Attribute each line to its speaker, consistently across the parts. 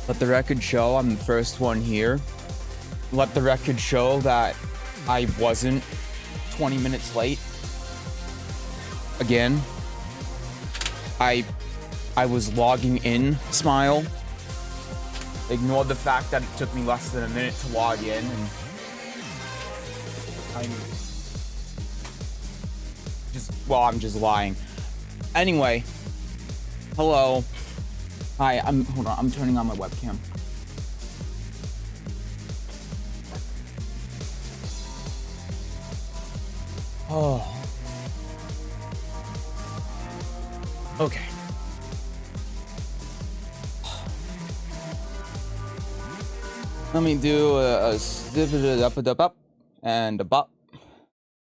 Speaker 1: Let the record show I'm the first one here. Let the record show that I wasn't 20 minutes late. Again. I was logging in, smile. Ignore the fact that it took me less than a minute to log in, and I'm just lying. Anyway, hello. Hi, hold on, I'm turning on my webcam. Oh. Okay. Let me do a up and a bop.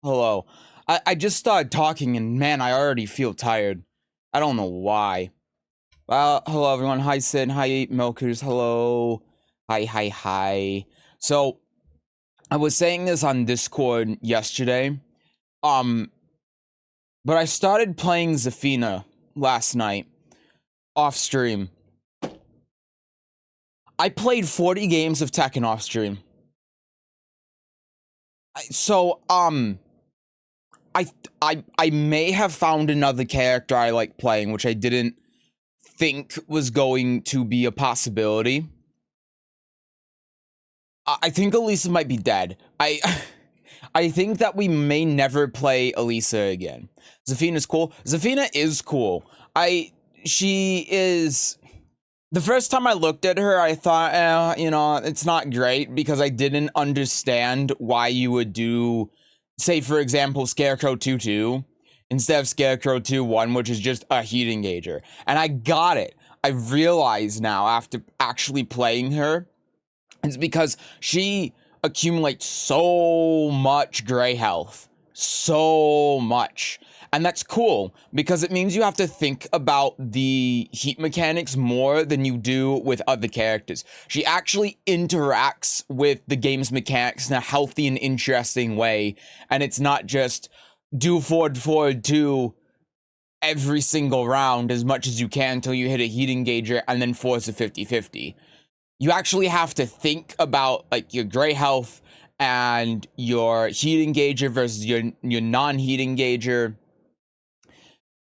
Speaker 1: Hello. I just started talking and man, I already feel tired. I don't know why. Well, hello everyone. Hi Sid. Hi Milkers. Hello. Hi. So, I was saying this on Discord yesterday. But I started playing Zafina last night off stream. I played 40 games of Tekken off stream. I may have found another character I like playing, which I didn't think was going to be a possibility. I think Elisa might be dead. I think that we may never play Elisa again. Zafina's cool. Zafina is cool. She is... The first time I looked at her, I thought, it's not great because I didn't understand why you would do, say, for example, Scarecrow 2-2 instead of Scarecrow 2-1, which is just a heat engager. And I got it. I realize now after actually playing her, it's because she accumulates so much gray health. So much. And that's cool, because it means you have to think about the heat mechanics more than you do with other characters. She actually interacts with the game's mechanics in a healthy and interesting way, and it's not just do forward 2 every single round as much as you can until you hit a heat engager and then force a 50-50. You actually have to think about like your gray health and your heat engager versus your non-heat engager,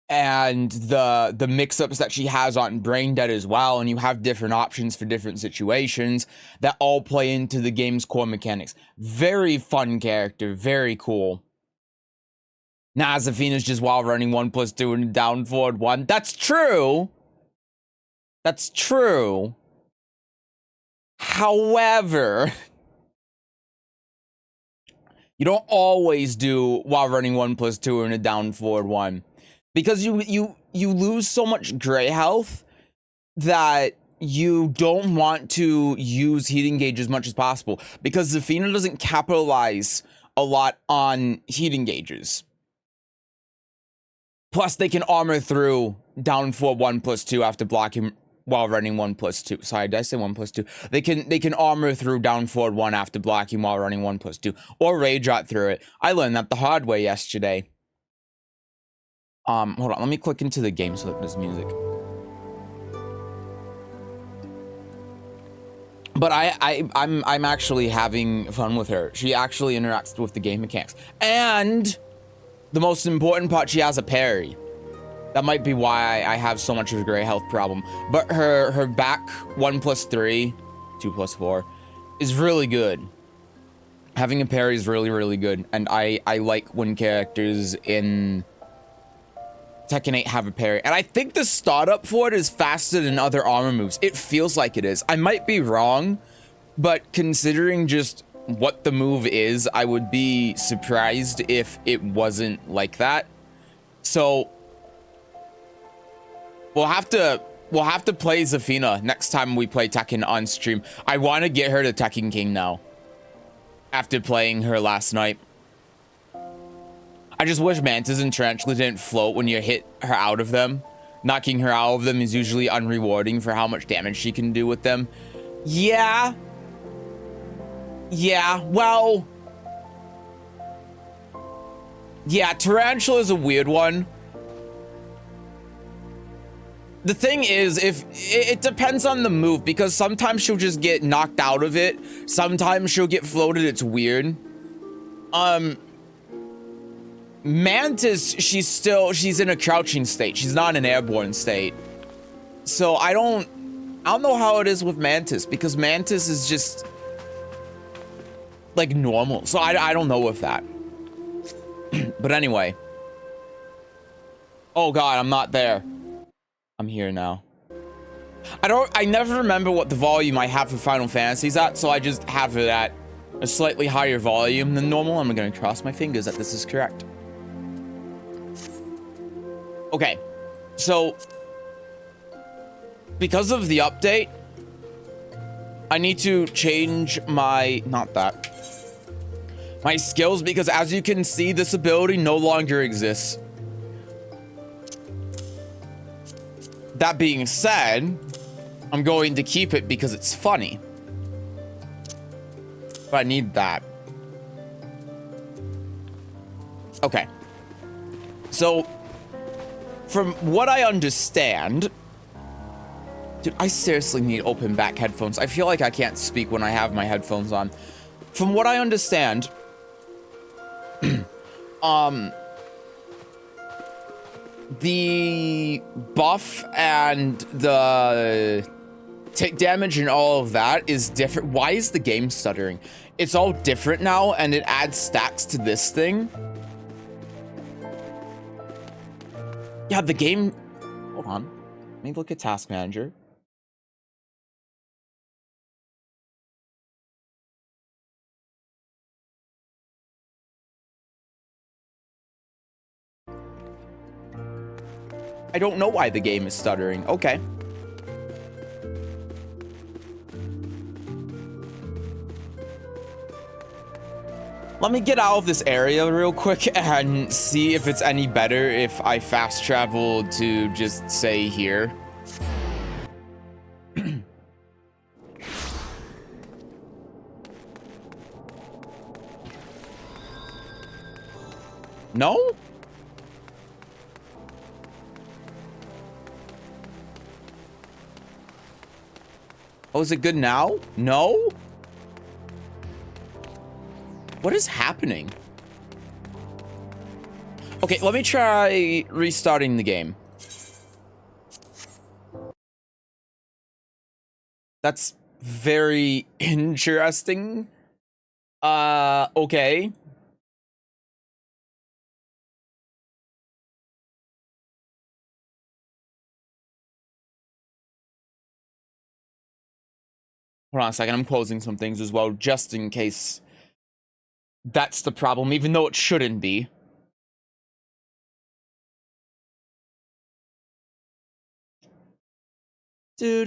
Speaker 1: and the mix-ups that she has on Brain Dead as well, and you have different options for different situations that all play into the game's core mechanics. Very fun character, very cool. Nah, Zafina's just while running 1+2 and down forward 1. That's true. That's true. However, you don't always do while running 1+2 and a down forward 1. Because you lose so much gray health that you don't want to use heat engage as much as possible. Because Zafina doesn't capitalize a lot on heat engages. Plus, they can armor through down for 1+2 after blocking while running 1+2. Sorry, did I say 1+2? They can armor through down forward 1 after blocking while running 1+2. Or rage out through it. I learned that the hard way yesterday. Hold on, let me click into the game so that there's music. But I'm actually having fun with her. She actually interacts with the game mechanics. And the most important part, she has a parry. That might be why I have so much of a gray health problem. But her back 1+3, 2+4 is really good. Having a parry is really, really good. And I like when characters in Tekken 8 have a parry. And I think the startup for it is faster than other armor moves. It feels like it is. I might be wrong, but considering just what the move is, I would be surprised if it wasn't like that. So we'll have to play Zafina next time we play Tekken on stream. I want to get her to Tekken King now after playing her last night. I just wish Mantis and Tarantula didn't float when you hit her out of them. Knocking her out of them is usually unrewarding for how much damage she can do with them. Yeah, well, yeah, Tarantula is a weird one. The thing is, if it depends on the move, because sometimes she'll just get knocked out of it. Sometimes she'll get floated. It's weird. Mantis, she's in a crouching state. She's not in an airborne state. So I don't know how it is with Mantis, because Mantis is just like normal. So I don't know with that. But anyway. Oh God, I'm not there. I'm here now. I never remember what the volume I have for Final Fantasy's at, so I just have it at a slightly higher volume than normal. I'm gonna cross my fingers that this is correct. Okay, so because of the update, I need to change my, my skills, because as you can see, this ability no longer exists. That being said, I'm going to keep it because it's funny. But I need that. Okay. So, from what I understand... Dude, I seriously need open back headphones. I feel like I can't speak when I have my headphones on. From what I understand... the buff and the take damage and all of that is different. Why is the game stuttering? It's all different now, and it adds stacks to this thing. Yeah, the game... Hold on. Let me look at Task Manager. I don't know why the game is stuttering. Okay. Let me get out of this area real quick and see if it's any better if I fast travel to just say here. No? Oh, is it good now? No? What is happening? Okay, let me try restarting the game. That's very interesting. Okay. Hold on a second, I'm closing some things as well, just in case that's the problem, even though it shouldn't be. Do.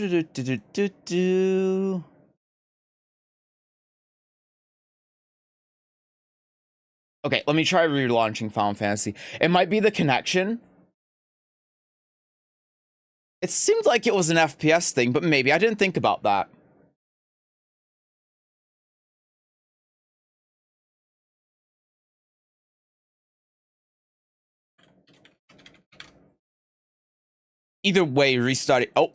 Speaker 1: Okay, let me try relaunching Final Fantasy. It might be the connection. It seemed like it was an FPS thing, but maybe I didn't think about that. Either way, restart it. Oh.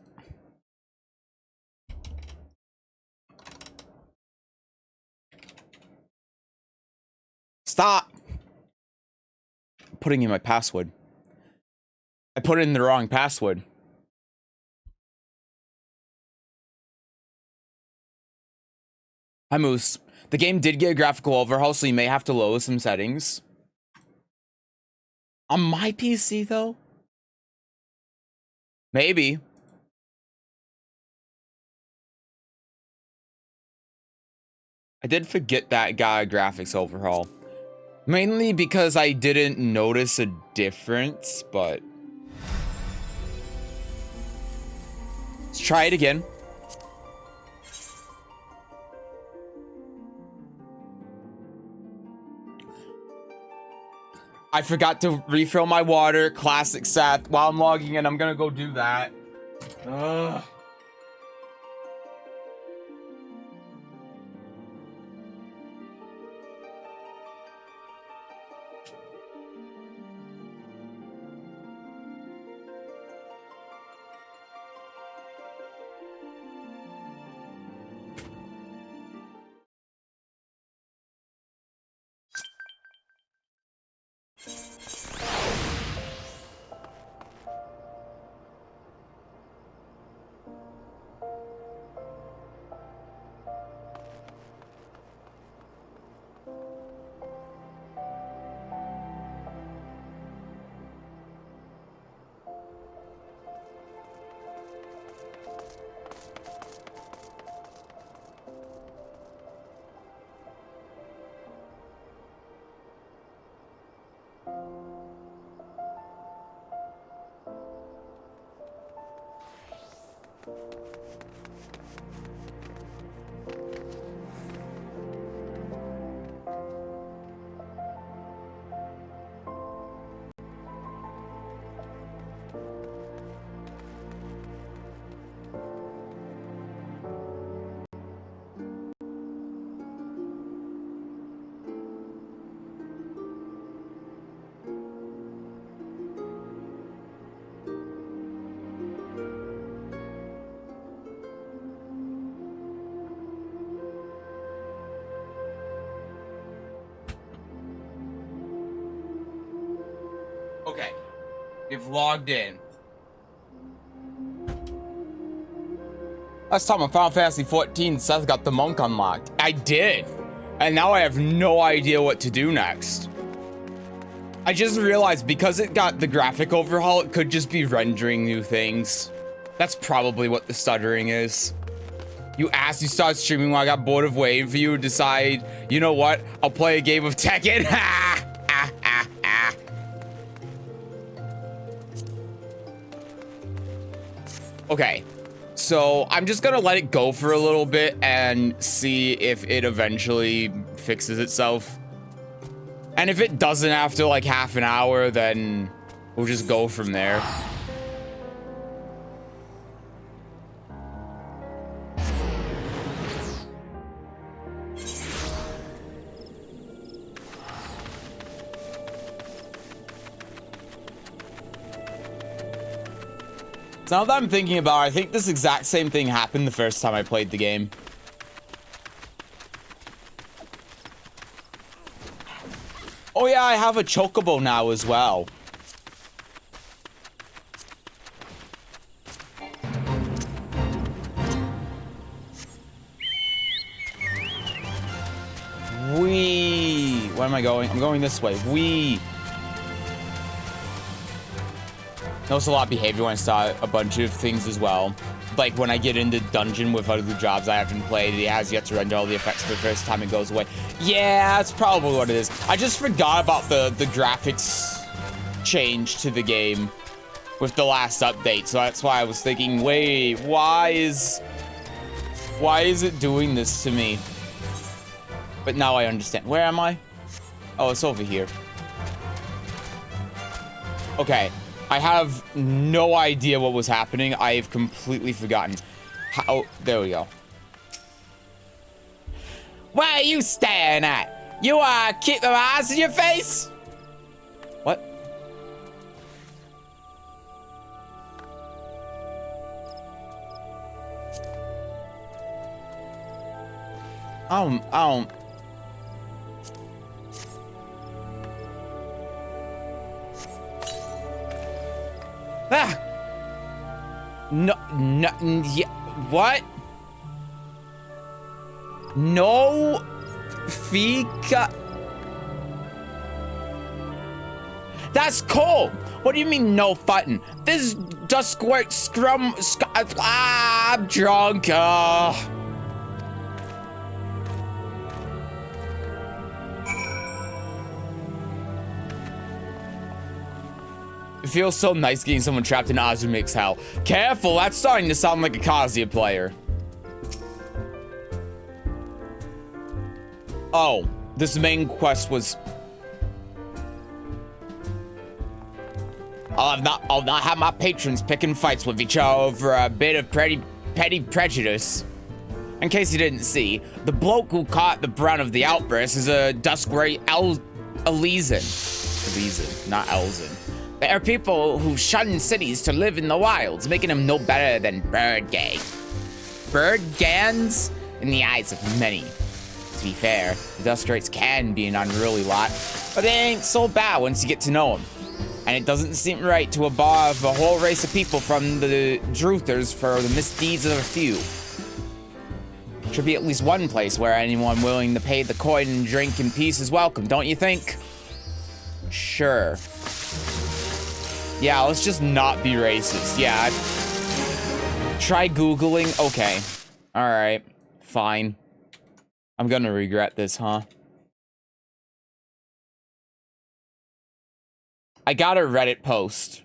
Speaker 1: Stop. I'm putting in my password. I put in the wrong password. Hi, Moose. The game did get a graphical overhaul, so you may have to lower some settings. On my PC, though? Maybe. I did forget that got a graphics overhaul. Mainly because I didn't notice a difference, but... Let's try it again. I forgot to refill my water. Classic Seth. While I'm logging in, I'm gonna go do that. Ugh. Okay. We've logged in. Last time on Final Fantasy 14, Seth got the monk unlocked. I did. And now I have no idea what to do next. I just realized because it got the graphic overhaul, it could just be rendering new things. That's probably what the stuttering is. You asked, you started streaming while I got bored of waiting for you to decide, you know what? I'll play a game of Tekken. Okay, so I'm just gonna let it go for a little bit and see if it eventually fixes itself. And if it doesn't after like half an hour, then we'll just go from there. So now that I'm thinking about it, I think this exact same thing happened the first time I played the game. Oh yeah, I have a chocobo now as well. Wee. Where am I going? I'm going this way. Wee. Notice a lot of behavior when I start a bunch of things as well. Like when I get into dungeon with other jobs I haven't played, it has yet to render all the effects for the first time it goes away. Yeah, that's probably what it is. I just forgot about the graphics change to the game with the last update. So that's why I was thinking, wait, why is it doing this to me? But now I understand. Where am I? Oh, it's over here. Okay. I have no idea what was happening. I have completely forgotten. How? There we go. What are you staring at? You keep them eyes in your face? What? I don't. Ah! No, yeah, what? No Fika. That's cool. What do you mean no button? This Duskwork Scrum. I'm drunk. It feels so nice getting someone trapped in Azumix hell. Careful, that's starting to sound like a Kazuya player. Oh, this main quest was... I'll not have my patrons picking fights with each other over a bit of petty prejudice. In case you didn't see, the bloke who caught the brunt of the outburst is a Duskwork Elizan. Elizan, not Elzin. There are people who shun cities to live in the wilds, making them no better than bird gang. Bird gans in the eyes of many. To be fair, the Duskworks can be an unruly lot, but they ain't so bad once you get to know them. And it doesn't seem right to absolve a whole race of people from the Druthers for the misdeeds of a few. Should be at least one place where anyone willing to pay the coin and drink in peace is welcome, don't you think? Sure. Yeah, let's just not be racist. Yeah. Try Googling. Okay. All right. Fine. I'm gonna regret this, huh? I got a Reddit post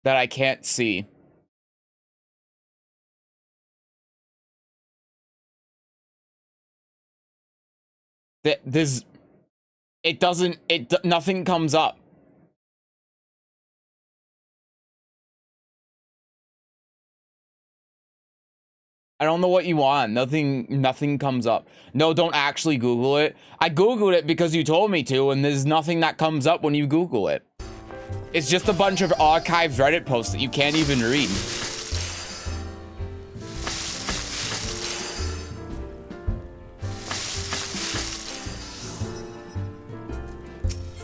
Speaker 1: that I can't see. Nothing comes up. I don't know what you want. Nothing comes up. No, don't actually Google it. I Googled it because you told me to, and there's nothing that comes up when you Google it. It's just a bunch of archived Reddit posts that you can't even read.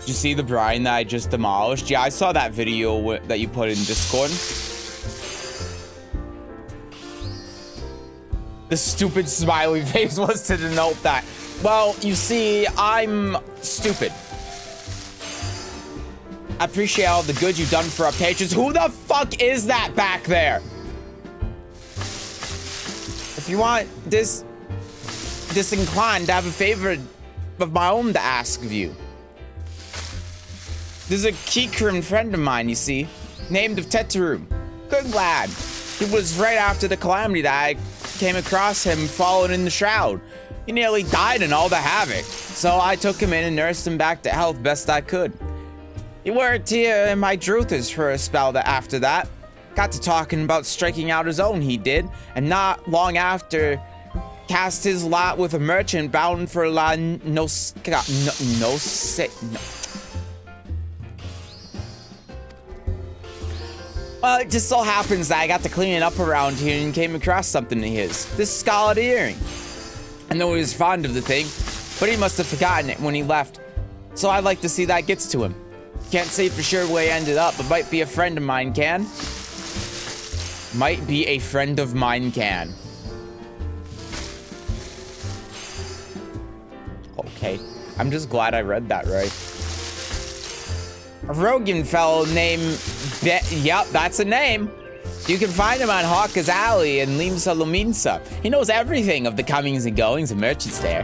Speaker 1: Did you see the brine that I just demolished? Yeah, I saw that video that you put in Discord. The stupid smiley face was to denote that. Well, you see, I'm stupid. I appreciate all the good you've done for our patrons. Who the fuck is that back there? If you want disinclined to have a favor of my own to ask of you. There's a Kikrin friend of mine, you see, named of Teterum. Good lad. It was right after the calamity that I came across him fallen in the shroud. He nearly died in all the havoc, so I took him in and nursed him back to health best I could. He worked here in my Druthers for a spell after that. Got to talking about striking out his own, he did, and not long after, cast his lot with a merchant bound for La Well, it just so happens that I got to clean it up around here and came across something of his. This scarlet earring. I know he was fond of the thing, but he must have forgotten it when he left. So I'd like to see that gets to him. Can't say for sure where he ended up, but might be a friend of mine can. Might be a friend of mine can. Okay. I'm just glad I read that right. A Rogan fellow named Yep, that's a name. You can find him on Hawker's Alley in Limsa Luminsa. He knows everything of the comings and goings of merchants there.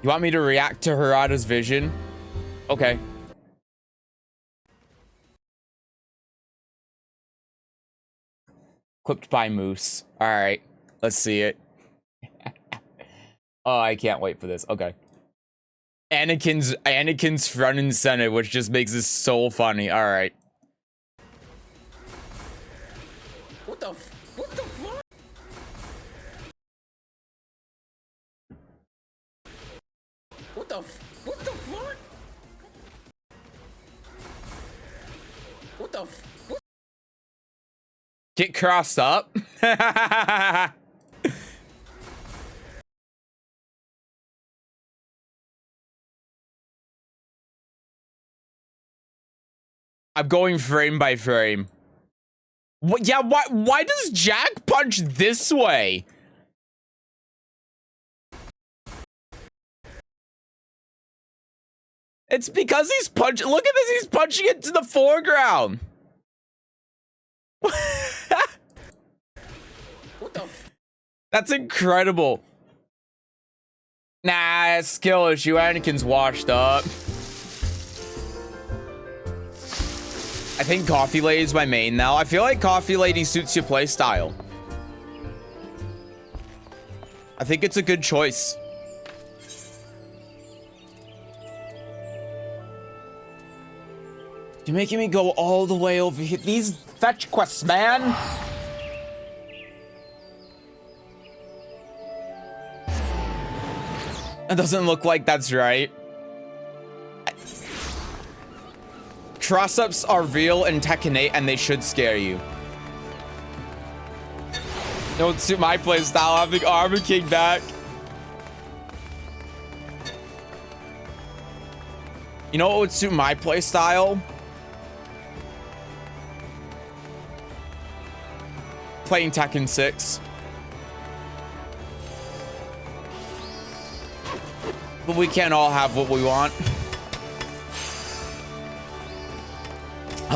Speaker 1: You want me to react to Harada's vision? Okay. Equipped by Moose. Alright, let's see it. Oh, I can't wait for this. Okay. Anakin's front and center, which just makes this so funny. All right. What the fuck? What the fuck? What the fuck? Get crossed up. I'm going frame by frame. What? Yeah, why does Jack punch this way? It's because he's punching. Look at this, he's punching it to the foreground. What the? That's incredible. Nah, skill issue. Anakin's washed up. I think Coffee Lady's my main now. I feel like Coffee Lady suits your playstyle. I think it's a good choice. You're making me go all the way over here. These fetch quests, man. It doesn't look like that's right. Cross-ups are real in Tekken 8 and they should scare you. Don't suit my playstyle. Having Armor King back. You know what would suit my playstyle? Playing Tekken 6. But we can't all have what we want.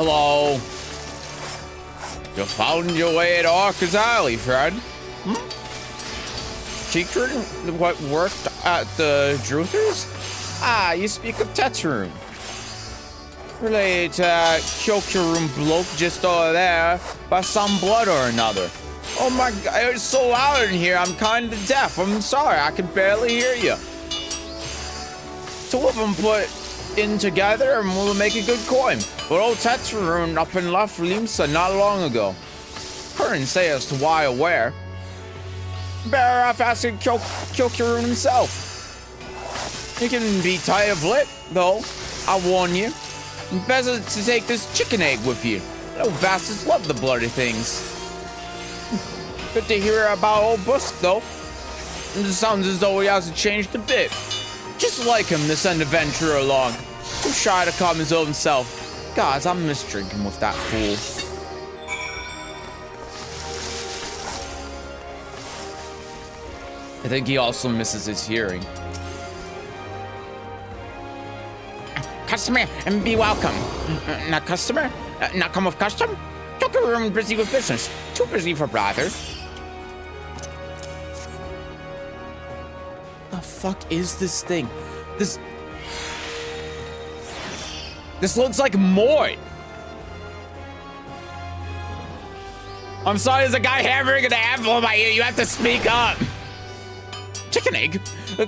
Speaker 1: Hello. You found your way at Hawker's Alley, friend. Secret? What worked at the Druthers? Ah, you speak of Teterum. Related to Kyokurum bloke just over there by some blood or another. Oh my god, it's so loud in here, I'm kinda deaf. I'm sorry, I can barely hear you. Two of them put in together and we'll make a good coin. But old Teterum up and left Limsa not long ago. Couldn't say as to why or where. Better off asking Kyokurum himself. You can be tired of lit, though. I warn you. Better to take this chicken egg with you. Those bastards love the bloody things. Good to hear about old Busk, though. It sounds as though he hasn't changed a bit. Just like him to send adventurer along. Too shy to calm his own self. Guys, I miss drinking with that fool. I think he also misses his hearing. Customer, and be welcome. Not customer? Not come with custom? Joker room busy with business. Too busy for brother. The fuck is this thing? This looks like Mort. I'm sorry, there's a guy hammering an apple in my ear. You have to speak up. Chicken egg.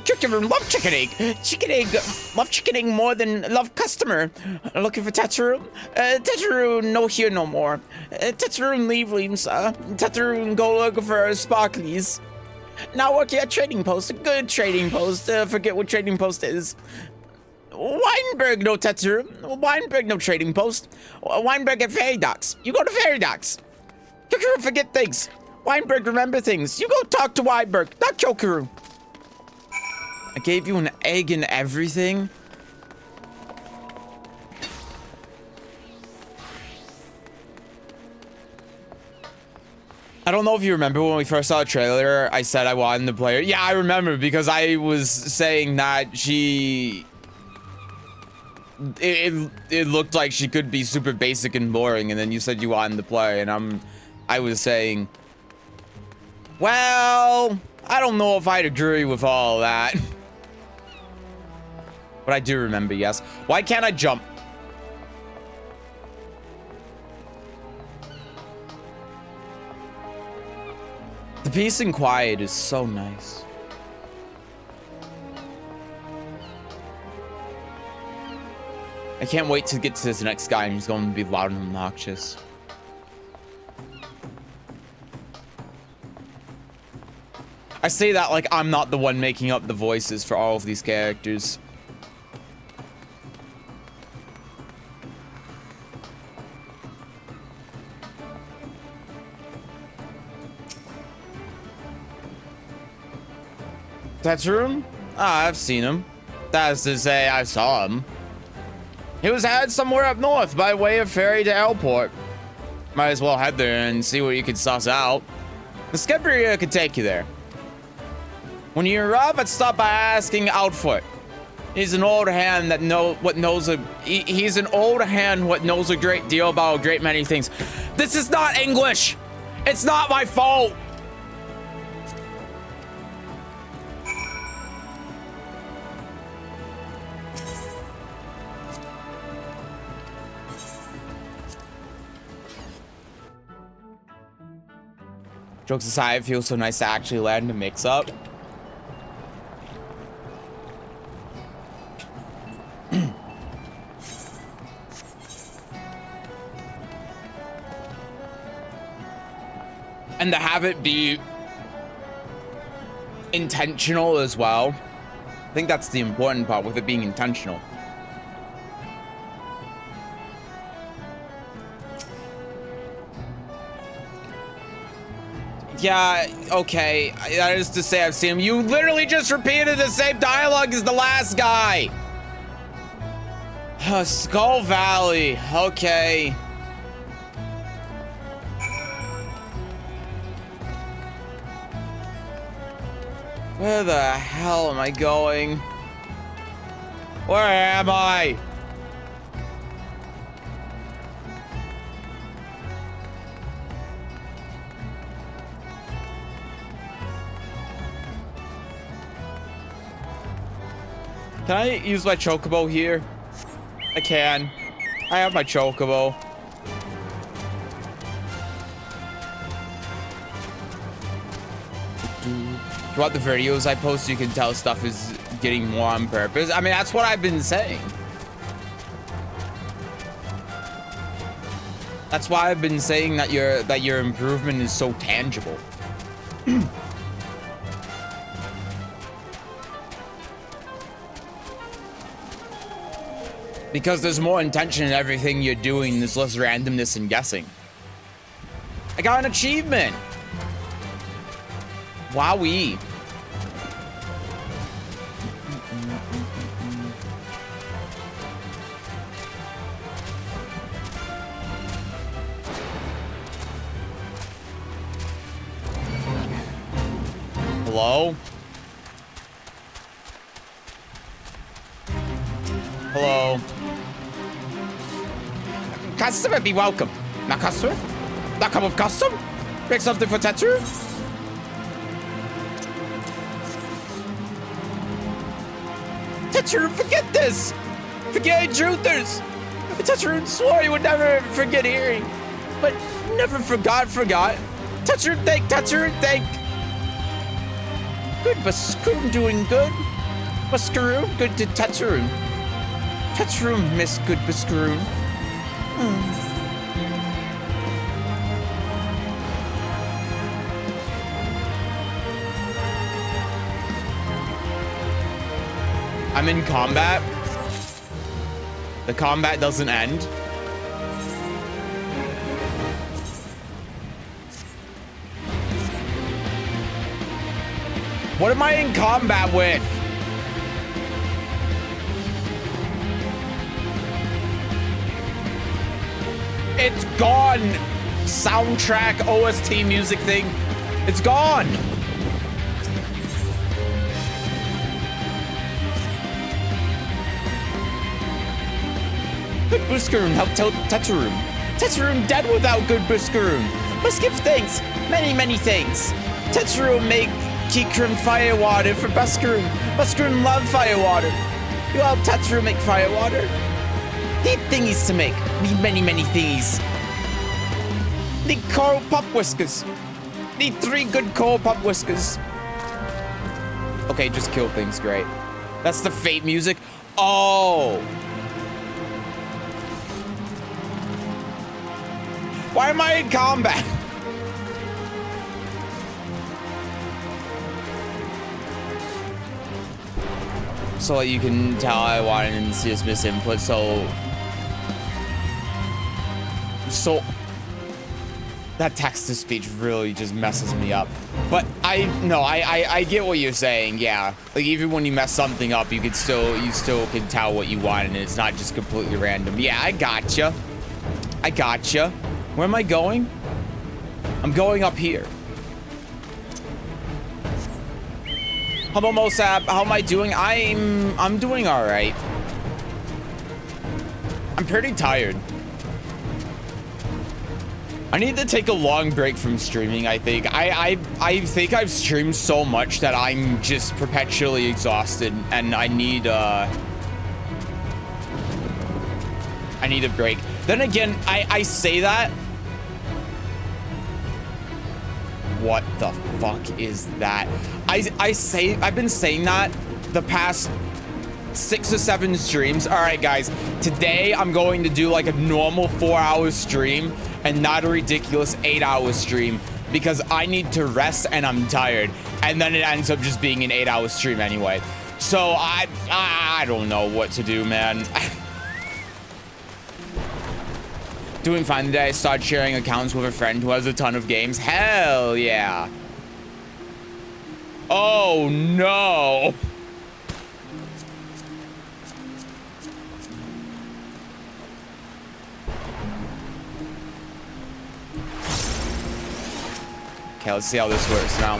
Speaker 1: Chicken room love chicken egg. Chicken egg love chicken egg more than love customer. Looking for Tetaroom? Tetaroom no here no more. Tetaroom leaves. Tetaroom go look for sparklies. Now working at Trading Post. A good Trading Post. Forget what Trading Post is. Weinberg no Tetaroom. Weinberg no Trading Post. Weinberg at Fairy Docks. You go to Fairy Docks. Jokeru forget things. Weinberg remember things. You go talk to Weinberg, not Jokeru. I gave you an egg and everything. I don't know if you remember when we first saw the trailer, I said I wanted to play her. Yeah, I remember because I was saying that she... It looked like she could be super basic and boring, and then you said you wanted to play, and I was saying... Well, I don't know if I'd agree with all that. But I do remember, yes. Why can't I jump? The peace and quiet is so nice. I can't wait to get to this next guy and he's going to be loud and obnoxious. I say that like I'm not the one making up the voices for all of these characters. Tetaroom? Ah, I've seen him. That is to say, I saw him. He was headed somewhere up north by way of ferry to Airport. Might as well head there and see what you can suss out. The skipper here could take you there. When you arrive, I'd stop by asking Outfoot. He's an old hand that he's an old hand what knows a great deal about a great many things. This is not English. It's not my fault. Jokes aside, it feels so nice to actually land a mix-up. And to have it be intentional as well. I think that's the important part with it being intentional. Yeah, okay. That is to say I've seen him. You literally just repeated the same dialogue as the last guy. Skull Valley. Okay. Where the hell am I going? Where am I? Can I use my chocobo here? I can. I have my chocobo. Throughout the videos I post, you can tell stuff is getting more on purpose. I mean, that's what I've been saying. That's why I've been saying that your improvement is so tangible. Because there's more intention in everything you're doing, there's less randomness and guessing. I got an achievement! Wowee. Hello? Hello? Customer, be welcome. Now, customer? Not come with custom? Make something for Tetsu? Tetsu, forget this! Forget Truthers! Tetsu swore he would never forget hearing. But never forgot. Tetsu, thank. Good Bascaroon doing good. Bascaroon, good to Tetsu. Tetsu, miss good Bascaroon. I'm in combat. The combat doesn't end. What am I in combat with? It's gone. Soundtrack, OST music thing. It's gone. Good Bascaroon helped tell Tetsuroom. Tetsuroom dead without good Bascaroon. Must give thanks. Many thanks. Tetsuroom make Kikrim firewater for Bascaroon. Bascaroon love firewater. You help Tetsuroom make firewater. Need thingies to make. Need many thingies. Need coral pop whiskers. Need 3 good coral pop whiskers. Okay, just kill things. Great. That's the Fate music. Oh. Why am I in combat? So like you can tell I wanted to dismiss input, so that text-to-speech really just messes me up. But I get what you're saying, yeah. Like even when you mess something up, you still can tell what you want and it's not just completely random. Yeah, I gotcha. Where am I going? I'm going up here. Hello, Mosab. How am I doing? I'm doing all right. I'm pretty tired. I need to take a long break from streaming, I think. I think I've streamed so much that I'm just perpetually exhausted and I need a break. Then again, I say that. What the fuck is that? I've been saying that the past 6 or 7 streams. All right, guys, today I'm going to do like a normal 4-hour stream and not a ridiculous 8-hour stream because I need to rest and I'm tired. And then it ends up just being an 8-hour stream anyway. So I don't know what to do, man. Doing fine today. I started sharing accounts with a friend who has a ton of games. Hell yeah. Oh no. Okay, let's see how this works now.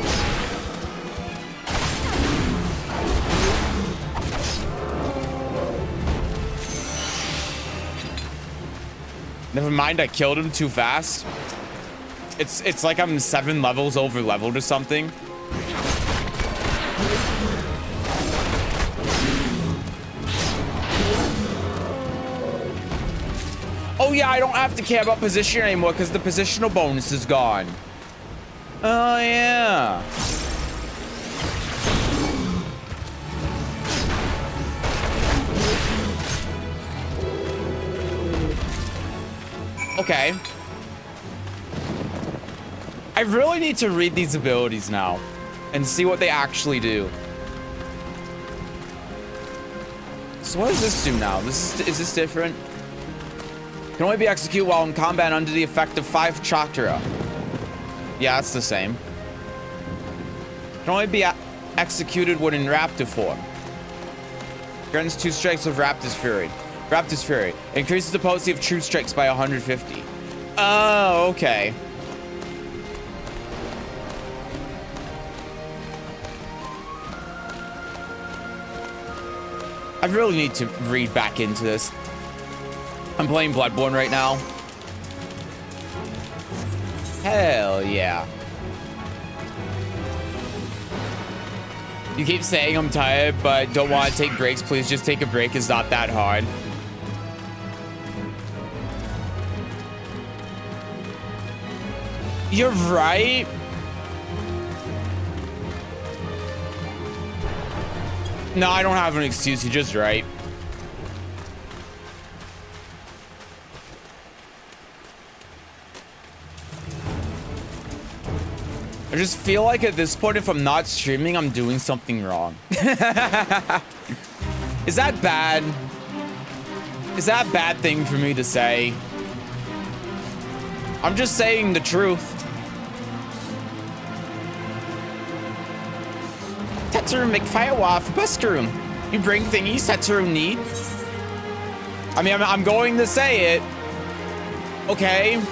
Speaker 1: Never mind, I killed him too fast. It's like I'm 7 levels over leveled or something. Oh yeah, I don't have to care about position anymore because the positional bonus is gone. Oh yeah. Okay. I really need to read these abilities now and see what they actually do. So what does this do now? Is this different? Can only be executed while in combat under the effect of 5 chakra. Yeah, that's the same. Can only be executed when in Raptor form. Grants 2 strikes of Raptor's Fury. Raptor's Fury. Increases the potency of true strikes by 150. Oh, okay. I really need to read back into this. I'm playing Bloodborne right now. Hell yeah. You keep saying I'm tired, but don't want to take breaks. Please just take a break. It's not that hard. You're right. No, I don't have an excuse. You're just right. I just feel like at this point, if I'm not streaming, I'm doing something wrong. Is that bad? Is that a bad thing for me to say? I'm just saying the truth. Tetsuru make firewall for Buskaroon. You bring thingies Tetsuru need? I mean, I'm going to say it. Okay.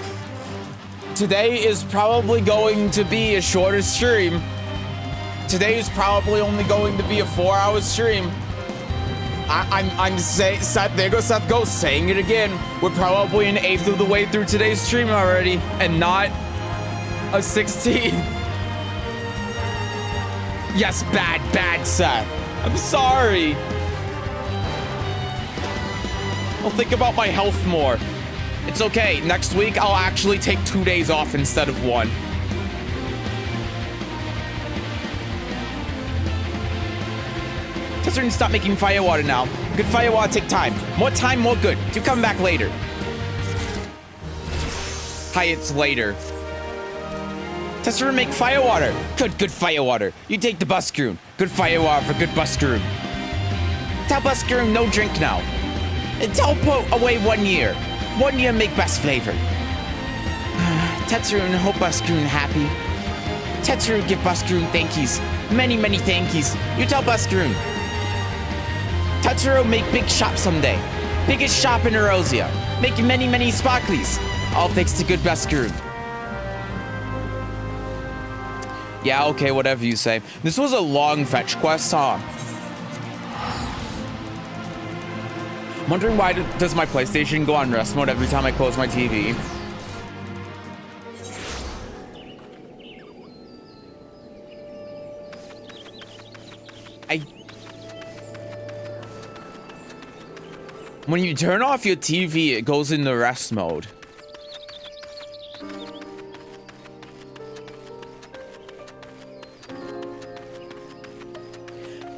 Speaker 1: Today is probably going to be a shorter stream. Today is probably only going to be a 4-hour stream. I'm saying, Seth, there goes Seth Ghost saying it again. We're probably an 1/8 of the way through today's stream already, and not a 16th. Yes, bad, Seth. I'm sorry. I'll think about my health more. It's okay. Next week, I'll actually take 2 days off instead of 1. Tetsuru, stop making fire water now. Good fire water take time. More time, more good. You come back later. Hi, it's later. Tetsuru make fire water. Good fire water. You take the Buskaroon. Good fire water for good Buskaroon. Tell Buskaroon no drink now. And tell put away 1 year. 1 year make best flavor. Tetsuru hope Buskaroon happy. Tetsuru give Buskaroon thankies. Many thankies. You tell Buskaroon. Tetsuru make big shop someday. Biggest shop in Erosia. Make many sparklies. All thanks to good Buskaroon. Yeah, okay, whatever you say. This was a long fetch quest, huh? I'm wondering why does my PlayStation go on rest mode every time I close my TV? When you turn off your TV, it goes into rest mode.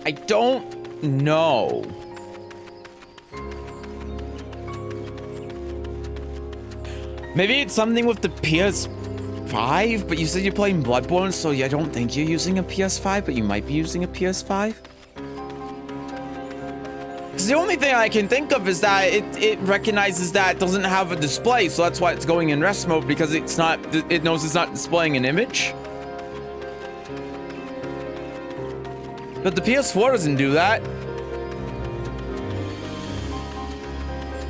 Speaker 1: I don't know. Maybe it's something with the PS5, but you said you're playing Bloodborne, so I don't think you're using a PS5, but you might be using a PS5. Because the only thing I can think of is that it recognizes that it doesn't have a display, so that's why it's going in rest mode, because it knows it's not displaying an image. But the PS4 doesn't do that.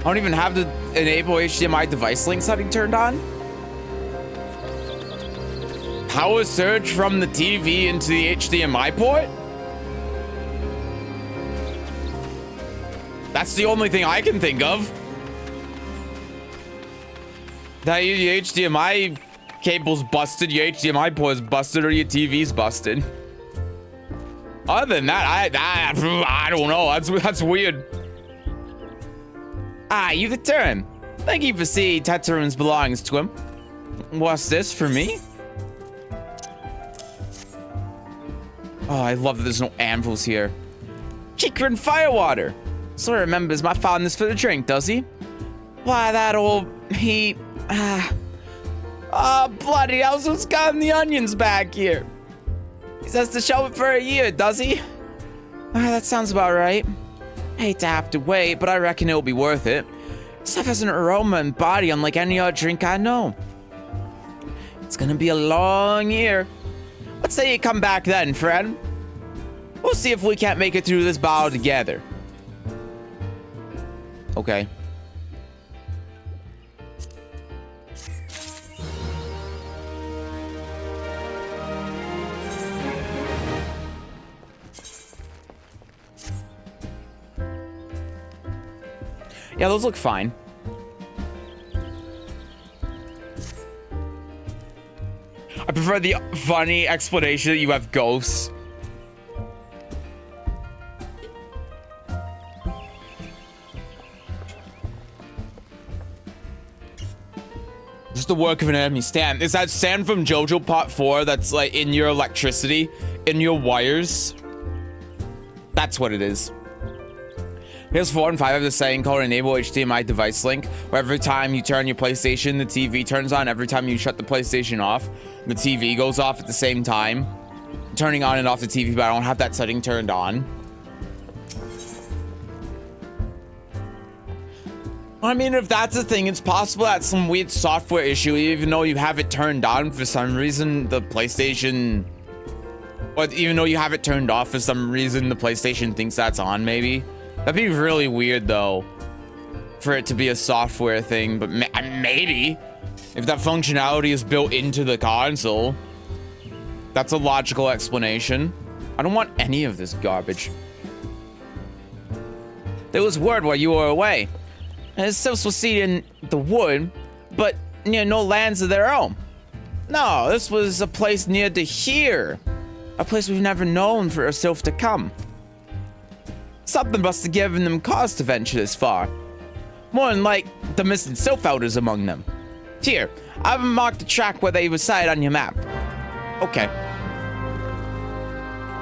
Speaker 1: I don't even have the enable HDMI device link setting turned on. Power surge from the TV into the HDMI port? That's the only thing I can think of. That your HDMI cable's busted, your HDMI port is busted, or your TV's busted. Other than that, I don't know. That's weird. Ah, you the turn. Thank you for seeing Tetsuru's belongings to him. What's this for me? Oh, I love that there's no anvils here. Kikrin Firewater. So he remembers my fondness for the drink, does he? Why, that old... bloody hell, who's gotten the onions back here? He says to shelve it for a year, does he? That sounds about right. Hate to have to wait, but I reckon it'll be worth it. Stuff has an aroma and body unlike any other drink I know. It's gonna be a long year. Let's say you come back then, friend. We'll see if we can't make it through this bottle together. Okay. Yeah, those look fine. I prefer the funny explanation that you have ghosts. This is the work of an enemy. Stan. Is that Stan from JoJo Part 4 that's like in your electricity? In your wires? That's what it is. PS4 and 5 have the saying called Enable HDMI Device Link, where every time you turn your PlayStation, the TV turns on. Every time you shut the PlayStation off, the TV goes off at the same time. I'm turning on and off the TV, but I don't have that setting turned on. I mean, if that's a thing, it's possible that's some weird software issue, even though you have it turned on for some reason, the PlayStation... Or even though you have it turned off for some reason, the PlayStation thinks that's on, maybe. That'd be really weird, though, for it to be a software thing, but maybe. If that functionality is built into the console, that's a logical explanation. I don't want any of this garbage. There was word while you were away. And Sylphs will see in the wood, but near no lands of their own. No, this was a place near to here. A place we've never known for a Sylph to come. Something must have given them cause to venture this far. More than like the missing Sylph elders among them. Here, I've marked the track where they reside on your map. Okay.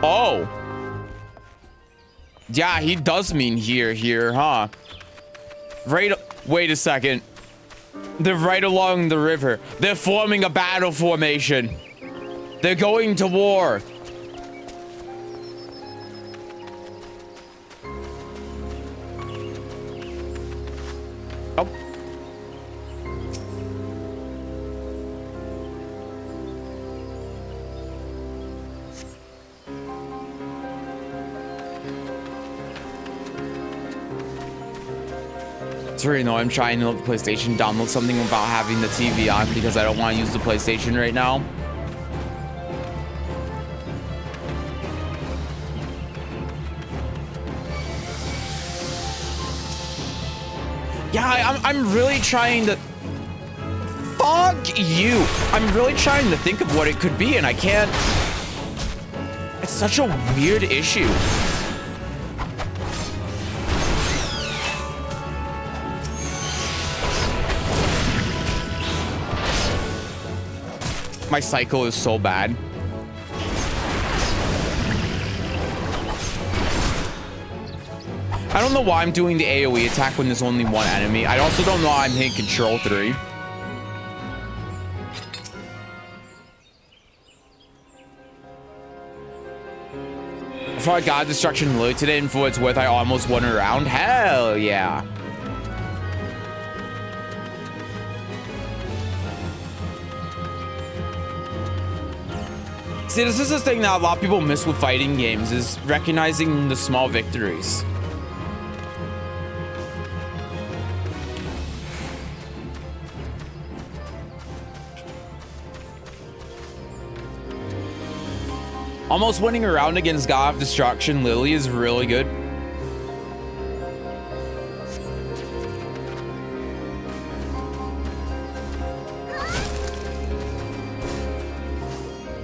Speaker 1: Oh. Yeah, he does mean here, huh? Right. Wait a second. They're right along the river. They're forming a battle formation. They're going to war. Oh. It's really annoying. I'm trying to load the PlayStation, download something about having the TV on because I don't want to use the PlayStation right now. Yeah, I'm really trying to... Fuck you! I'm really trying to think of what it could be, and I can't... It's such a weird issue. My cycle is so bad. I don't know why I'm doing the AoE attack when there's only one enemy. I also don't know why I'm hitting Control 3. Before I got Destruction Lily today, and for what it's worth, I almost won a round. Hell yeah. See, this is the thing that a lot of people miss with fighting games, is recognizing the small victories. Almost winning a round against God of Destruction Lily is really good.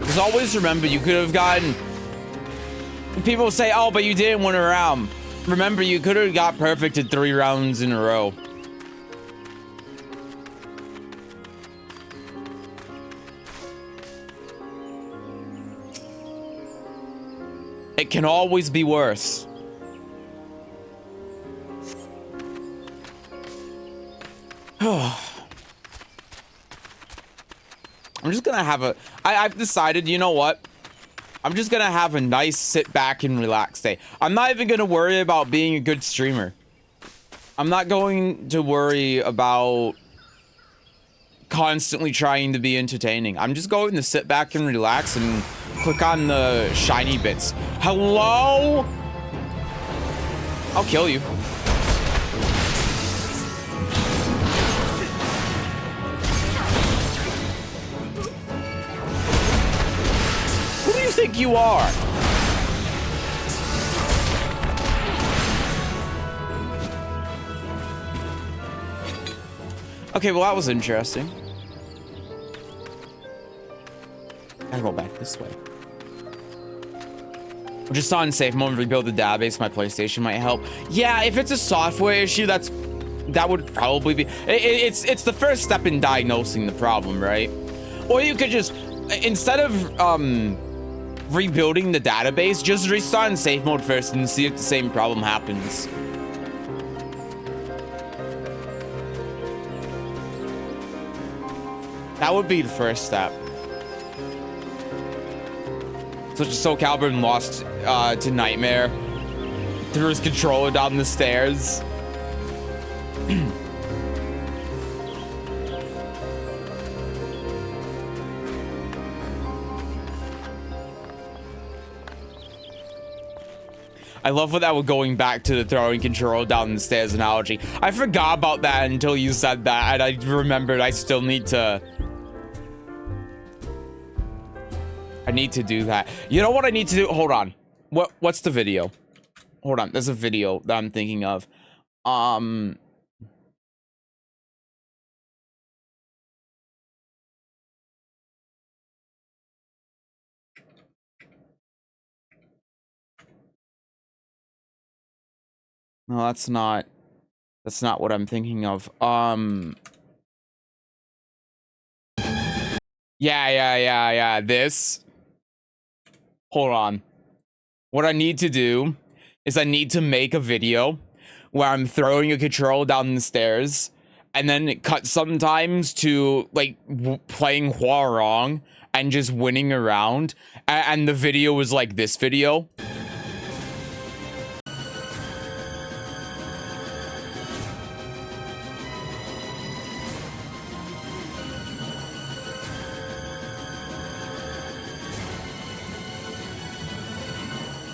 Speaker 1: Because always remember, you could have gotten... People say, oh, but you didn't win a round. Remember, you could have got perfected 3 rounds in a row. It can always be worse. I'm just gonna have a... I've decided, you know what? I'm just gonna have a nice sit back and relax day. I'm not even gonna worry about being a good streamer. I'm not going to worry about constantly trying to be entertaining. I'm just going to sit back and relax and click on the shiny bits. Hello? I'll kill you. Who do you think you are? Okay, well, that was interesting. I go back this way. Just on safe mode, rebuild the database. My PlayStation might help. Yeah, if it's a software issue, that would probably be. It's the first step in diagnosing the problem, right? Or you could just, instead of rebuilding the database, just restart in safe mode first and see if the same problem happens. That would be the first step. So Calvin lost to Nightmare, threw his controller down the stairs. I love that we're going back to the throwing controller down the stairs analogy. I forgot about that until you said that, and I remembered I still need to... I need to do that. You know what I need to do? Hold on. What's the video? Hold on. There's a video that I'm thinking of. No, that's not what I'm thinking of. Yeah. This. Hold on. What I need to do is I need to make a video where I'm throwing a control down the stairs, and then it cuts sometimes to like playing Huarong and just winning around, and the video was like this video.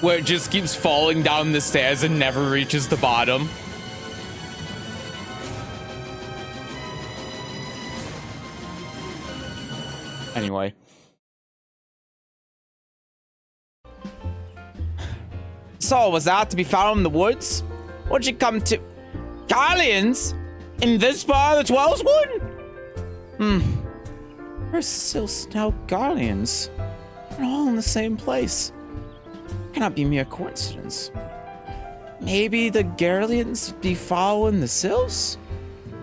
Speaker 1: Where it just keeps falling down the stairs and never reaches the bottom. Anyway. So, was that to be found in the woods? What'd you come to? Garleans? In this part of the 12's Wood? Where's Sils now Garleans? They're all in the same place. Cannot be mere coincidence. Maybe the Garleans be following the Sils?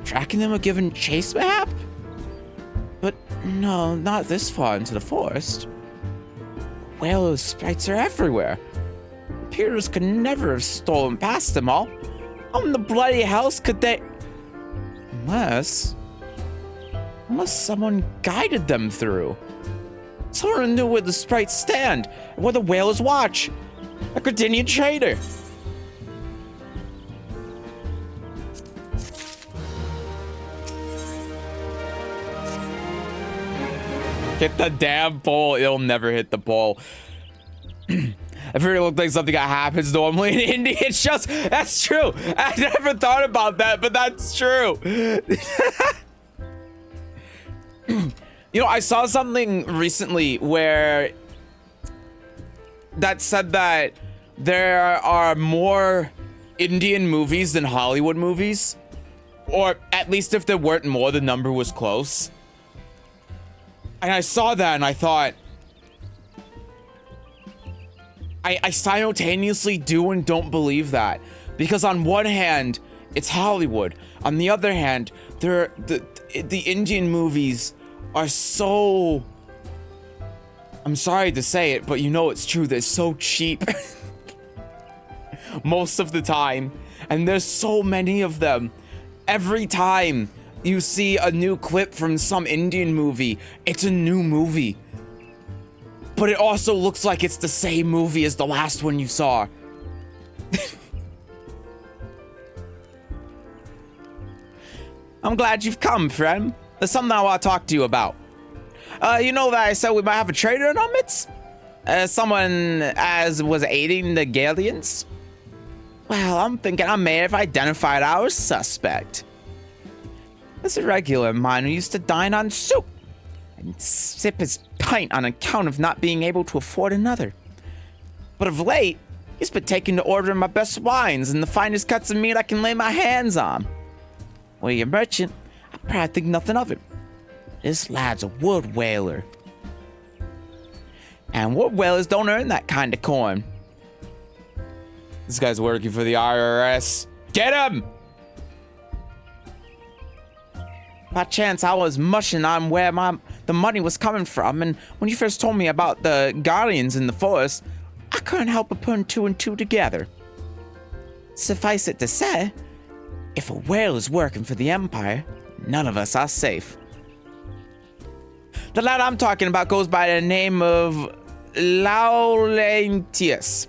Speaker 1: Tracking them or giving chase map? But no, not this far into the forest. Whale sprites are everywhere. Peers could never have stolen past them all. How in the bloody house could they... Unless someone guided them through. Someone knew where the sprites stand, and where the whalers watch. A Gardenian trader. Hit the damn pole. It'll never hit the pole. I figured it looked like something that happens normally in India. It's just, that's true. I never thought about that, but that's true. You know, I saw something recently where that said that there are more Indian movies than Hollywood movies. Or at least if there weren't more, the number was close. And I saw that and I thought, I simultaneously do and don't believe that. Because on one hand, it's Hollywood. On the other hand, the Indian movies are so... I'm sorry to say it, but you know it's true. They're so cheap. Most of the time. And there's so many of them. Every time you see a new clip from some Indian movie, it's a new movie. But it also looks like it's the same movie as the last one you saw. I'm glad you've come, friend. There's something I want to talk to you about. You know that I said we might have a traitor in our midst? Someone as was aiding the Garleans? Well, I'm thinking I may have identified our suspect. This irregular mine who used to dine on soup and sip his pint on account of not being able to afford another. But of late, he's been taking to ordering my best wines and the finest cuts of meat I can lay my hands on. Well, you merchant, I probably think nothing of it. This lad's a wood whaler. And wood whalers don't earn that kind of coin. This guy's working for the IRS. Get him! By chance, I was mushing on where the money was coming from, and when you first told me about the guardians in the forest, I couldn't help but put two and two together. Suffice it to say, if a whale is working for the Empire, none of us are safe. The lad I'm talking about goes by the name of Laurentius.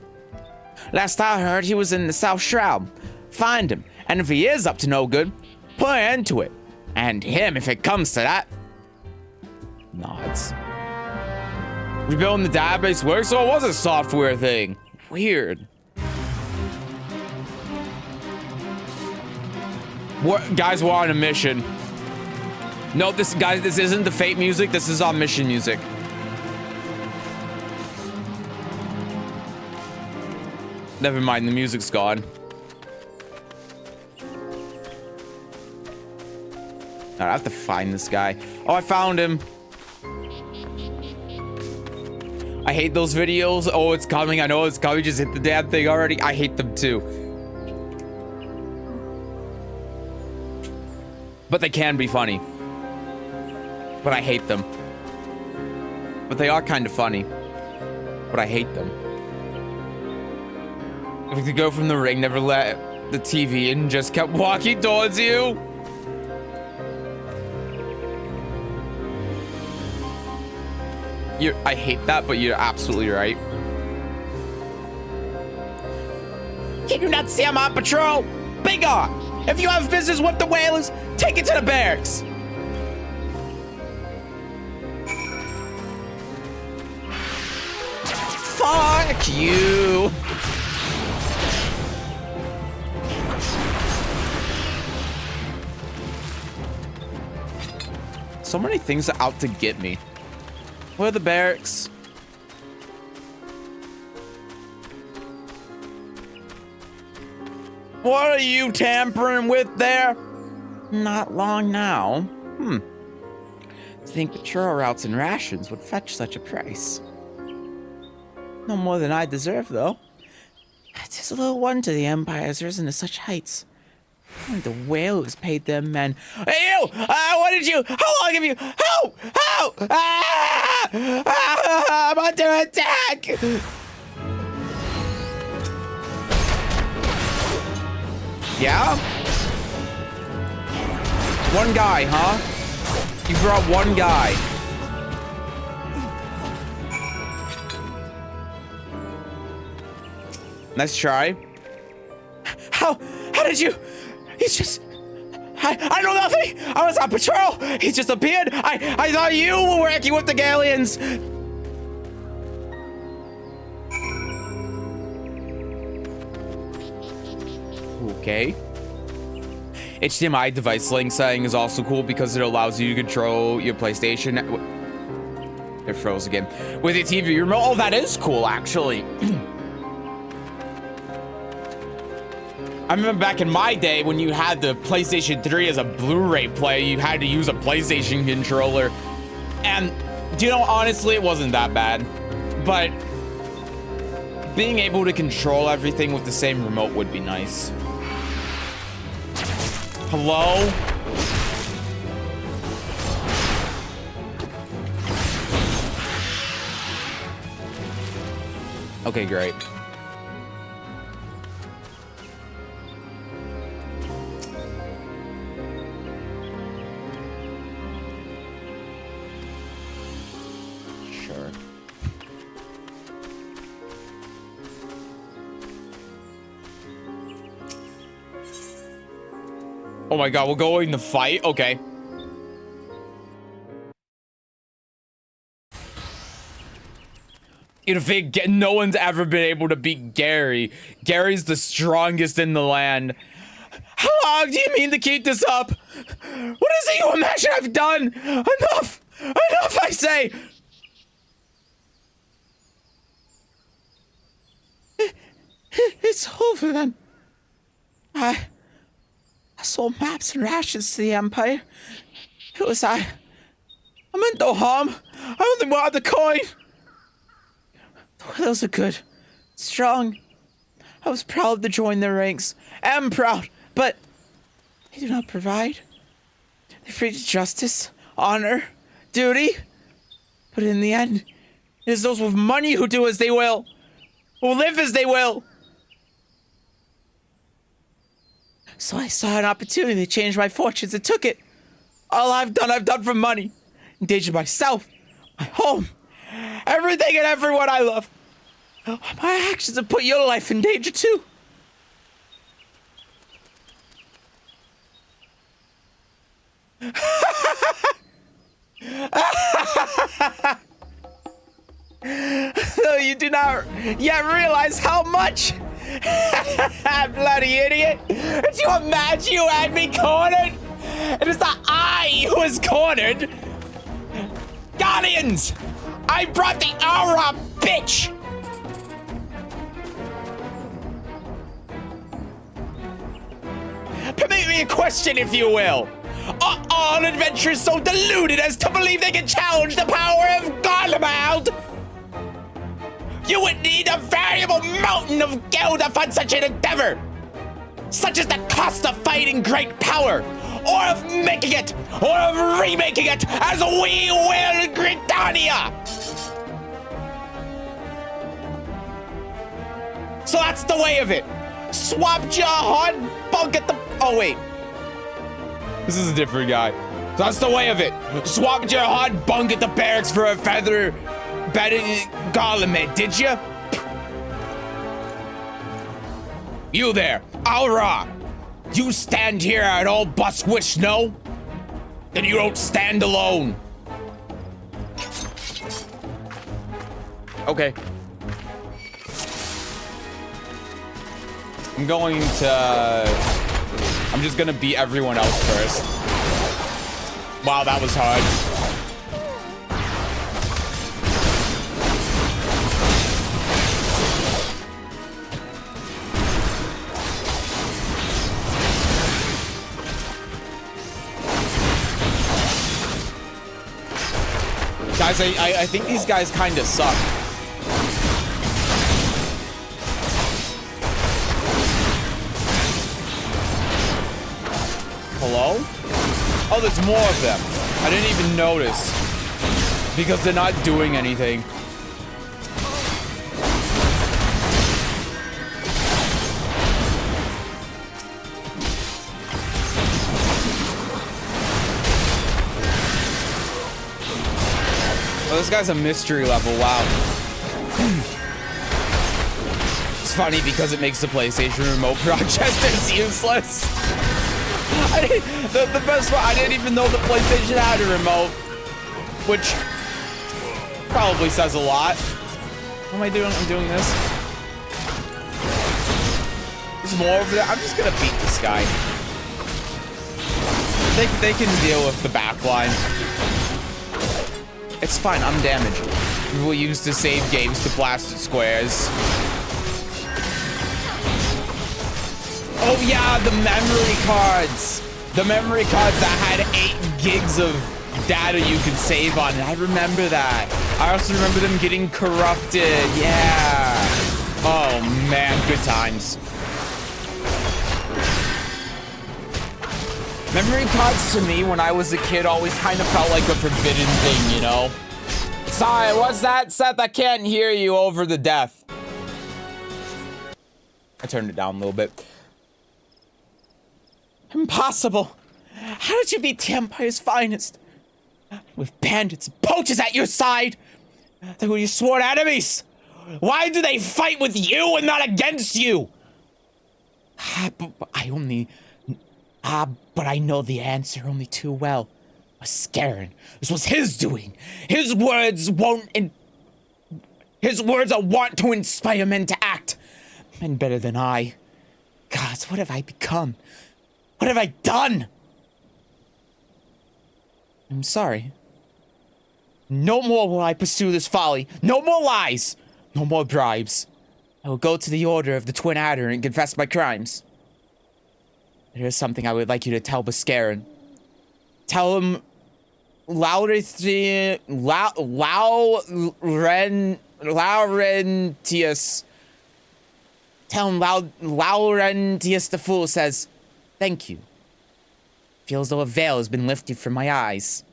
Speaker 1: Last I heard, he was in the South Shroud. Find him, and if he is up to no good, put an end to it. And him, if it comes to that. Nods. Rebuilding the database works, so it was a software thing. Weird. Guys, we're on a mission. No, this isn't the Fate music. This is our mission music. Never mind, the music's gone. I have to find this guy. Oh, I found him. I hate those videos. Oh, it's coming. I know it's coming. Just hit the damn thing already. I hate them too. But they can be funny. But I hate them. But they are kind of funny. But I hate them. If we could go from the ring, never let the TV in, just kept walking towards you. I hate that, but you're absolutely right. Can you not see I'm on patrol? Be gone! If you have business with the whalers, take it to the barracks! Fuck you! So many things are out to get me. Where are the barracks? What are you tampering with there? Not long now. I think patrol routes and rations would fetch such a price. No more than I deserve, though. Tis a little wonder the Empire has risen to such heights. Only the whalers paid their men. Hey, you! What did you? How long have you? Help! Help! I'm under attack! Yeah? One guy, huh? You brought one guy. Nice try. How did you? He's just... I know nothing! I was on patrol! He just appeared! I thought you were working with the Galleons! Okay. HDMI device link setting is also cool because it allows you to control your PlayStation. It froze again. With your TV remote. Oh, that is cool, actually. I remember back in my day when you had the PlayStation 3 as a Blu-ray player, you had to use a PlayStation controller. And, you know, honestly, it wasn't that bad. But being able to control everything with the same remote would be nice. Hello? Okay, great. Sure. Oh my god, we're going to fight? Okay. You think no one's ever been able to beat Gary? Gary's the strongest in the land. How long do you mean to keep this up? What is it you imagine I've done? Enough! Enough, I say! It's over then. I sold maps and rations to the Empire. It was I meant no harm. I only wanted the coin. Those are good. Strong. I was proud to join their ranks. Am proud, but they do not provide. They preach justice, honor, duty. But in the end, it is those with money who do as they will, who live as they will. So I saw an opportunity to change my fortunes and took it. All I've done for money. Endangered myself, my home, everything and everyone I love. My actions have put your life in danger too. Though you do not yet realize how much. Bloody idiot. Did you imagine you had me cornered? It is not I who is cornered. Guardians! I brought the aura, bitch! Permit me a question, if you will. Are all adventurers so deluded as to believe they can challenge the power of Garlemald? You would need a variable mountain of gold to fund such an endeavor, such as the cost of fighting great power, or of making it, or of remaking it, as we will in Gridania. So that's the way of it. Swap your hard bunk at the... Oh, wait. This is a different guy. So that's the way of it. Swapped your hard bunk at the barracks for a feather bedded garment, did you? You there, Aura. You stand here at all Buswish, no? Then you don't stand alone. Okay. I'm just gonna beat everyone else first. Wow, that was hard. Guys, I think these guys kind of suck. Hello? Oh, there's more of them. I didn't even notice. Because they're not doing anything. Oh, this guy's a mystery level, wow. It's funny because it makes the PlayStation Remote project as useless. The best part, I didn't even know the PlayStation had a remote. Which probably says a lot. What am I doing? I'm doing this. There's more over there. I'm just gonna beat this guy. They can deal with the back line. It's fine, I'm damaged. We will use the save games to blast at squares. Oh yeah, the memory cards. The memory cards that had 8 gigs of data you could save on. I remember that. I also remember them getting corrupted. Yeah. Oh man, good times. Memory cards to me when I was a kid always kind of felt like a forbidden thing, you know? Sorry, what's that, Seth? I can't hear you over the death. I turned it down a little bit. Impossible. How did you beat the Empire's finest? With bandits and poachers at your side? They were your sworn enemies. Why do they fight with you and not against you? But I know the answer only too well. Scarin. This was his doing. His words are wont to inspire men to act. Men better than I. Gods, what have I become? What have I done? I'm sorry. No more will I pursue this folly. No more lies. No more bribes. I will go to the Order of the Twin Adder and confess my crimes. There is something I would like you to tell Buscarin. Tell him Laurentius Tell him Laurentius the Fool says, thank you. Feels though a veil has been lifted from my eyes.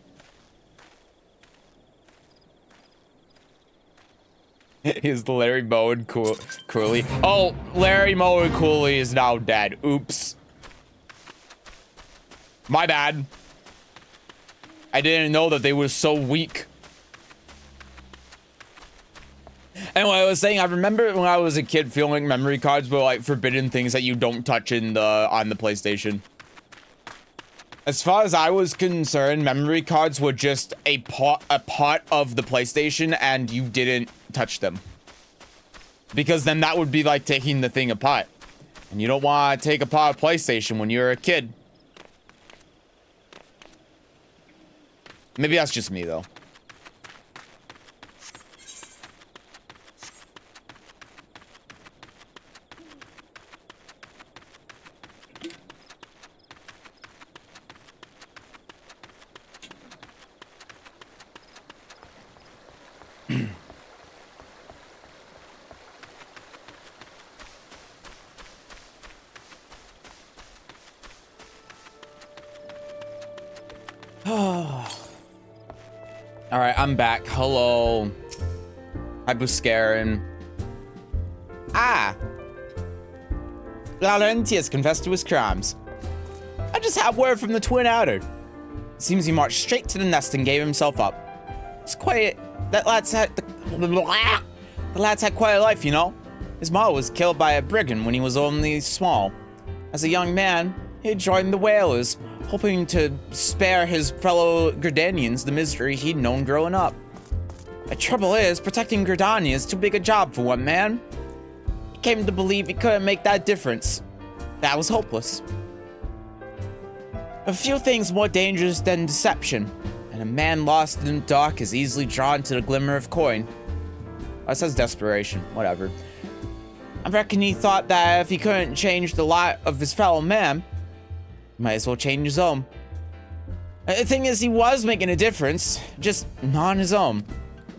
Speaker 1: Is the Larry Moe Cooley? Oh, Larry Moe and Cooley is now dead. Oops. My bad. I didn't know that they were so weak. And what I was saying, I remember when I was a kid feeling like memory cards were like forbidden things that you don't touch on the PlayStation. As far as I was concerned, memory cards were just a part of the PlayStation and you didn't touch them. Because then that would be like taking the thing apart. And you don't want to take apart a PlayStation when you're a kid. Maybe that's just me though. All right, I'm back. Hello. Hi, Buscarin. Ah. Laurentius confessed to his crimes. I just had word from the Twin Outer. Seems he marched straight to the nest and gave himself up. It's quite... The lad's had quite a life, you know? His mother was killed by a brigand when he was only small. As a young man, he joined the Whalers, hoping to spare his fellow Gridanians the misery he'd known growing up. The trouble is, protecting Gridania is too big a job for one man. He came to believe he couldn't make that difference. That was hopeless. A few things more dangerous than deception, and a man lost in the dark is easily drawn to the glimmer of coin. Oh, it says desperation, whatever. I reckon he thought that if he couldn't change the lot of his fellow man, might as well change his own. The thing is, he was making a difference, just not on his own.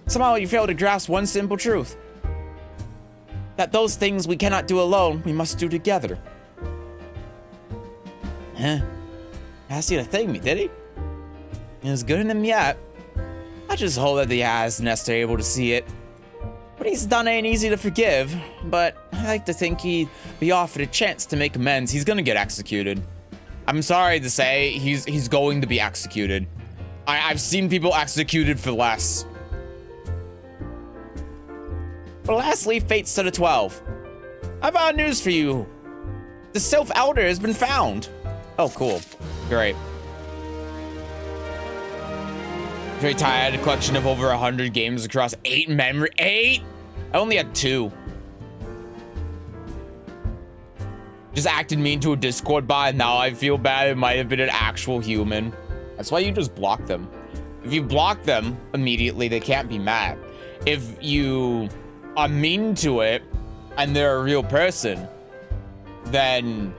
Speaker 1: Somehow you fail to grasp one simple truth. That those things we cannot do alone, we must do together. Huh? Asked you to thank me, did he? It was good in him yet. I just hope that the eyes nest are able to see it. What he's done ain't easy to forgive, but I like to think he'd be offered a chance to make amends. He's gonna get executed. I'm sorry to say, he's going to be executed. I've seen people executed for less. But lastly, fates to the 12. I've got news for you. The Sylph Elder has been found. Oh, cool. Great. Very tired. A collection of over 100 games across 8 memory. 8? I only had 2. Just acted mean to a Discord bot, and now I feel bad. It might have been an actual human. That's why you just block them. If you block them immediately, they can't be mad. If you are mean to it and they're a real person, then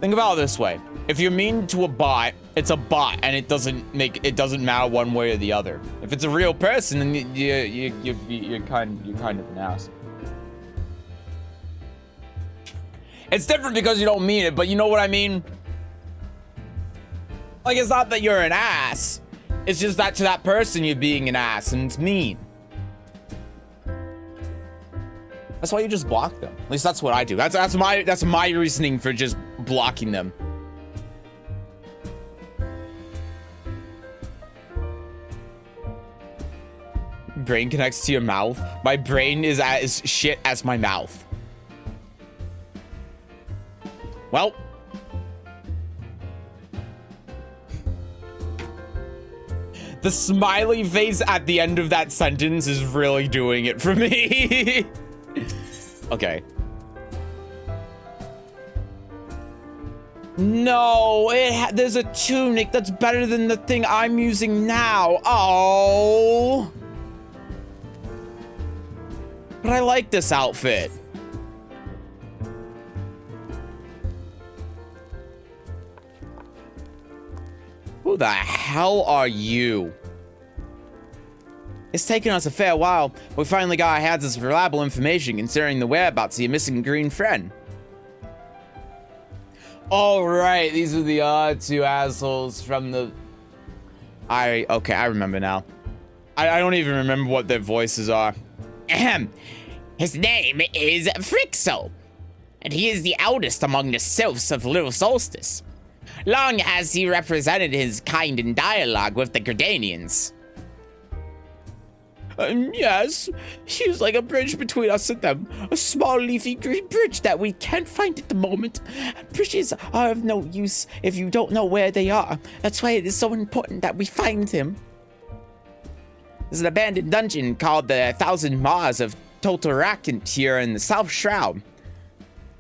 Speaker 1: think about it this way. If you're mean to a bot, it's a bot, and it doesn't matter one way or the other. If it's a real person, then you're kind of an ass. It's different because you don't mean it, but you know what I mean? Like, it's not that you're an ass. It's just that to that person, you're being an ass, and it's mean. That's why you just block them. At least that's what I do. That's my reasoning for just blocking them. Brain connects to your mouth. My brain is as shit as my mouth. Well, the smiley face at the end of that sentence is really doing it for me. Okay. No, there's a tunic that's better than the thing I'm using now. Oh. But I like this outfit. Who the hell are you? It's taken us a fair while, but we finally got our hands on some reliable information concerning the whereabouts of your missing green friend. All right, these are the two assholes from the... Okay, I remember now. I don't even remember what their voices are.
Speaker 2: Ahem. His name is Frixo, and he is the eldest among the sylphs of Little Solstice. Long has he represented his kind in dialogue with the Gردanians.
Speaker 1: Yes, he was like a bridge between us and them. A small leafy green bridge that we can't find at the moment. Bridges are of no use if you don't know where they are. That's why it is so important that we find him. There's an abandoned dungeon called the Thousand Maws of Tolterakant here in the South Shroud.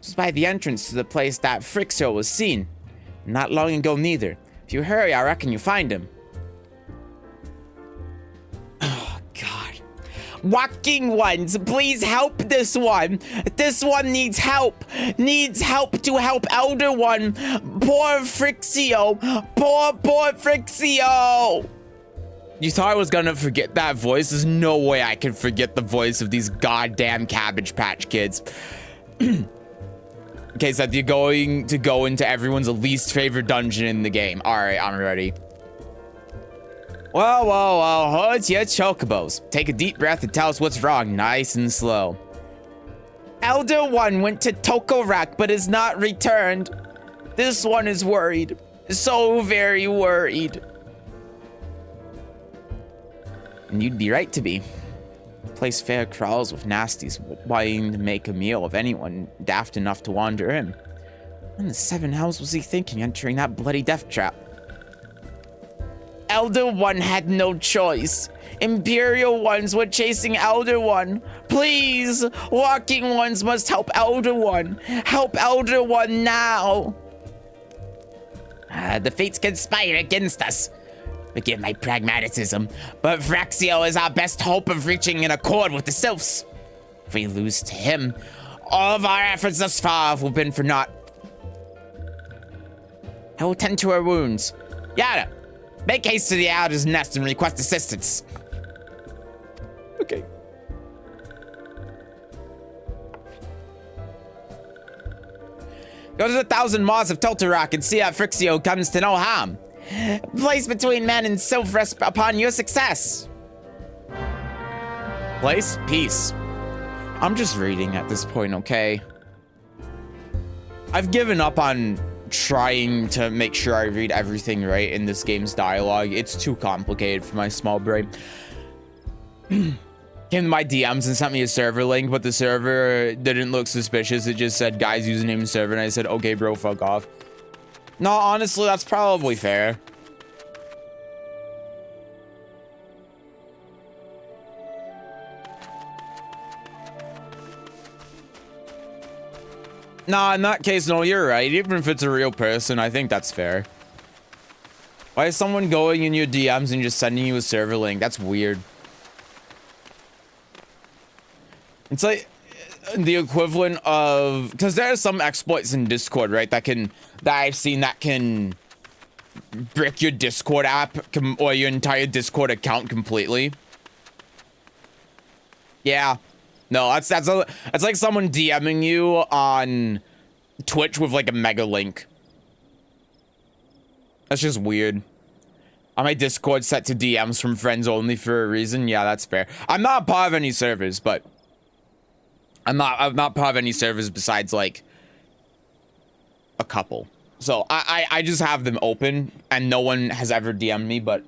Speaker 1: This is by the entrance to the place that Frixo was seen. Not long ago neither. If you hurry, I reckon you'll find him. Oh, God. Walking ones, please help this one. This one needs help. Needs help to help Elder One. Poor Frixio. Poor Frixio. You thought I was gonna forget that voice? There's no way I can forget the voice of these goddamn Cabbage Patch Kids. Okay, so you're going to go into everyone's least favorite dungeon in the game. All right, I'm ready. Whoa, hold your chocobos. Take a deep breath and tell us what's wrong, nice and slow. Elder One went to Tokorak, but is not returned. This one is worried. So very worried. And you'd be right to be. Place fair crawls with nasties wanting to make a meal of anyone daft enough to wander in. What in the seven hells was he thinking entering that bloody death trap? Elder One had no choice. Imperial ones were chasing Elder One. Please, walking ones must help Elder One. Help Elder One now.
Speaker 2: The fates conspire against us. Forgive my pragmatism, but Fraxio is our best hope of reaching an accord with the sylphs. If we lose to him, all of our efforts thus far have been for naught. I will tend to her wounds. Yada, make haste to the Elder's Nest and request assistance.
Speaker 1: Okay. Go to the Thousand Maws of Tolterak and see how Frixio comes to no harm.
Speaker 2: Place between men and sylph rest upon your success.
Speaker 1: Place? Peace. I'm just reading at this point, okay? I've given up on trying to make sure I read everything right in this game's dialogue. It's too complicated for my small brain. Came to my DMs and sent me a server link, but the server didn't look suspicious. It just said guy's username and server, and I said, okay, bro, fuck off. No, honestly, that's probably fair. Nah, in that case, no, you're right. Even if it's a real person, I think that's fair. Why is someone going in your DMs and just sending you a server link? That's weird. It's like the equivalent of, because there are some exploits in Discord, right, that I've seen that can brick your Discord app or your entire Discord account completely. Yeah, no, that's like someone DMing you on Twitch with like a mega link. That's just weird. Are my Discord set to DMs from friends only for a reason? Yeah, that's fair. I'm not part of any servers, but I'm not part of any servers besides like a couple. So I just have them open and no one has ever DM'd me, but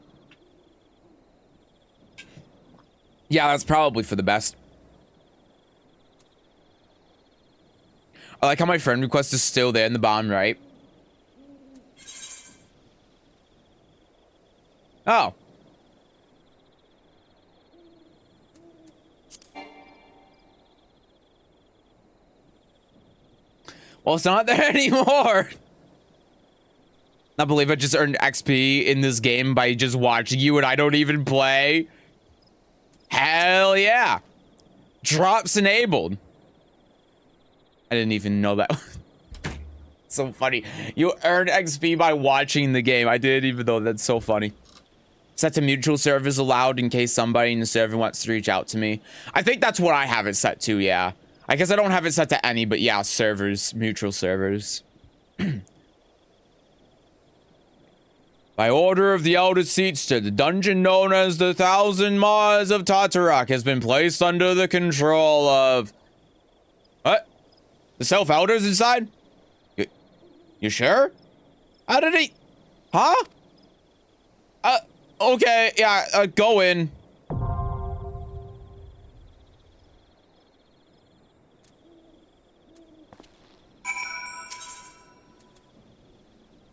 Speaker 1: yeah, that's probably for the best. I like how my friend request is still there in the bottom right. Oh. Well, it's not there anymore. I believe I just earned XP in this game by just watching you and I don't even play. Hell yeah. Drops enabled. I didn't even know that. so funny. You earn XP by watching the game. I didn't even know. That's so funny. Set to mutual servers allowed in case somebody in the server wants to reach out to me. I think that's what I have it set to, yeah. I guess I don't have it set to any, but yeah, servers, mutual servers. By order of the Elder Seatster, the dungeon known as the Thousand Maws of Tatarak has been placed under the control of... What? The Self-Elders inside? You sure? How did he... Huh? Okay, yeah, go in.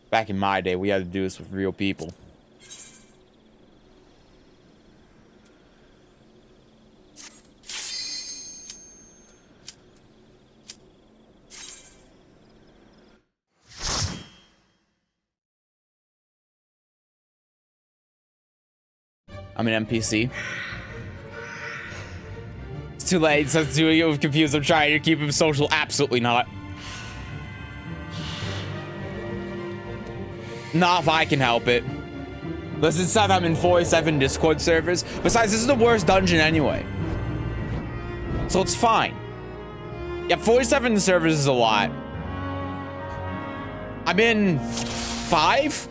Speaker 1: Back in my day, we had to do this with real people. I'm an NPC. It's too late. So doing it with confused. I'm trying to keep him social. Absolutely not. Not if I can help it. Listen, Seth, I'm in 47 Discord servers. Besides, this is the worst dungeon anyway. So it's fine. Yeah, 47 servers is a lot. I'm in 5?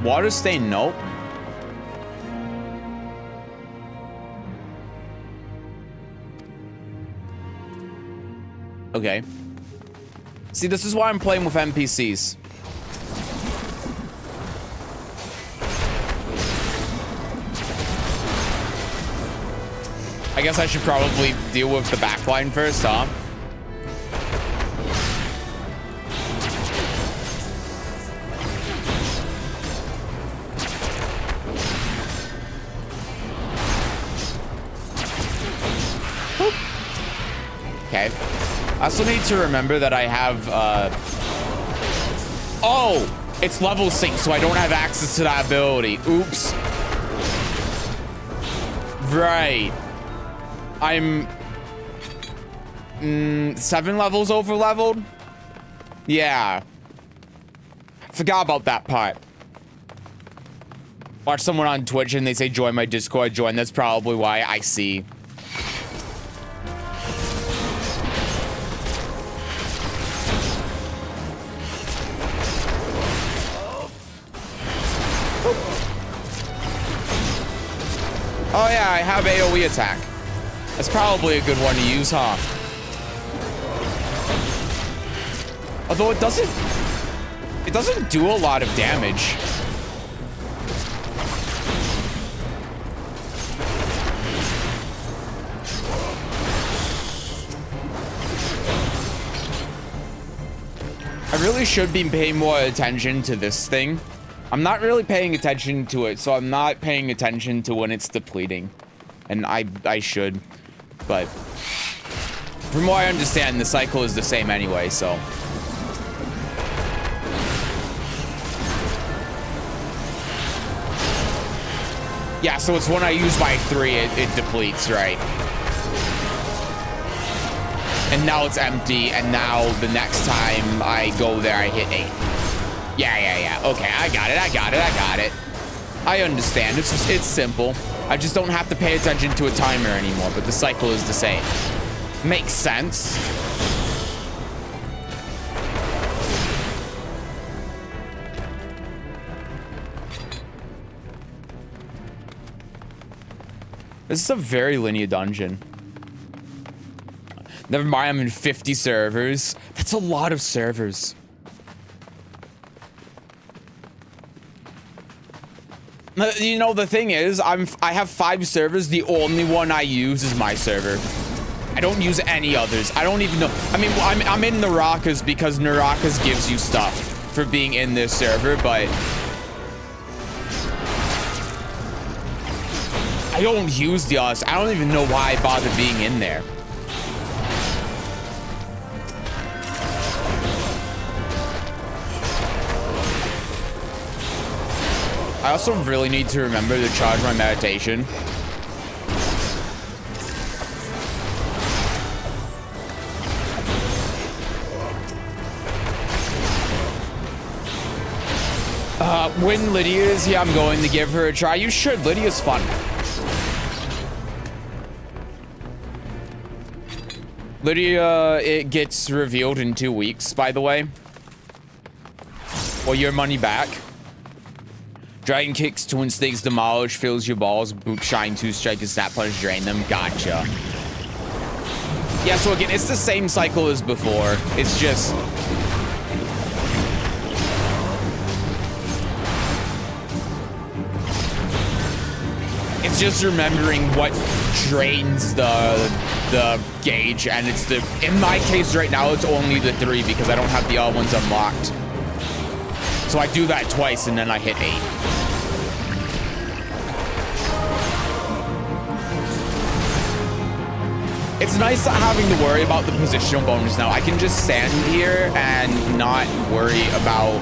Speaker 1: Water stain, nope. Okay. See, this is why I'm playing with NPCs. I guess I should probably deal with the backline first, huh? Okay. I also need to remember that I have, oh! It's level sync, so I don't have access to that ability. Oops. Right. I'm... 7 levels over leveled? Yeah. Forgot about that part. Watch someone on Twitch and they say join my Discord, join. That's probably why. I see. Oh yeah, I have AoE attack. That's probably a good one to use, huh? Although it doesn't do a lot of damage. I really should be paying more attention to this thing. I'm not really paying attention to it, so I'm not paying attention to when it's depleting. And I should. But from what I understand, the cycle is the same anyway, so. Yeah, so it's when I use my 3, it depletes, right? And now it's empty, and now the next time I go there, I hit 8. Yeah. Okay, I got it. I understand. It's simple. I just don't have to pay attention to a timer anymore, but the cycle is the same. Makes sense. This is a very linear dungeon. Never mind, I'm in 50 servers. That's a lot of servers. You know, the thing is, I have 5 servers. The only one I use is my server. I don't use any others. I don't even know. I mean, I'm in Narakas because Narakas gives you stuff for being in this server, but I don't use the others. I don't even know why I bother being in there. I also really need to remember to charge my meditation. When Lydia is here, I'm going to give her a try. You should. Lydia's fun. Lydia, it gets revealed in 2 weeks, by the way. Or your money back. Dragon kicks, twin stakes, demolish, fills your balls, boot shine, two strike, and snap punch, drain them. Gotcha. Yeah, so again, it's the same cycle as before. It's just... It's just remembering what drains the gauge, and it's the... In my case right now, it's only the 3 because I don't have the other ones unlocked. So I do that twice, and then I hit 8. It's nice not having to worry about the positional bonus now. I can just stand here and not worry about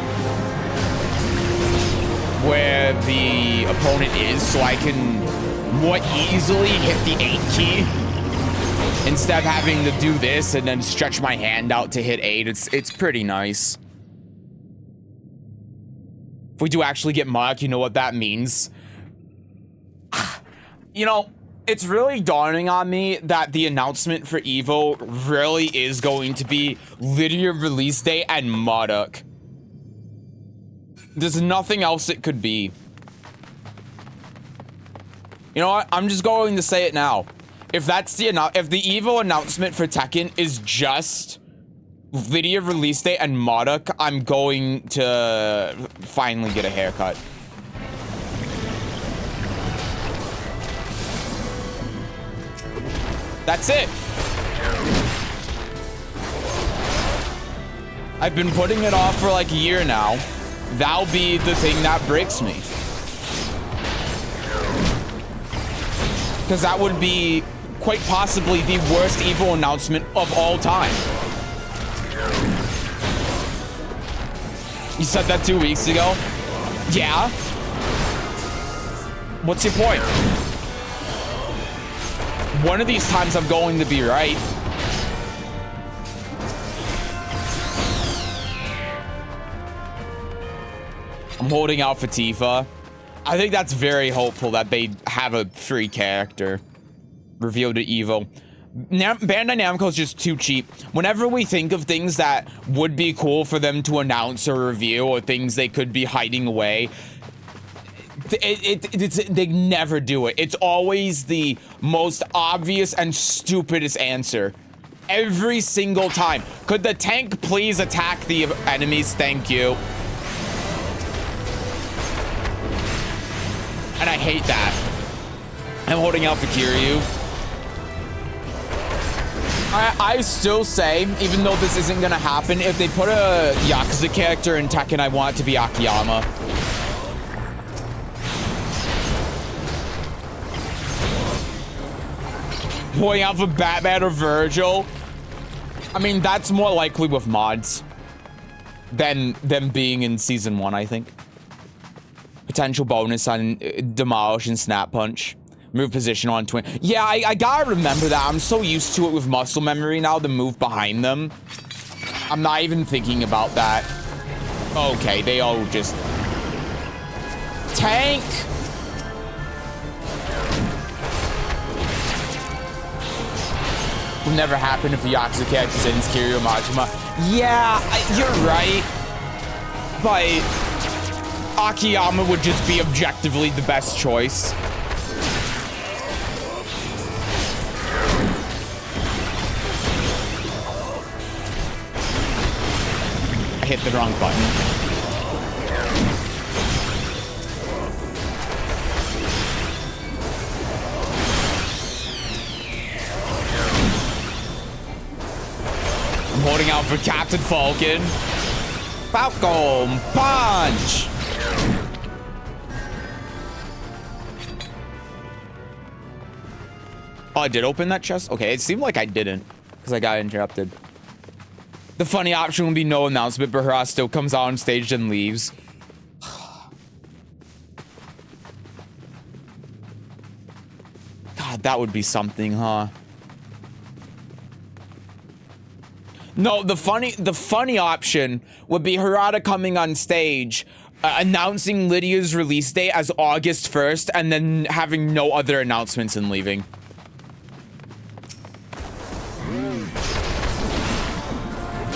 Speaker 1: where the opponent is, so I can more easily hit the 8 key instead of having to do this and then stretch my hand out to hit 8. It's pretty nice. If we do actually get Mark, you know what that means. You know, it's really dawning on me that the announcement for EVO really is going to be Lydia release date and Marduk. There's nothing else it could be. You know what? I'm just going to say it now. If that's the EVO announcement for Tekken is just Lydia release date and Marduk, I'm going to finally get a haircut. That's it. I've been putting it off for like a year now. That'll be the thing that breaks me. Because that would be quite possibly the worst EVO announcement of all time. You said that 2 weeks ago? Yeah. What's your point? One of these times I'm going to be right. I'm holding out for Tifa. I think that's very hopeful that they have a free character revealed at EVO. Bandai Namco is just too cheap. Whenever we think of things that would be cool for them to announce or reveal, or things they could be hiding away, they never do it. It's always the most obvious and stupidest answer. Every single time. Could the tank please attack the enemies? Thank you. And I hate that. I'm holding out for Kiryu. I still say, even though this isn't gonna happen, if they put a Yakuza character in Tekken, I want it to be Akiyama. Holding out for Batman or Virgil. I mean, that's more likely with mods than them being in Season 1, I think. Potential bonus on Demolish and Snap Punch. Move position on twin. Yeah, I gotta remember that. I'm so used to it with muscle memory now to move behind them. I'm not even thinking about that. Okay, they all just... Tank! Would never happen if a Yakuza character sends Kiryu Majima. Yeah, you're right. But Akiyama would just be objectively the best choice. I hit the wrong button. I'm holding out for Captain Falcon. Falcon Punch! Oh, I did open that chest? Okay, it seemed like I didn't, because I got interrupted. The funny option would be no announcement, but Hera still comes out on stage and leaves. That would be something, huh? No, the funny option would be Harada coming on stage, announcing Lydia's release date as August 1st, and then having no other announcements and leaving.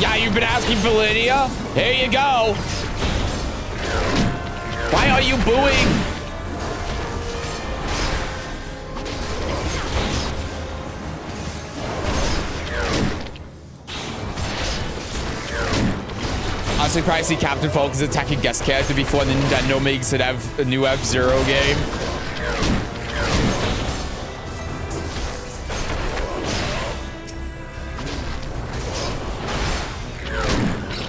Speaker 1: Yeah, you've been asking for Lydia? Here you go. Why are you booing? I'm surprised to see Captain Falcon is attacking guest character before Nintendo makes it have a new F-Zero game.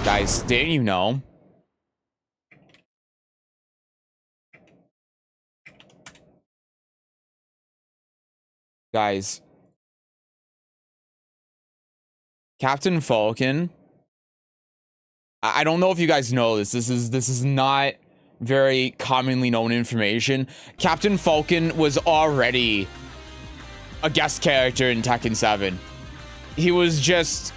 Speaker 1: Guys, didn't you know? Guys. Captain Falcon. I don't know if you guys know this. This is not very commonly known information. Captain Falcon was already a guest character in Tekken 7. He was just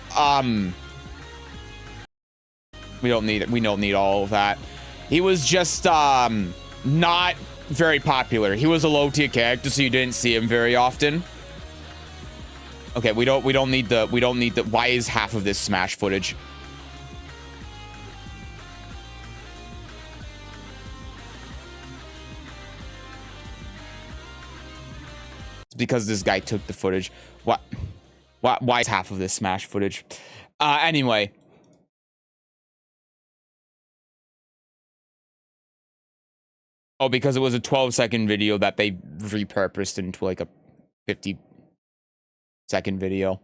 Speaker 1: we don't need all of that. He was just not very popular. He was a low tier character, so you didn't see him very often. Okay, we don't need the why is half of this Smash footage? Because this guy took the footage. Why is half of this Smash footage? Anyway. Oh, because it was a 12-second video that they repurposed into like a 50-second video.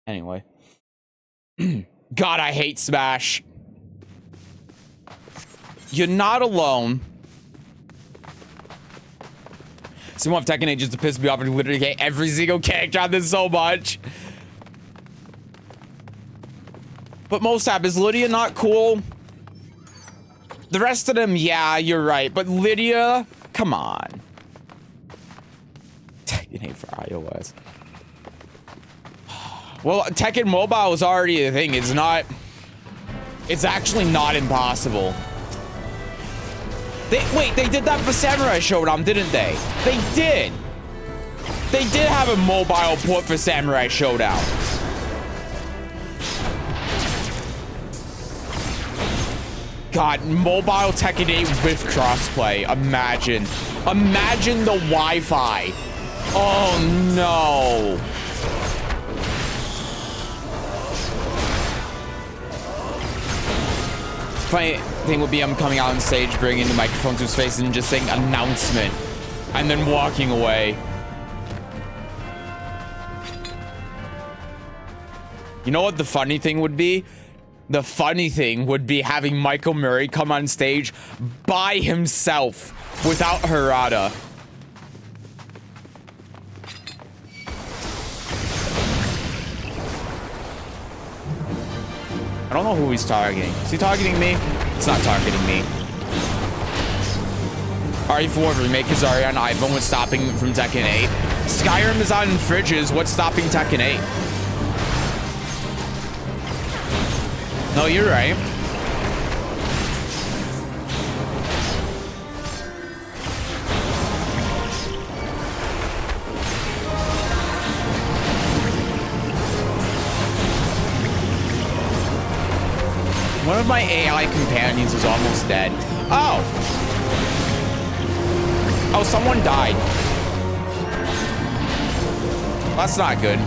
Speaker 1: Anyway. God, I hate Smash. You're not alone. Someone of Tekken 8 just to piss me off and literally hate every single character on this so much. But Mosap, is Lydia not cool? The rest of them, yeah, you're right. But Lydia, come on. Tekken 8 for iOS. Well, Tekken Mobile is already a thing. It's not... It's actually not impossible. Wait, they did that for Samurai Showdown, didn't they? They did. They did have a mobile port for Samurai Showdown. God, mobile Tekken 8 with crossplay. Imagine. Imagine the Wi-Fi. Oh, no. Funny thing would be I'm coming out on stage, bringing the microphone to his face and just saying announcement and then walking away. You know what the funny thing would be? The funny thing would be having Michael Murray come on stage by himself without Harada. I don't know who he's targeting. Is he targeting me? It's not targeting me. RE4 remake is already on iPhone. What's stopping from Tekken 8? Skyrim is on fridges. What's stopping Tekken 8? No, you're right. One of my AI companions is almost dead. Oh! Oh, someone died. That's not good.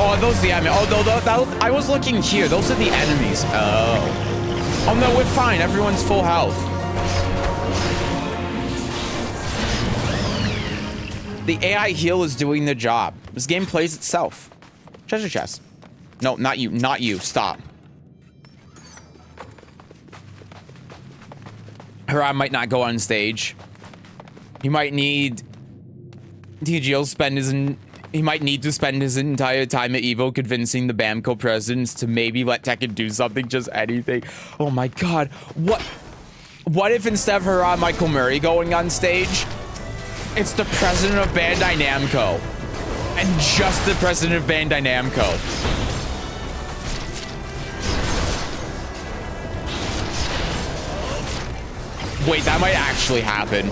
Speaker 1: Oh, those are the enemies. Oh, I was looking here. Those are the enemies. Oh. Oh, no, we're fine. Everyone's full health. The AI heal is doing the job. This game plays itself. Treasure chest. No, not you. Not you. Stop. Harada might not go on stage. He might need... TGL spend He might need to spend his entire time at EVO convincing the BAMCO presidents to maybe let Tekken do something, just anything. Oh my god. What if instead of her Michael Murray going on stage, it's the president of Bandai Namco? And just the president of Bandai Namco. Wait, that might actually happen.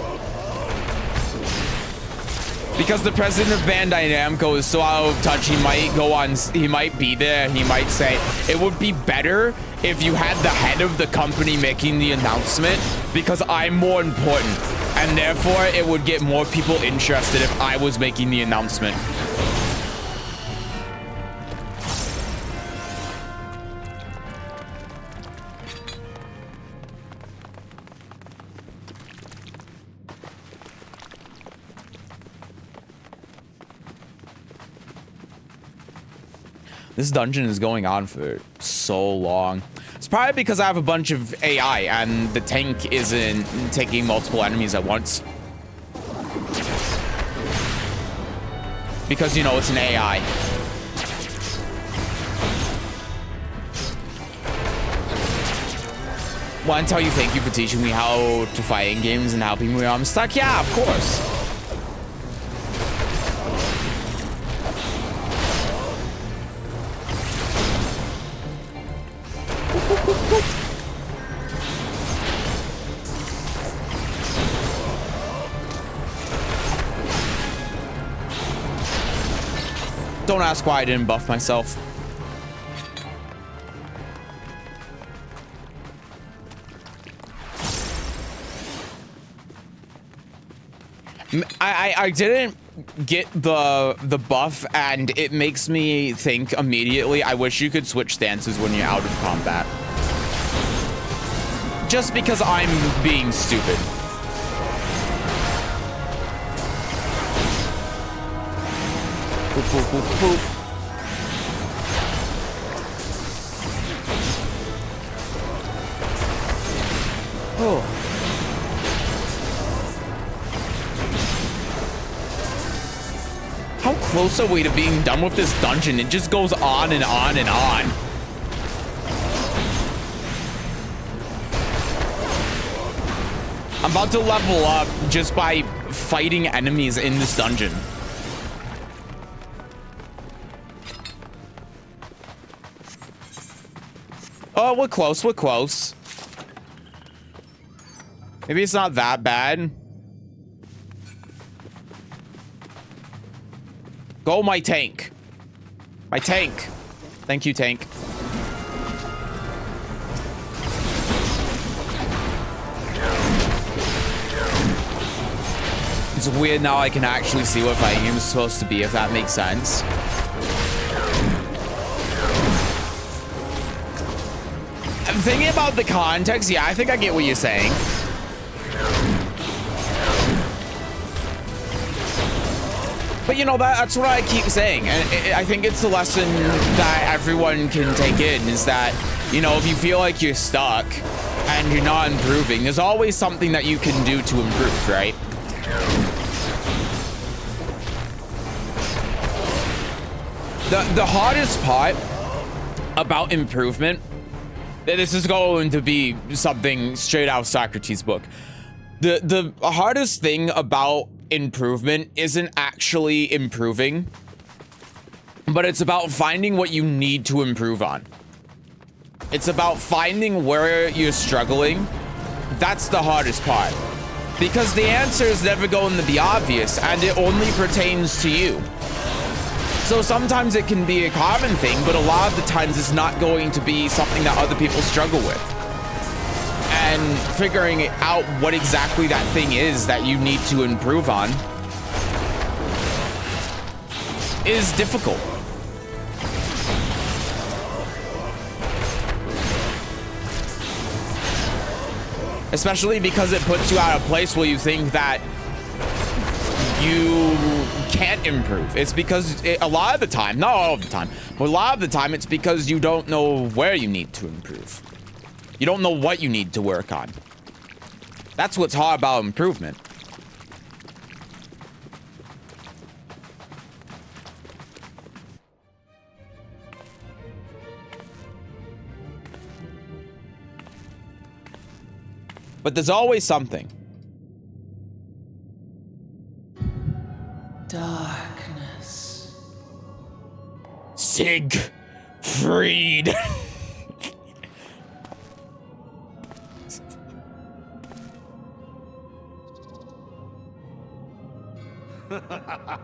Speaker 1: Because the president of Bandai Namco is so out of touch, he might go on, he might be there, and he might say, it would be better if you had the head of the company making the announcement, because I'm more important. And therefore, it would get more people interested if I was making the announcement. This dungeon is going on for so long. It's probably because I have a bunch of AI and the tank isn't taking multiple enemies at once. Because, you know, it's an AI. Want to tell you thank you for teaching me how to fight in games and helping me when I'm stuck? Yeah, of course. Don't ask why I didn't buff myself. I didn't get the buff, and it makes me think immediately, I wish you could switch stances when you're out of combat. Just because I'm being stupid. Boop, boop, boop, boop. Oh. How close are we to being done with this dungeon? It just goes on and on and on. I'm about to level up just by fighting enemies in this dungeon. Oh, we're close, we're close. Maybe it's not that bad. Go, my tank. My tank. Thank you, tank. It's weird now I can actually see what fighting game is supposed to be, if that makes sense. I'm thinking about the context. Yeah, I think I get what you're saying. But you know, that's what I keep saying. And I think it's a lesson that everyone can take in, is that, you know, if you feel like you're stuck and you're not improving, there's always something that you can do to improve, right? The hardest part about improvement, this is going to be something straight out of Socrates' book. The hardest thing about improvement isn't actually improving, but it's about finding what you need to improve on. It's about finding where you're struggling. That's the hardest part, because the answer is never going to be obvious, and it only pertains to you. So sometimes it can be a common thing, but a lot of the times it's not going to be something that other people struggle with. And figuring out what exactly that thing is that you need to improve on is difficult. Especially because it puts you at a place where you think that you can't improve. It's because a lot of the time, not all of the time, but a lot of the time it's because you don't know where you need to improve. You don't know what you need to work on. That's what's hard about improvement. But there's always something.
Speaker 3: Darkness.
Speaker 1: Siegfried.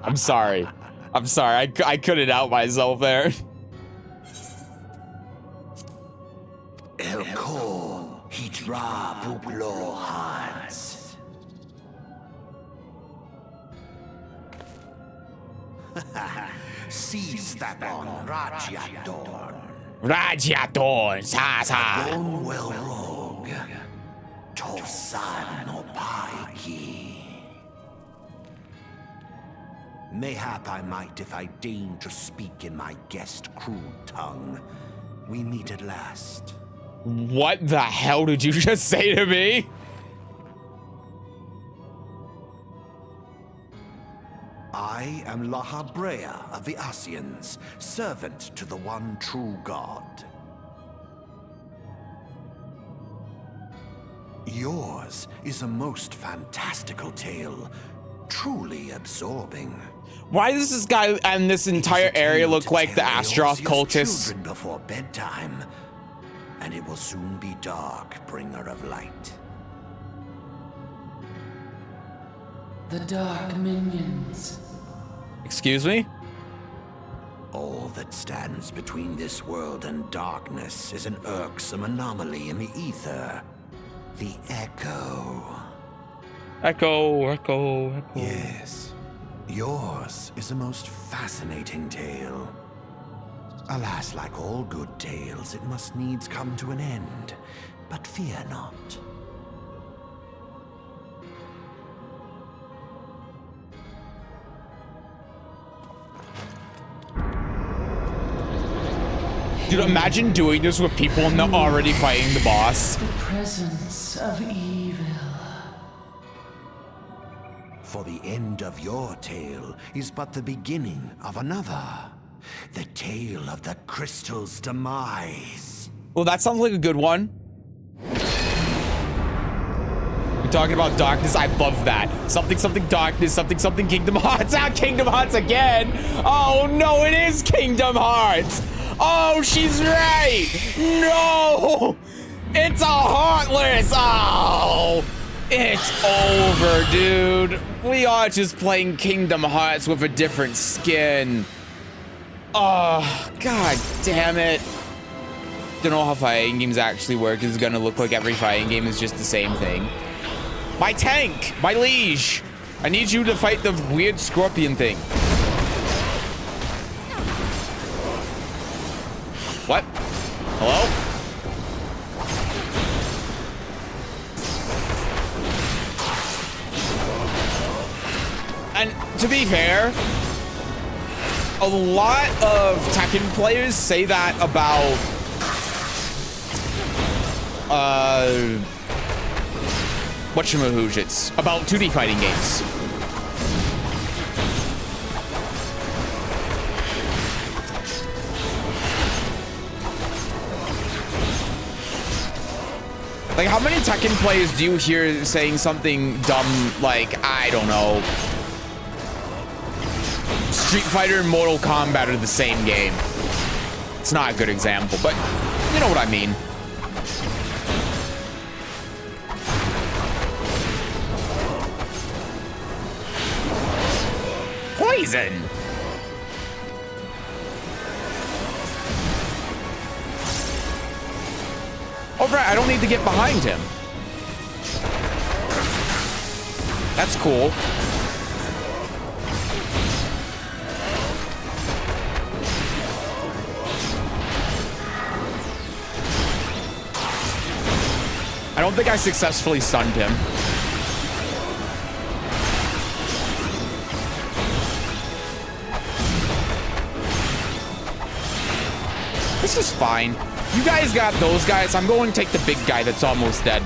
Speaker 1: I'm sorry. I'm sorry. I couldn't out myself there.
Speaker 4: Elko Hidra Buglo Hans. Seize that one, Rajadorn.
Speaker 2: Radiator, Zaza.
Speaker 4: Well rogue. Tosan no Paiki. Mayhap I might if I deign to speak in my guest crude tongue. We meet at last.
Speaker 1: What the hell did you just say to me?
Speaker 4: I am Lahabrea of the Asians, servant to the one true God. Yours is a most fantastical tale, truly absorbing.
Speaker 1: Why does this guy and this entire area look like the Astaroth cultists?
Speaker 4: Children before bedtime, and it will soon be dark, bringer of light.
Speaker 3: The Dark Minions.
Speaker 1: Excuse me?
Speaker 4: All that stands between this world and darkness is an irksome anomaly in the ether. The Echo.
Speaker 1: Echo.
Speaker 4: Yes. Yours is a most fascinating tale. Alas, like all good tales, it must needs come to an end. But fear not.
Speaker 1: Dude, imagine doing this with people and they're already fighting the boss.
Speaker 3: The presence of evil.
Speaker 4: For the end of your tale is but the beginning of another. The tale of the crystal's demise.
Speaker 1: Well, that sounds like a good one. You're talking about darkness. I love that. Something darkness, something Kingdom Hearts. Kingdom Hearts again. Oh no, it is Kingdom Hearts. Oh, she's right. No, it's a Heartless. Oh, it's over, dude. We are just playing Kingdom Hearts with a different skin. Oh, god damn it. Don't know how fighting games actually work. It's gonna look like every fighting game is just the same thing. My tank, my liege. I need you to fight the weird scorpion thing. What? Hello? And to be fair, a lot of Tekken players say that about whatchamahooshits, about 2D fighting games. Like, how many Tekken players do you hear saying something dumb like, I don't know, Street Fighter and Mortal Kombat are the same game? It's not a good example, but you know what I mean. Poison! Oh, right, I don't need to get behind him. That's cool. I don't think I successfully stunned him. This is fine. You guys got those guys. I'm going to take the big guy that's almost dead.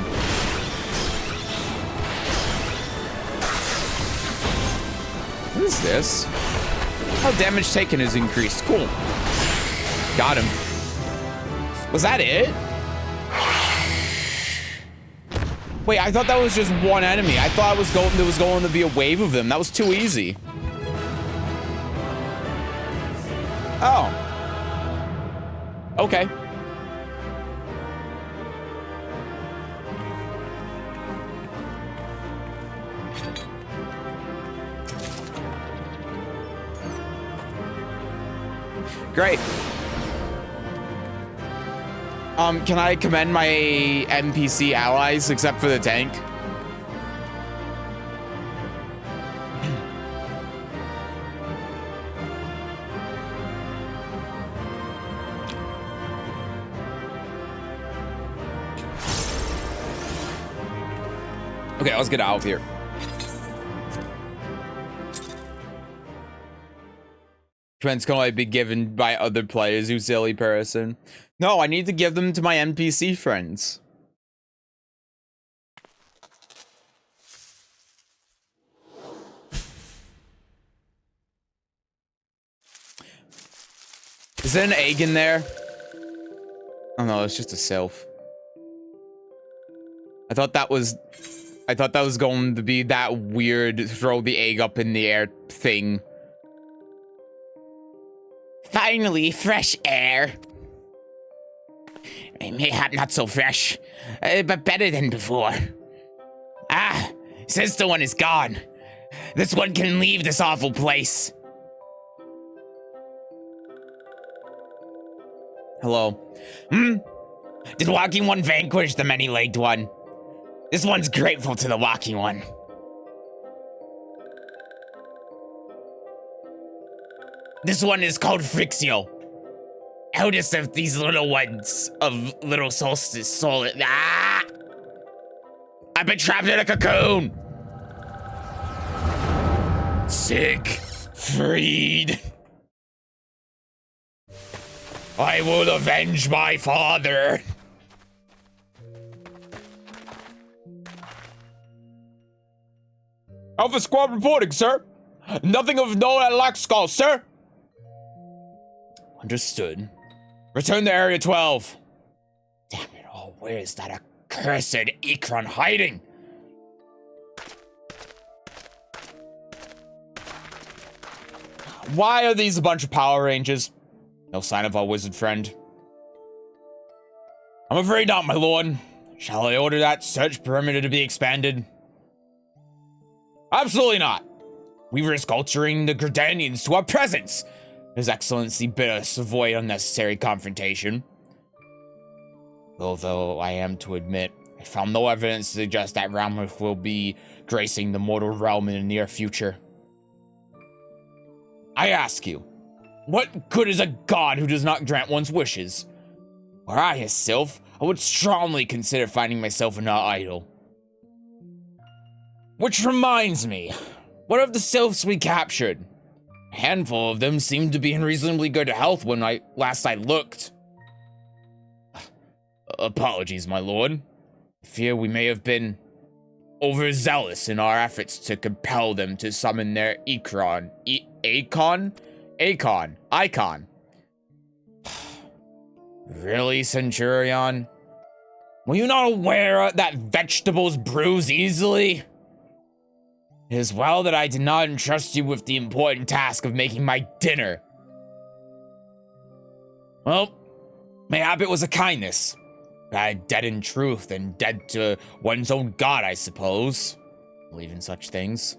Speaker 1: What is this? Oh, damage taken is increased. Cool. Got him. Was that it? Wait, I thought that was just one enemy. I thought there was going to be a wave of them. That was too easy. Oh. Okay. Great. Can I commend my NPC allies except for the tank? Okay, let's get out of here. Commends can only be given by other players, you silly person. No, I need to give them to my NPC friends. Is there an egg in there? Oh no, it's just a sylph. I thought that was going to be that weird throw the egg up in the air thing.
Speaker 2: Finally, fresh air. Mayhap not so fresh, but better than before. Ah, since the one is gone, this one can leave this awful place.
Speaker 1: Hello.
Speaker 2: Did Walking One vanquish the many-legged one? This one's grateful to the Walking One. This one is called Frixio. Eldest of these little ones of Little Solstice Ah! I've been trapped in a cocoon. Sick. Freed. I will avenge my father.
Speaker 1: Alpha Squad reporting, sir. Nothing of note at Laxcall, sir. Understood. Return to Area 12.
Speaker 2: Damn it all, where is that accursed Ikron hiding?
Speaker 1: Why are these a bunch of Power Rangers? No sign of our wizard friend. I'm afraid not, my lord. Shall I order that search perimeter to be expanded? Absolutely not. We risk altering the Gridanians to our presence. His Excellency bid us avoid unnecessary confrontation. Although I am to admit, I found no evidence to suggest that Ramleth will be gracing the mortal realm in the near future. I ask you, what good is a god who does not grant one's wishes? Were I his sylph, I would strongly consider finding myself an idol. Which reminds me, what of the sylphs we captured? A handful of them seemed to be in reasonably good health when last I looked. Apologies, my lord. I fear we may have been overzealous in our efforts to compel them to summon their Icon. Icon. Really, Centurion? Were you not aware that vegetables bruise easily? It is well that I did not entrust you with the important task of making my dinner. Well, mayhap it was a kindness. Dead in truth and dead to one's own god, I suppose. Believe in such things.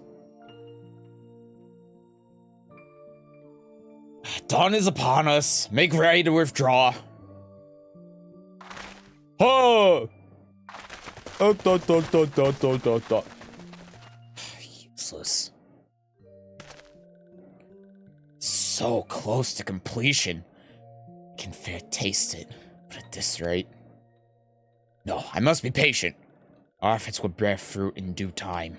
Speaker 1: Dawn is upon us. Make ready to withdraw. Oh! Useless. So close to completion. I can fair taste it, but at this rate. No, I must be patient. Our efforts will bear fruit in due time.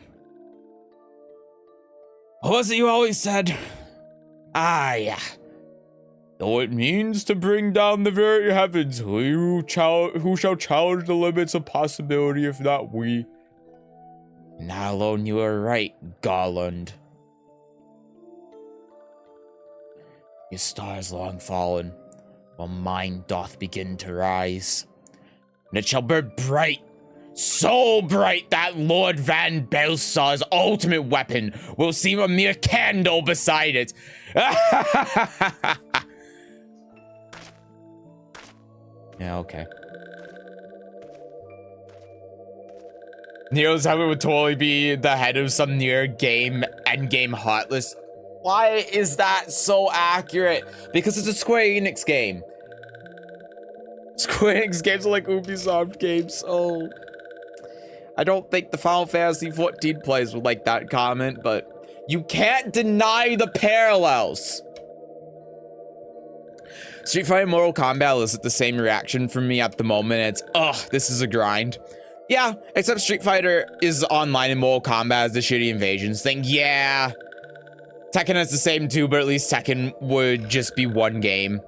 Speaker 1: What was it you always said? Ah, yeah. Though it means to bring down the very heavens, who shall challenge the limits of possibility if not we? Not alone you are right, Garland. Your star is long fallen, while mine doth begin to rise. And it shall burn bright, So bright that Lord Van Belsar's ultimate weapon will seem a mere candle beside it. Yeah, okay. Nero's Heaven would totally be the head of some near game endgame hot list. Why is that so accurate? Because it's a Square Enix game. Square Enix games are like Ubisoft games. Oh. I don't think the Final Fantasy 14 players would like that comment, but you can't deny the parallels. Street Fighter and Mortal Kombat elicit the same reaction from me at the moment. It's, ugh, this is a grind. Yeah, except Street Fighter is online and Mortal Kombat has the shitty invasions thing. Yeah. Tekken has the same too, but at least Tekken would just be one game.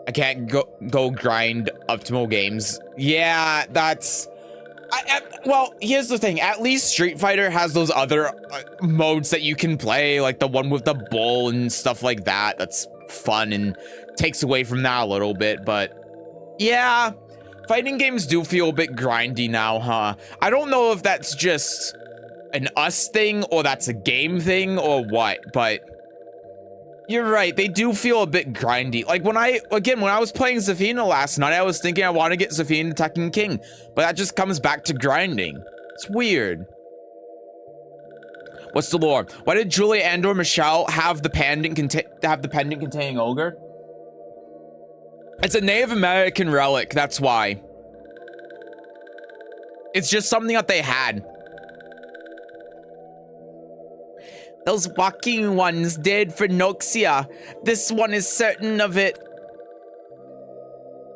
Speaker 1: I can't go grind optimal games. Yeah, that's... well, here's the thing. At least Street Fighter has those other modes that you can play, like the one with the bull and stuff like that. That's fun and takes away from that a little bit, but yeah, fighting games do feel a bit grindy now, huh? I don't know if that's just an us thing or that's a game thing or what, but you're right, they do feel a bit grindy. Like when I was playing Zafina last night, I was thinking I want to get Zafina Tekken King, but that just comes back to grinding. It's weird. What's the lore? Why did Julia and/or Michelle have the pendant containing Ogre? It's a Native American relic, that's why. It's just something that they had. Those walking ones did for Noxia. This one is certain of it.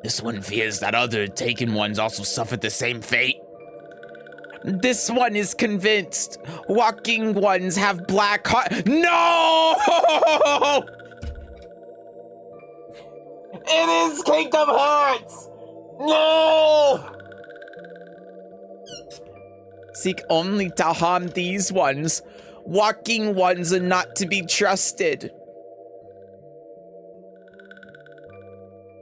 Speaker 1: This one fears that other taken ones also suffered the same fate. This one is convinced. Walking ones have black heart. No! It is Kingdom Hearts! No! Seek only to harm these ones. Walking ones are not to be trusted.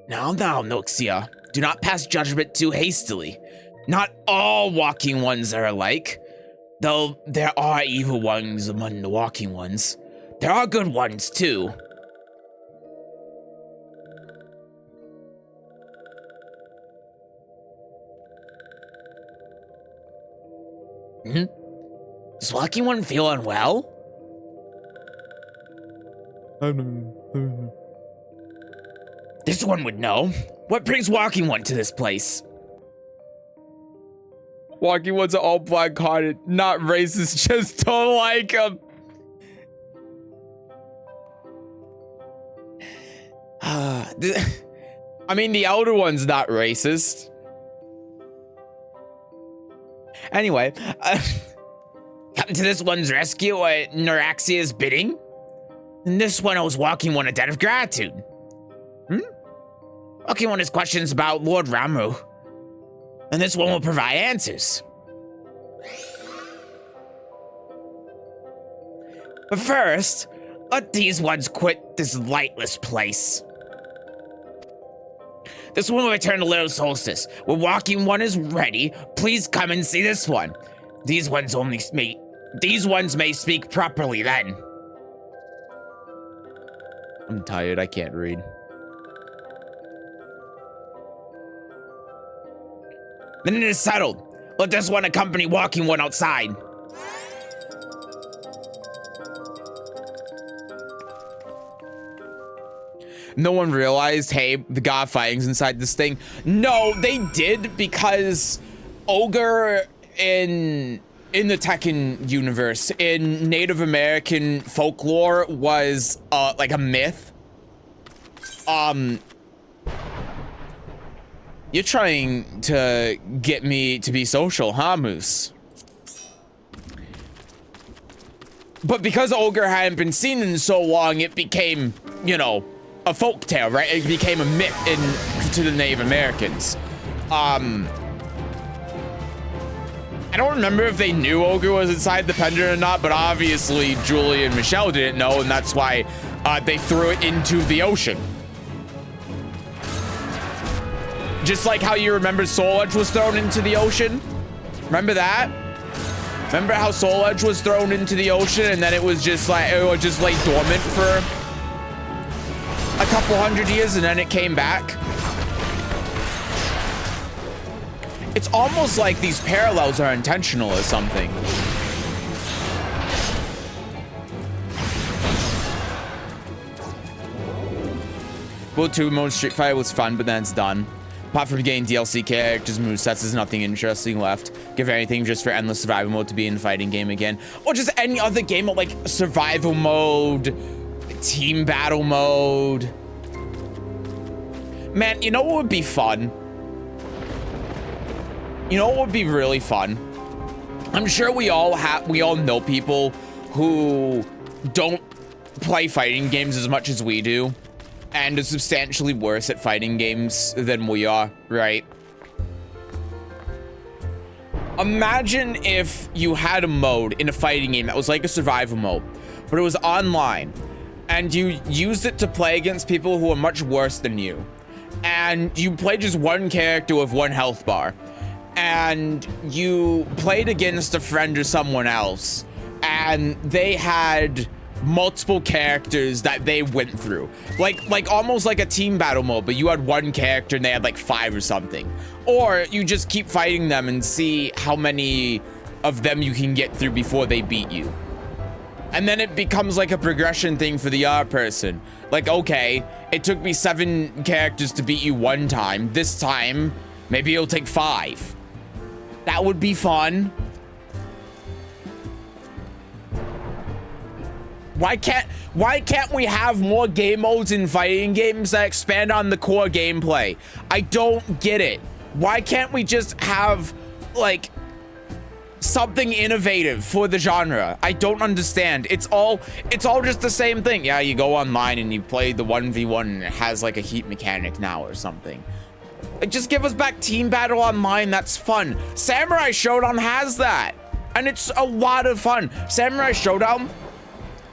Speaker 1: Now, Noxia, do not pass judgment too hastily. Not all walking ones are alike. Though there are evil ones among the walking ones, there are good ones too. Does walking one feel unwell? This one would know. What brings walking one to this place? Walking ones are all black-hearted, not racist, just don't like them. I mean, the elder one's not racist. Anyway, come to this one's rescue at Neuraxia's bidding? And this one owes walking one a debt of gratitude. Walking one has questions about Lord Ramu. And this one will provide answers. But first, let these ones quit this lightless place. This one will return to Little Solstice. When walking one is ready, please come and see this one. These ones may speak properly then. I'm tired, I can't read. Then it is settled. Let this one accompany walking one outside. No one realized, hey, the god fighting's inside this thing. No, they did, because Ogre in the Tekken universe, in Native American folklore, was like a myth. You're trying to get me to be social, huh, Moose? But because Ogre hadn't been seen in so long, it became, you know, a folktale, right? It became a myth to the Native Americans. I don't remember if they knew Ogre was inside the pendant or not, but obviously Julie and Michelle didn't know, and that's why they threw it into the ocean. Just like how you remember Soul Edge was thrown into the ocean Remember that? Remember how Soul Edge was thrown into the ocean and then it was just like, it would just lay dormant for a couple hundred years and then it came back? It's almost like these parallels are intentional or something. World 2 mode Street Fighter was fun, but then it's done. Apart from getting DLC characters, movesets, there's nothing interesting left. Give anything just for endless survival mode to be in a fighting game again. Or just any other game of like survival mode, team battle mode. Man, you know what would be fun? You know what would be really fun? I'm sure we all know people who don't play fighting games as much as we do and are substantially worse at fighting games than we are, right? Imagine if you had a mode in a fighting game that was like a survival mode, but it was online, and you used it to play against people who are much worse than you. And you played just one character with one health bar, and you played against a friend or someone else, and they had multiple characters that they went through, like almost like a team battle mode, but you had one character and they had like 5 or something. Or you just keep fighting them and see how many of them you can get through before they beat you. And then it becomes like a progression thing for the other person. Like, okay, it took me 7 characters to beat you one time. This time, maybe it'll take 5. That would be fun. Why can't we have more game modes in fighting games that expand on the core gameplay? I don't get it. Why can't we just have like something innovative for the genre? I don't understand. It's all just the same thing. Yeah, you go online and you play the 1v1 and it has like a heat mechanic now or something. Like, just give us back team battle online. That's fun. Samurai Showdown has that, and it's a lot of fun. Samurai Showdown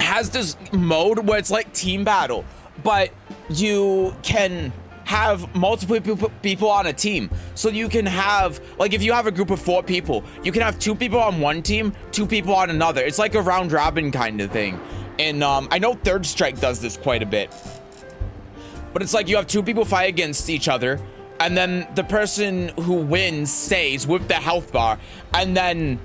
Speaker 1: has this mode where it's like team battle, but you can have multiple people on a team. So you can have, like, if you have a group of 4 people, you can have 2 people on one team, 2 people on another. It's like a round robin kind of thing. And I know Third Strike does this quite a bit, but it's like you have 2 people fight against each other, and then the person who wins stays with the health bar, and then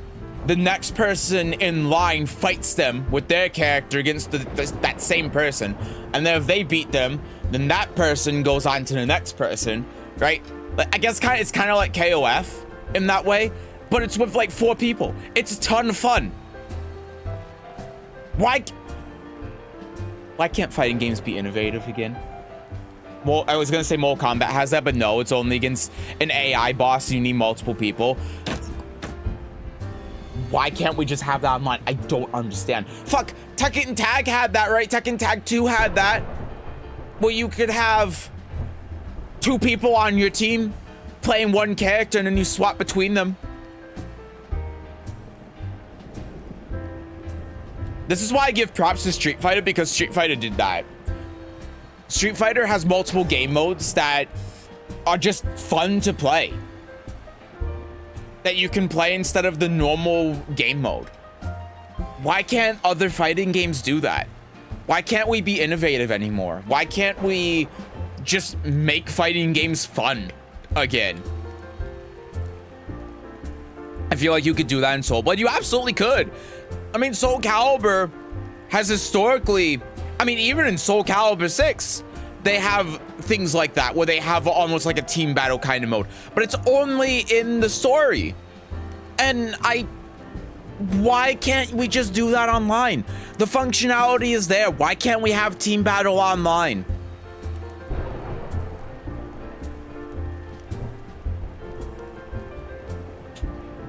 Speaker 1: the next person in line fights them with their character against that same person. And then if they beat them, then that person goes on to the next person, right? Like, I guess it's kind of like KOF in that way, but it's with like 4 people. It's a ton of fun. Why can't fighting games be innovative again? Well, I was gonna say Mortal Kombat has that, but no, it's only against an AI boss. You need multiple people. Why can't we just have that online? I don't understand. Fuck, Tekken Tag had that, right? Tekken Tag 2 had that. Where you could have 2 people on your team playing one character and then you swap between them. This is why I give props to Street Fighter, because Street Fighter did that. Street Fighter has multiple game modes that are just fun to play, that you can play instead of the normal game mode. Why can't other fighting games do that? Why can't we be innovative anymore? Why can't we just make fighting games fun again? I feel like you could do that in Soul Blade. You absolutely could. I mean, Soul Calibur has historically, I mean, even in Soul Calibur 6, they have things like that where they have almost like a team battle kind of mode, but it's only in the story. And why can't we just do that online? The functionality is there. Why can't we have team battle online?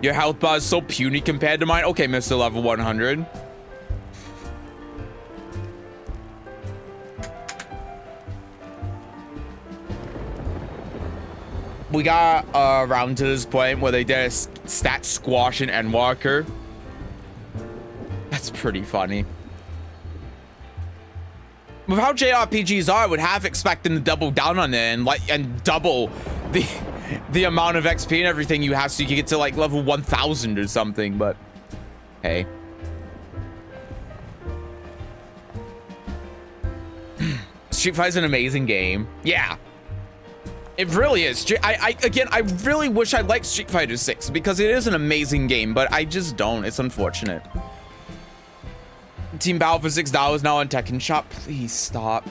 Speaker 1: Your health bar is so puny compared to mine. Okay, Mr. Level 100. We got around to this point where they did a stat squash in Endwalker. That's pretty funny. With how JRPGs are, I would half expect them to double down on it and double the amount of XP and everything you have so you can get to like level 1000 or something, but hey. Street Fighter's an amazing game. Yeah. It really is. Again, I really wish I liked Street Fighter 6 because it is an amazing game, but I just don't. It's unfortunate. Team Battle for $6 now on Tekken Shop. Please stop.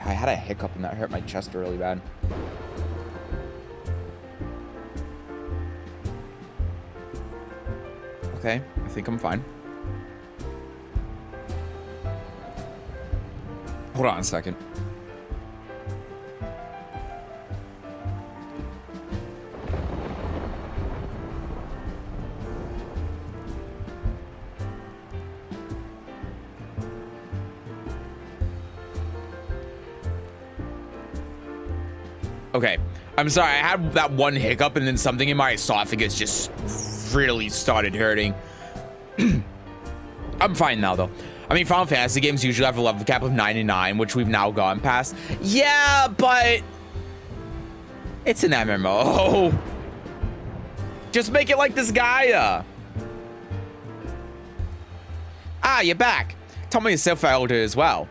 Speaker 1: I had a hiccup and that hurt my chest really bad. Okay, I think I'm fine. Hold on a second. Okay, I'm sorry, I had that one hiccup and then something in my esophagus just really started hurting. I'm fine now though. I mean, Final Fantasy games usually have a level cap of 99, which we've now gone past. Yeah, but it's an MMO. Just make it like this Gaia. Ah, you're back. Tell me yourself elder as well.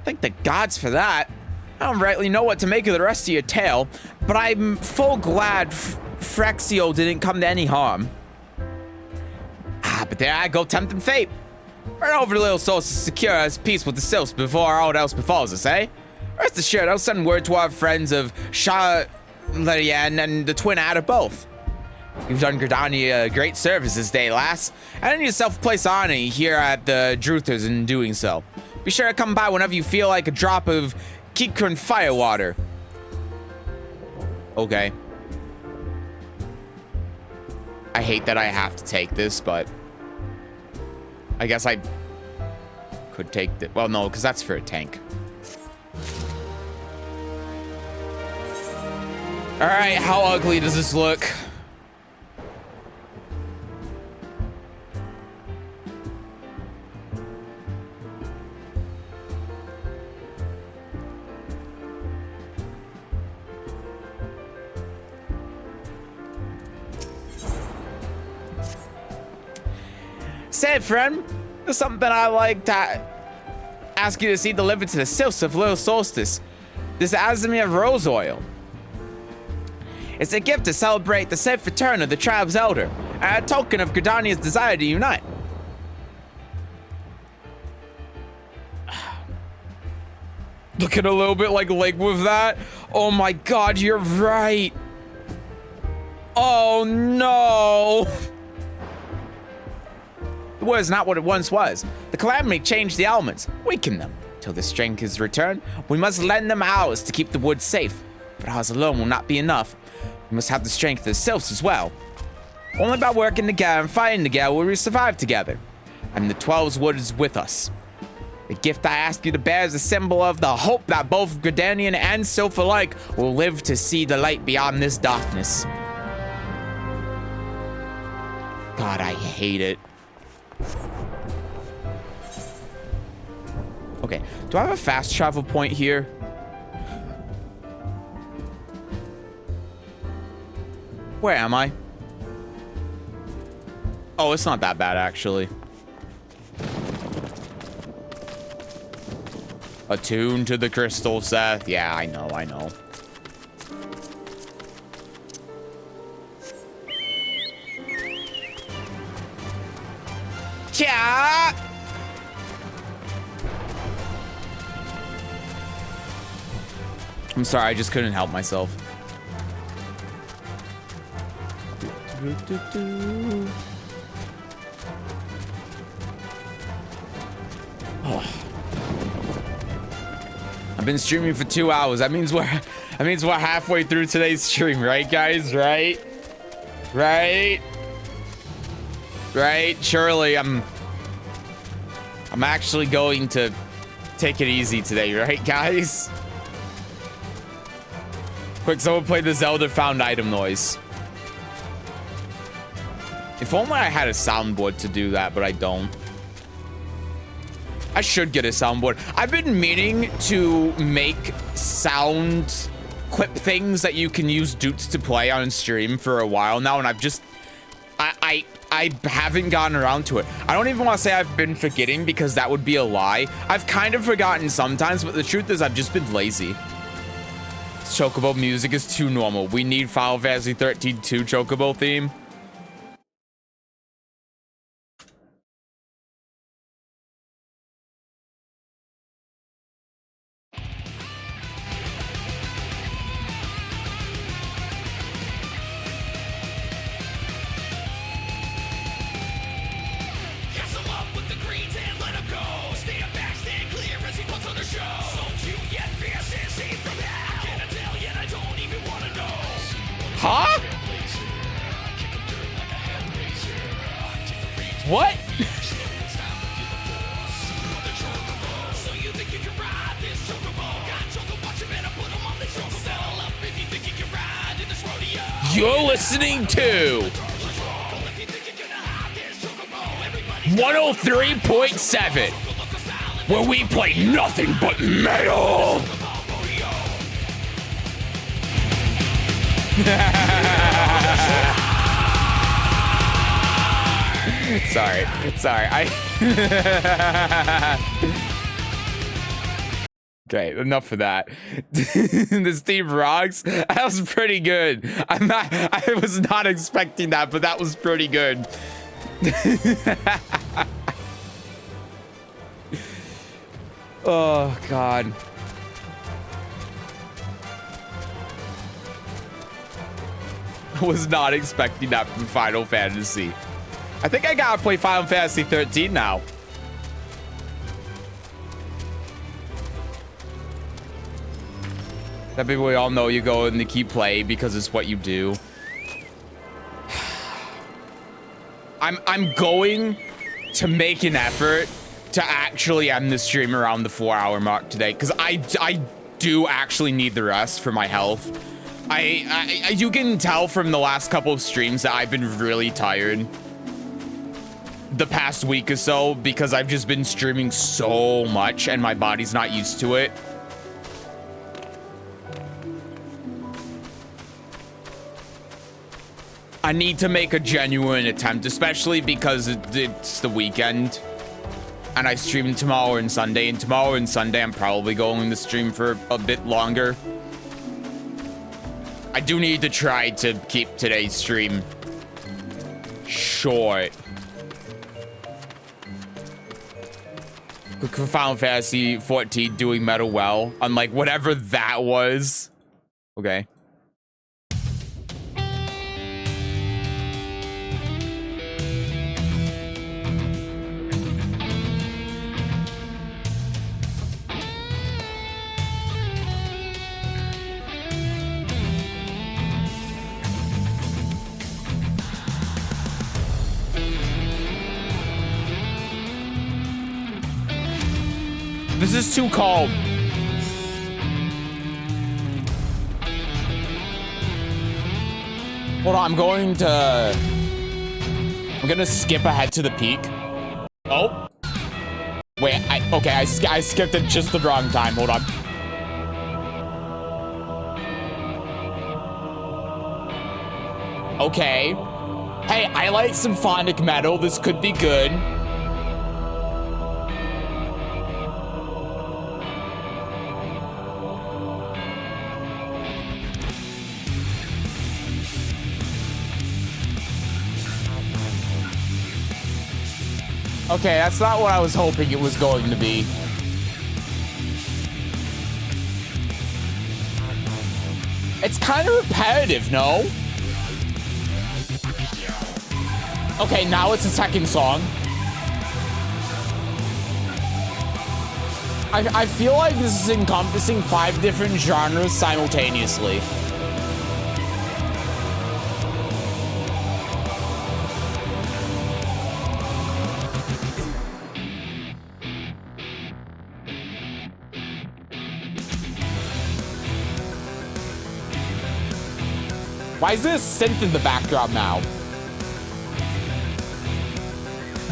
Speaker 1: Thank the gods for that. I don't rightly know what to make of the rest of your tale, but I'm full glad Frexio didn't come to any harm. Ah, but there I go tempting fate. Run over to Little Souls to secure us peace with the Sylphs before all else befalls us, eh? Rest assured, I'll send word to our friends of Sha-Larian and the Twin Adder both. You've done Gridania a great service this day, lass, and yourself place honor here at the Druthers in doing so. Be sure to come by whenever you feel like a drop of Kikun firewater. Okay. I hate that I have to take this, but I guess I could take the, well, no, because that's for a tank. All right, how ugly does this look? Say, friend, there's something I'd like to ask you to see delivered to the Sylphs of Little Solstice. This Azimir Rose Oil. It's a gift to celebrate the safe return of the tribe's elder, and a token of Gridania's desire to unite. Looking a little bit like Link with that. Oh my god, you're right. Oh no. The war is not what it once was. The calamity changed the elements, weakened them. Till the strength is returned, we must lend them ours to keep the woods safe. But ours alone will not be enough. We must have the strength of the Sylphs as well. Only by working together and fighting together will we survive together. And the 12's wood is with us. The gift I ask you to bear is a symbol of the hope that both Gridanian and Sylph alike will live to see the light beyond this darkness. God, I hate it. Okay, do I have a fast travel point here? Where am I? Oh, it's not that bad, actually. Attuned to the crystal, Seth. Yeah, I know, I know. Yeah. I'm sorry, I just couldn't help myself. Oh. I've been streaming for 2 hours. That means we're halfway through today's stream, right, guys? Right? Surely I'm actually going to take it easy today, right, guys? Quick, someone play the Zelda found item noise. If only I had a soundboard to do that, but I don't. I should get a soundboard. I've been meaning to make sound equip things that you can use Doots to play on stream for a while now, and I've just I haven't gotten around to it. I don't even want to say I've been forgetting, because that would be a lie. I've kind of forgotten sometimes, but the truth is I've just been lazy. Chocobo music is too normal. We need Final Fantasy 13 2 Chocobo theme. Huh? What? You're listening to 103.7, where we play nothing but metal. Sorry. Okay, enough of that. This team rocks. That was pretty good. I was not expecting that, but that was pretty good. Oh God. I was not expecting that from Final Fantasy. I think I gotta play Final Fantasy 13 now. That people we all know you go in the key play because it's what you do. I'm going to make an effort to actually end the stream around the 4-hour mark today, because I do actually need the rest for my health. You can tell from the last couple of streams that I've been really tired the past week or so, because I've just been streaming so much and my body's not used to it. I need to make a genuine attempt, especially because it's the weekend and I stream tomorrow and Sunday, and tomorrow and Sunday I'm probably going to stream for a bit longer. I do need to try to keep today's stream short. For Final Fantasy 14 doing metal well, unlike whatever that was. Okay. This is too calm. Hold on, I'm gonna skip ahead to the peak. Oh. Wait, I skipped it just the wrong time. Hold on. Okay. Hey, I like symphonic metal. This could be good. Okay, that's not what I was hoping it was going to be. It's kind of repetitive, no? Okay, now it's a second song. I feel like this is encompassing 5 different genres simultaneously. Why is there a synth in the background now?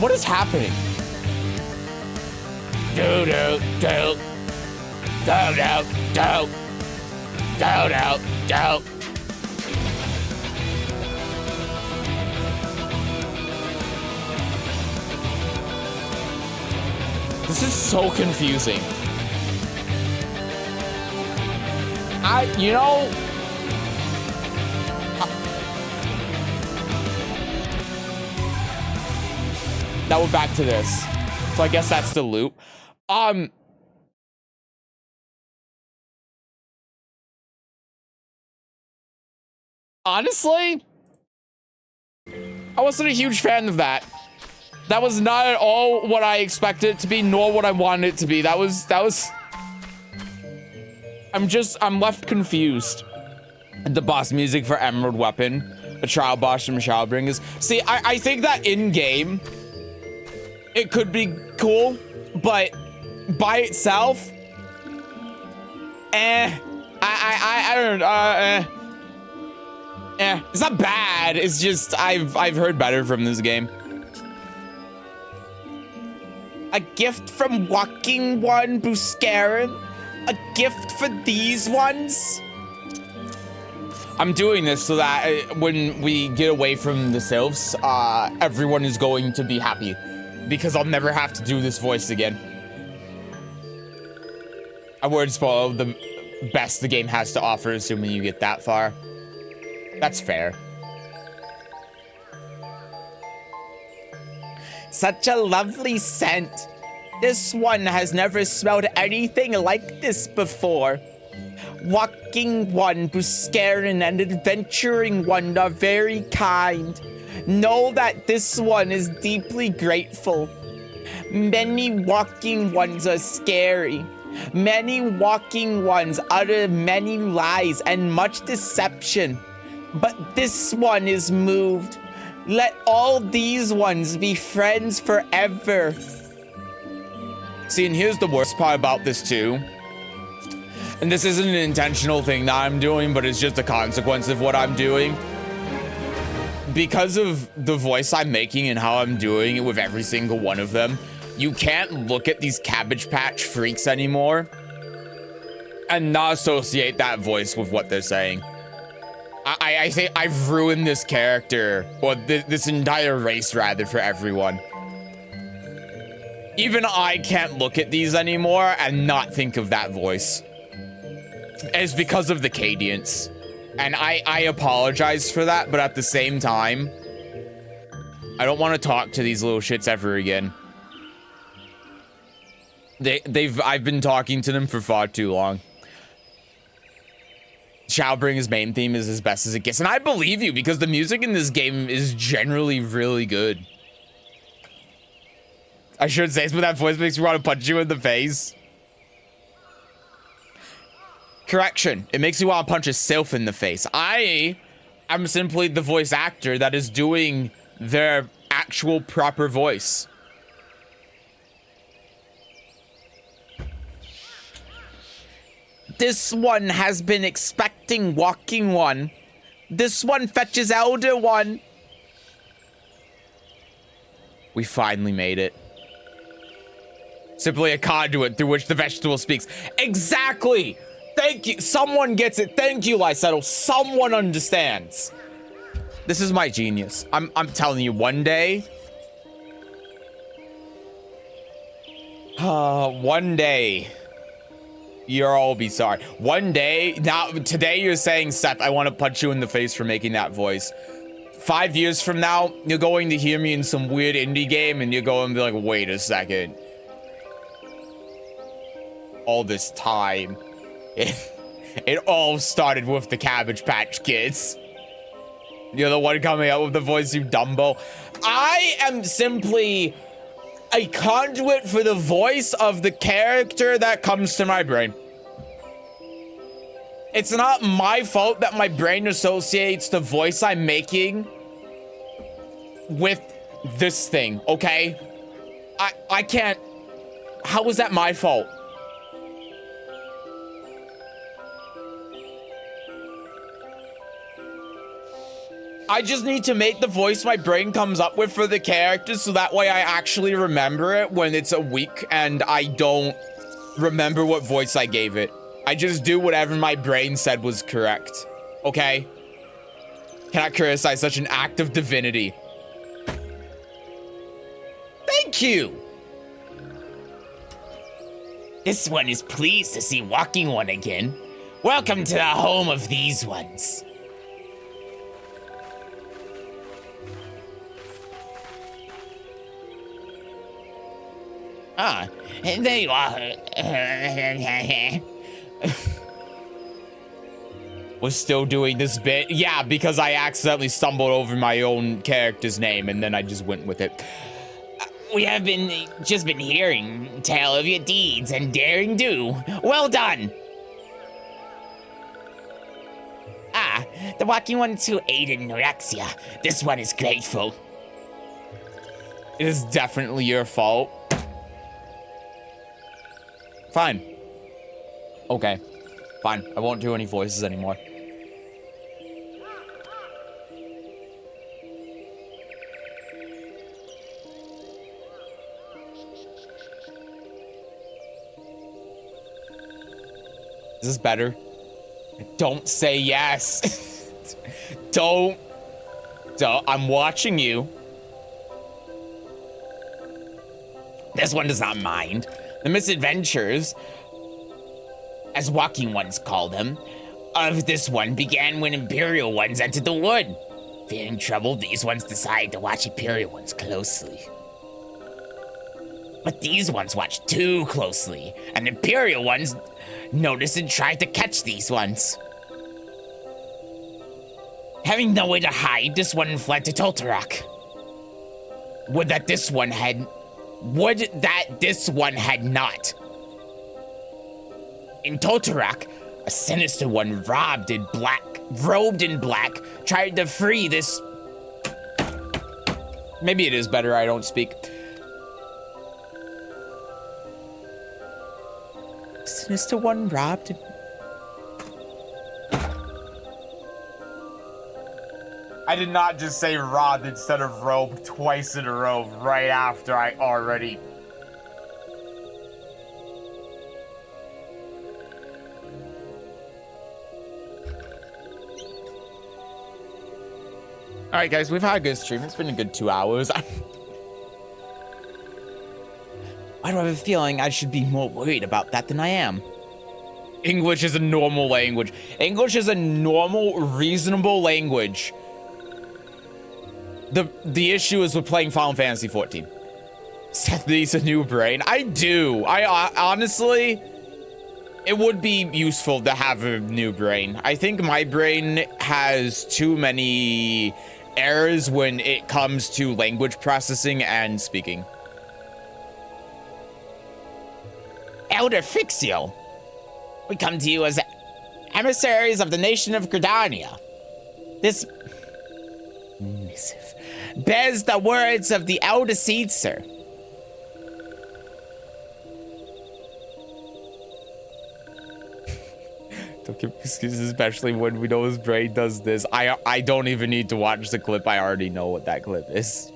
Speaker 1: What is happening? Do do do do do do
Speaker 2: Don't.
Speaker 1: This is so confusing. Now we're back to this. So I guess that's the loop. Honestly, I wasn't a huge fan of that. That was not at all what I expected it to be, nor what I wanted it to be. That was I'm left confused. The boss music for Emerald Weapon, the Trial Boss from Shadowbringers. See, I think that in game, it could be cool, but by itself, I don't know, it's not bad. It's just I've heard better from this game. A gift from Walking One Buscarin. A gift for these ones. I'm doing this so that when we get away from the sylphs, everyone is going to be happy, because I'll never have to do this voice again. I would spoil the best the game has to offer, assuming you get that far. That's fair. Such a lovely scent. This one has never smelled anything like this before. Walking One, Buscarin, and Adventuring One are very kind. Know that this one is deeply grateful. Many walking ones are scary. Many walking ones utter many lies and much deception. But this one is moved. Let all these ones be friends forever. See, and here's the worst part about this too. And this isn't an intentional thing that I'm doing, but it's just a consequence of what I'm doing. Because of the voice I'm making and how I'm doing it with every single one of them, you can't look at these Cabbage Patch freaks anymore and not associate that voice with what they're saying. I think I've ruined this character, or this entire race rather, for everyone. Even I can't look at these anymore and not think of that voice. It's because of the cadence. And I apologize for that, but at the same time, I don't want to talk to these little shits ever again. I've been talking to them for far too long. Shadowbringers' main theme is as best as it gets, and I believe you, because the music in this game is generally really good. I should say, but that voice makes me want to punch you in the face. Correction, it makes me want to punch a sylph in the face. I am simply the voice actor that is doing their actual proper voice. This one has been expecting Walking One. This one fetches Elder One. We finally made it. Simply a conduit through which the vegetable speaks. Exactly! Thank you. Someone gets it. Thank you, Lysettle. Someone understands. This is my genius. I'm telling you, one day. One day. You'll all be sorry. One day. Now, today you're saying, Seth, I want to punch you in the face for making that voice. 5 years from now, you're going to hear me in some weird indie game and you're going to be like, wait a second. All this time. It all started with the Cabbage Patch Kids. You're the one coming out with the voice, you Dumbo. I am simply a conduit for the voice of the character that comes to my brain. It's not my fault that my brain associates the voice I'm making with this thing, okay? I can't. How is that my fault? I just need to make the voice my brain comes up with for the characters so that way I actually remember it when it's a week and I don't remember what voice I gave it. I just do whatever my brain said was correct. Okay? Cannot criticize such an act of divinity. Thank you!
Speaker 2: This one is pleased to see Walking One again. Welcome to the home of these ones. Ah, and there you are.
Speaker 1: We're still doing this bit? Yeah, because I accidentally stumbled over my own character's name and then I just went with it.
Speaker 2: We have just been hearing tale of your deeds and daring do. Well done. Ah, the Walking Ones who aided Norexia. This one is grateful.
Speaker 1: It is definitely your fault. Fine. Okay. Fine. I won't do any voices anymore. Is this better? Don't say yes. Don't. I'm watching you.
Speaker 2: This one does not mind. The misadventures, as Walking Ones call them, of this one began when Imperial Ones entered the wood. Fearing trouble, these ones decided to watch Imperial Ones closely. But these ones watched too closely, and Imperial Ones noticed and tried to catch these ones. Having nowhere to hide, this one fled to Tolterak. Would that this one had not. In Tolterak, a sinister one robed in black, tried to free this.
Speaker 1: Maybe it is better I don't speak. Sinister one robbed. I did not just say robbed instead of robe twice in a row right after I already. All right, guys, we've had a good stream. It's been a good 2 hours. Why do I have a feeling I should be more worried about that than I am? English is a normal language. English is a normal, reasonable language. The issue is with playing Final Fantasy 14. Seth needs a new brain. I do. I honestly, it would be useful to have a new brain. I think my brain has too many errors when it comes to language processing and speaking.
Speaker 2: Elder Fixio, we come to you as emissaries of the nation of Gridania. This missive bears the words of the Elder Seed, sir.
Speaker 1: Don't give excuses, especially when we know his brain does this. I don't even need to watch the clip. I already know what that clip is.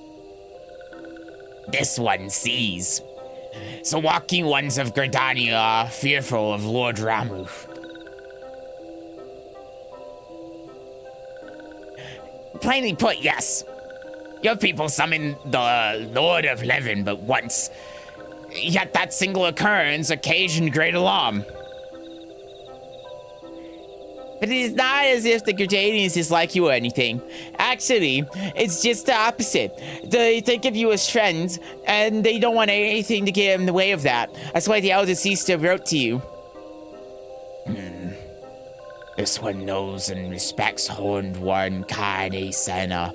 Speaker 2: This one sees. So Walking Ones of Gridania are fearful of Lord Ramuh. Plainly put, yes. Your people summoned the Lord of Levin but once. Yet that single occurrence occasioned great alarm. But it is not as if the Gridanians dislike you or anything. Actually, it's just the opposite. They think of you as friends, and they don't want anything to get in the way of that. That's why the Elder Sister wrote to you. This one knows and respects Horned One Kane Senna.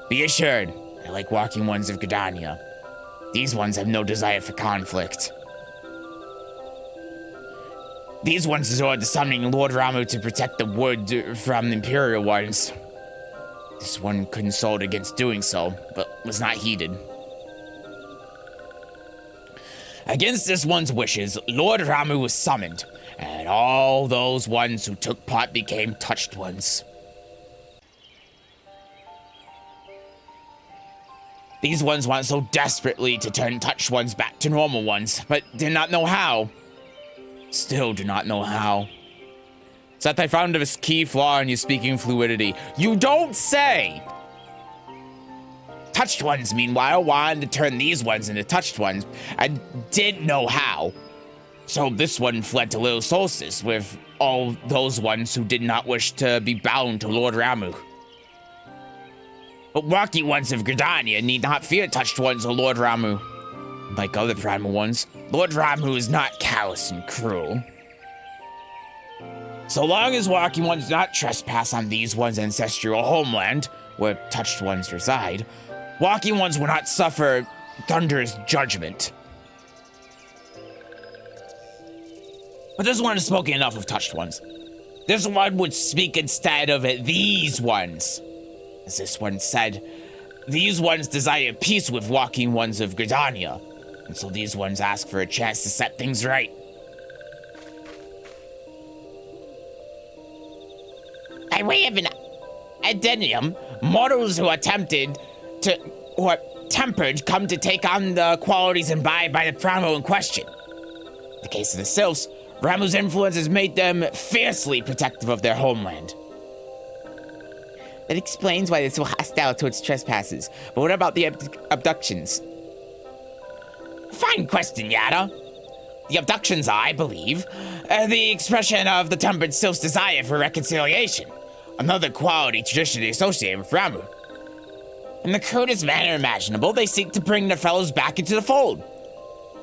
Speaker 2: Be assured, I like Walking Ones of Gridania. These ones have no desire for conflict. These ones resort to summoning Lord Ramuh to protect the wood from the Imperial Ones. This one consoled against doing so, but was not heeded. Against this one's wishes, Lord Ramuh was summoned, and all those ones who took part became touched ones. These ones want so desperately to turn touched ones back to normal ones, but did not know how.
Speaker 1: still do not know how. Seth, I found a key flaw in your speaking fluidity. You don't say!
Speaker 2: Touched ones, meanwhile, wanted to turn these ones into touched ones and didn't know how. So this one fled to Little Solstice with all those ones who did not wish to be bound to Lord Ramuh. But walking ones of Gridania need not fear touched ones of Lord Ramuh. Like other primal ones, Lord Ramuh is not callous and cruel. So long as walking ones do not trespass on these ones' ancestral homeland, where touched ones reside, walking ones will not suffer thunderous judgment. But this one has spoken enough of touched ones. This one would speak instead of these ones. As this one said, these ones desire peace with walking ones of Gridania, and so these ones ask for a chance to set things right. By way of an addendum, mortals who are tempered come to take on the qualities imbibed by the primal in question. In the case of the sylphs, Ramuh's influence has made them fiercely protective of their homeland. That explains why they're so hostile towards trespassers. But what about the abductions? Fine question, Yada. The abductions are, I believe, the expression of the tempered sylph's desire for reconciliation, another quality traditionally associated with Ramuh. In the crudest manner imaginable, they seek to bring their fellows back into the fold.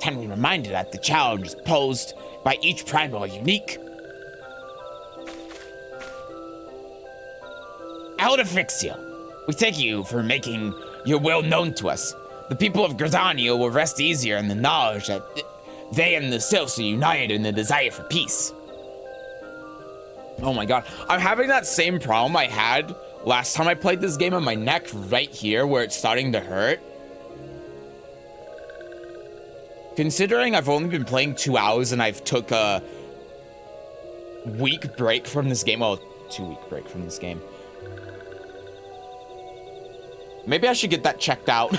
Speaker 2: Can we remind that the challenges posed by each primal are unique? Elder Frixia, we thank you for making your will known to us. The people of Gridania will rest easier in the knowledge that they and the sylphs are united in the desire for peace.
Speaker 1: Oh my god, I'm having that same problem I had last time I played this game on my neck right here where it's starting to hurt. Considering I've only been playing 2 hours and I've took a week break from this game, well, 2-week break from this game. Maybe I should get that checked out.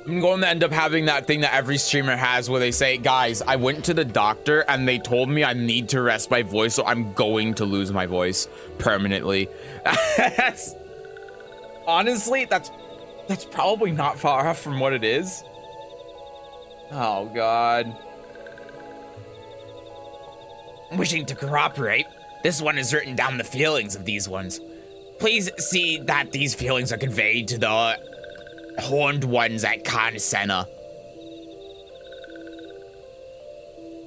Speaker 1: I'm going to end up having that thing that every streamer has where they say, guys, I went to the doctor and they told me I need to rest my voice, so I'm going to lose my voice permanently. Honestly, that's probably not far off from what it is. Oh, God.
Speaker 2: Wishing to cooperate, this one has written down the feelings of these ones. Please see that these feelings are conveyed to the horned ones at Khan Senna.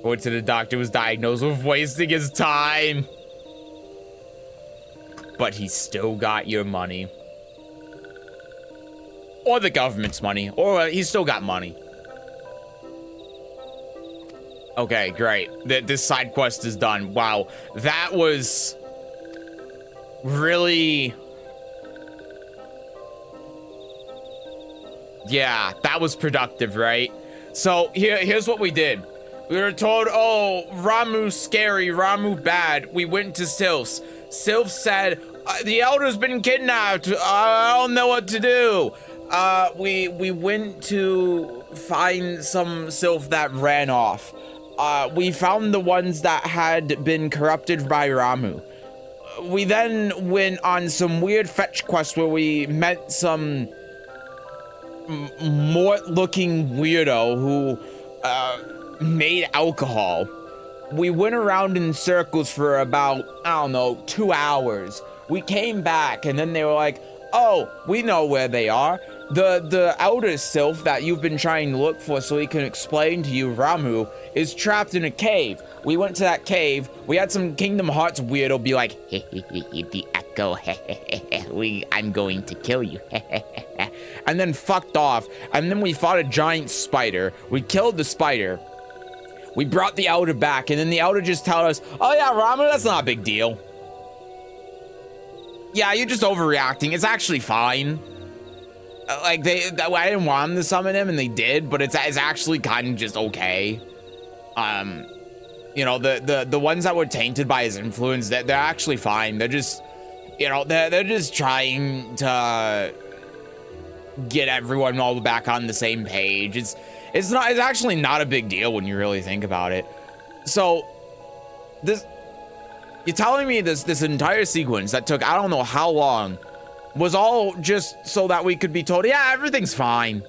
Speaker 1: Going to the doctor was diagnosed with wasting his time. But he still got your money. Or the government's money. Or he's still got money. Okay, great. This side quest is done. Wow. That was really... Yeah, that was productive, right? So here's what we did. We were told, oh, Ramuh's scary, Ramuh bad. We went to Sylphs. Sylphs said, the elder's been kidnapped. I don't know what to do. We went to find some Sylph that ran off. We found the ones that had been corrupted by Ramuh. We then went on some weird fetch quest where we met some Mort-looking weirdo who made alcohol. We went around in circles for about, I don't know, 2 hours. We came back and then they were like, oh, we know where they are. The elder sylph that you've been trying to look for so he can explain to you Ramuh is trapped in a cave. We went to that cave. We had some Kingdom Hearts weirdo be like,
Speaker 2: the echo, I'm going to kill you.
Speaker 1: and then fucked off. And then we fought a giant spider. We killed the spider. We brought the elder back, and then the elder just told us, oh yeah, Ramuh, that's not a big deal. Yeah, you're just overreacting. It's actually fine. Like, I didn't want them to summon him, and they did, but it's actually kind of just okay. You know, the ones that were tainted by his influence, they're actually fine. They're just, you know, they're just trying to get everyone all back on the same page. It's actually not a big deal when you really think about it. So you're telling me this entire sequence that took I don't know how long was all just so that we could be told, yeah, everything's fine.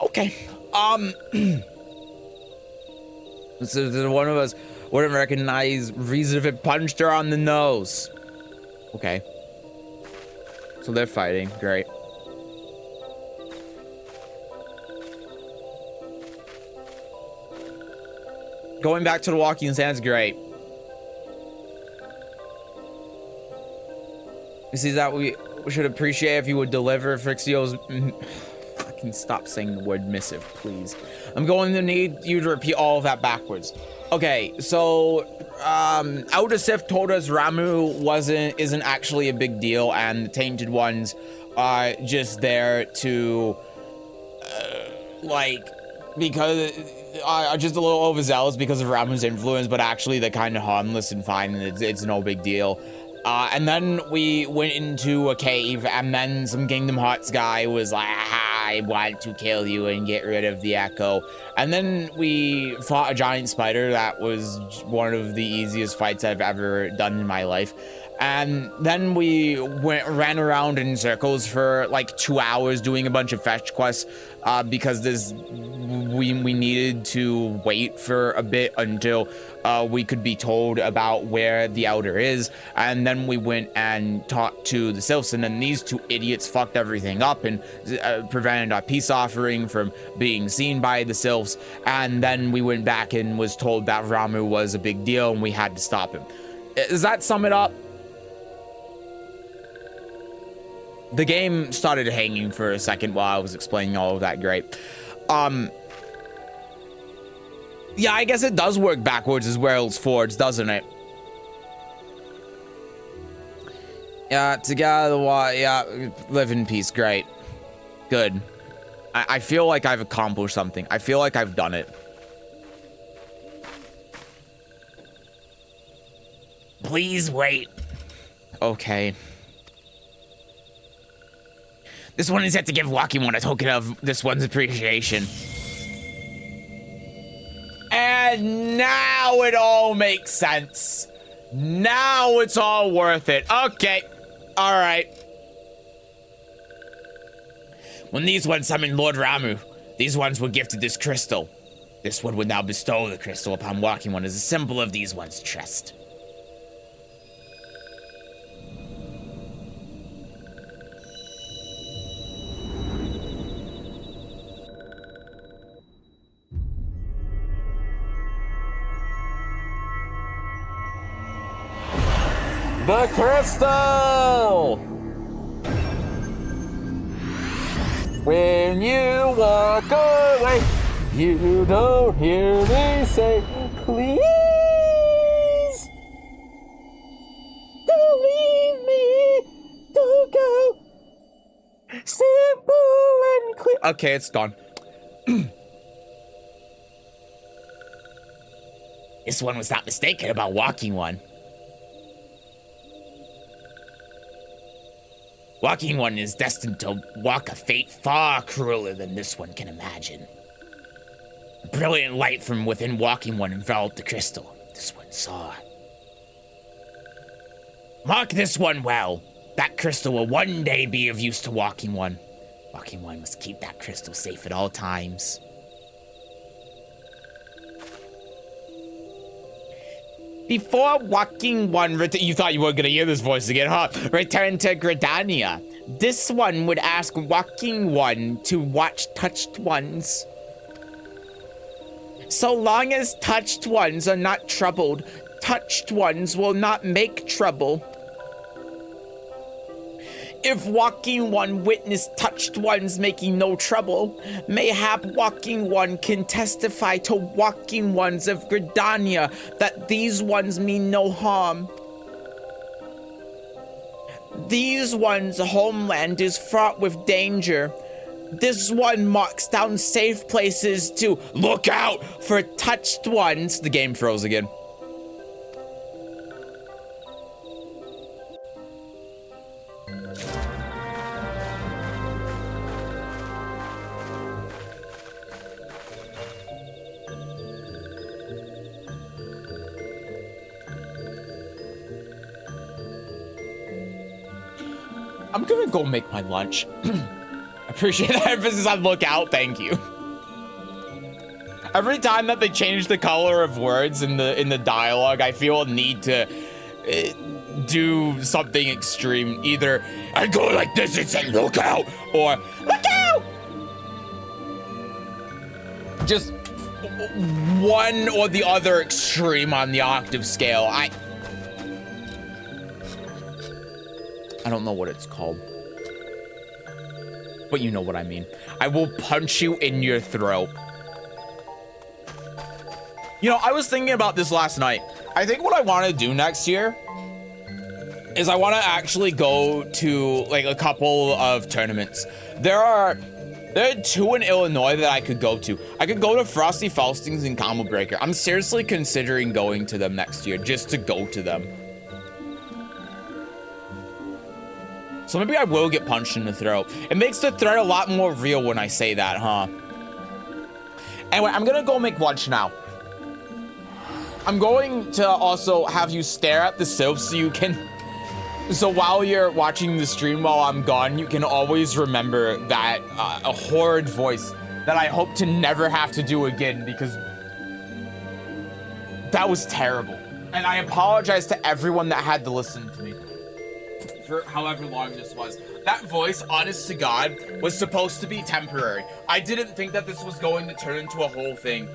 Speaker 1: Okay. So one of us wouldn't recognize reason if it punched her on the nose. Okay. So they're fighting. Great. Going back to the walking sands, great. You see that we should appreciate if you would deliver Frixio's. Fucking stop saying the word missive, please. I'm going to need you to repeat all of that backwards. Okay, so Elder Sif told us Ramuh isn't actually a big deal, and the Tainted Ones are just there to like, because are just a little overzealous because of Ramuh's influence, but actually they're kind of harmless and fine, and it's no big deal. And then we went into a cave, and then some Kingdom Hearts guy was like, I want to kill you and get rid of the echo. And then we fought a giant spider. That was one of the easiest fights I've ever done in my life. And then we ran around in circles for like 2 hours doing a bunch of fetch quests because we needed to wait for a bit until we could be told about where the Elder is. And then we went and talked to the Sylphs, and then these two idiots fucked everything up and prevented our peace offering from being seen by the Sylphs. And then we went back and was told that Ramuh was a big deal and we had to stop him. Does that sum it up? The game started hanging for a second while I was explaining all of that. Great. Yeah, I guess it does work backwards as well as forwards, doesn't it? Yeah, together, yeah, live in peace. Great. Good. I feel like I've accomplished something. I feel like I've done it.
Speaker 2: Please wait.
Speaker 1: Okay.
Speaker 2: This one is set to give Walking One a token of this one's appreciation.
Speaker 1: And now it all makes sense. Now it's all worth it. Okay. All right.
Speaker 2: When these ones summoned Lord Ramuh, these ones were gifted this crystal. This one would now bestow the crystal upon Walking One as a symbol of these ones' trust.
Speaker 1: The crystal! When you walk away, you don't hear me say, please, don't leave me, don't go, simple and clear. Okay, it's gone.
Speaker 2: This one was not mistaken about Walking One. Walking One is destined to walk a fate far crueler than this one can imagine. Brilliant light from within Walking One enveloped the crystal. This one saw. Mark this one well. That crystal will one day be of use to Walking One. Walking One must keep that crystal safe at all times.
Speaker 1: Before Walking One, you thought you were gonna hear this voice again, huh? Return to Gridania. This one would ask Walking One to watch Touched Ones. So long as Touched Ones are not troubled, Touched Ones will not make trouble. If Walking One witnessed Touched Ones making no trouble, mayhap Walking One can testify to Walking Ones of Gridania that these ones mean no harm.
Speaker 2: These ones' homeland is fraught with danger. This one marks down safe places to look out for touched ones.
Speaker 1: The game froze again. I'm gonna go make my lunch. Appreciate that emphasis on look out, thank you. Every time that they change the color of words in the dialogue, I feel a need to do something extreme. Either I go like this and say look out, or look out! Just one or the other extreme on the octave scale. I don't know what it's called, but you know what I mean. I will punch you in your throat. You know, I was thinking about this last night. I think what I want to do next year is I want to actually go to like a couple of tournaments. There are 2 in Illinois that I could go to. I could go to Frosty Faustings and Combo Breaker. I'm seriously considering going to them next year just to go to them. So maybe I will get punched in the throat. It makes the threat a lot more real when I say that, huh? Anyway, I'm gonna go make lunch now. I'm going to also have you stare at the sylph so you can... So while you're watching the stream while I'm gone, you can always remember that a horrid voice that I hope to never have to do again, because that was terrible. And I apologize to everyone that had to listen to me for however long this was. That voice, honest to God, was supposed to be temporary. I didn't think that this was going to turn into a whole thing.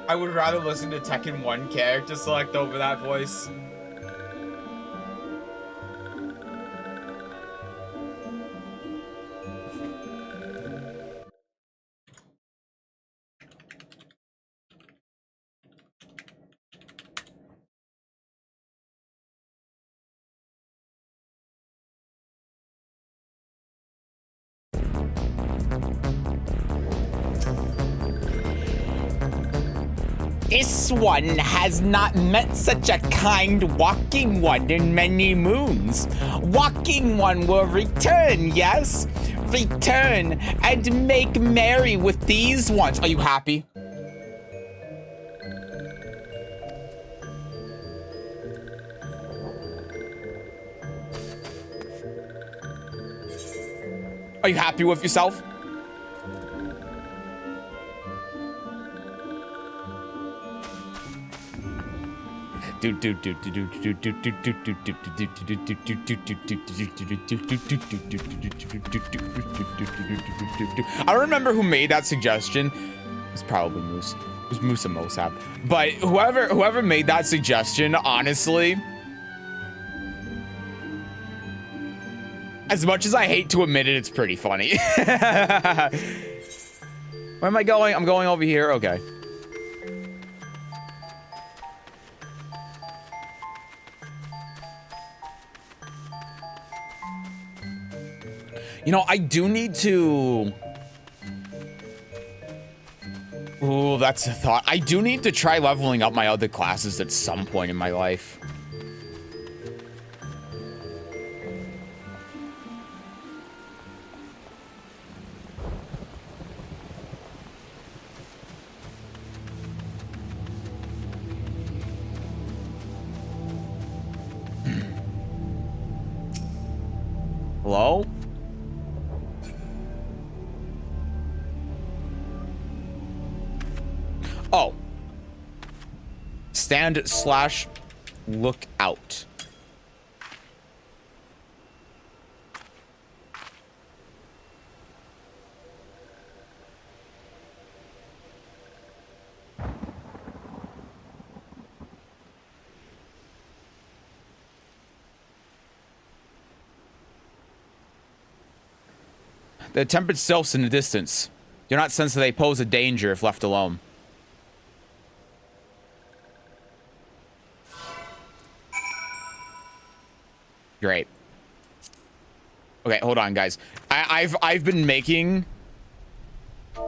Speaker 1: I would rather listen to Tekken 1 character select over that voice.
Speaker 2: This one has not met such a kind walking one in many moons. Walking one will return, yes? Return and make merry with these ones.
Speaker 1: Are you happy? Are you happy with yourself? I don't remember who made that suggestion. It's probably Moose. It was Moose and Mosab. But whoever made that suggestion, honestly, as much as I hate to admit it, it's pretty funny. Where am I going? I'm going over here. Okay. You know, I do need to... Ooh, that's a thought. I do need to try leveling up my other classes at some point in my life. Hello? Oh. Stand/look out. The tempered sylphs in the distance. Do not sense that they pose a danger if left alone. Great. Okay, hold on, guys. I've been making... I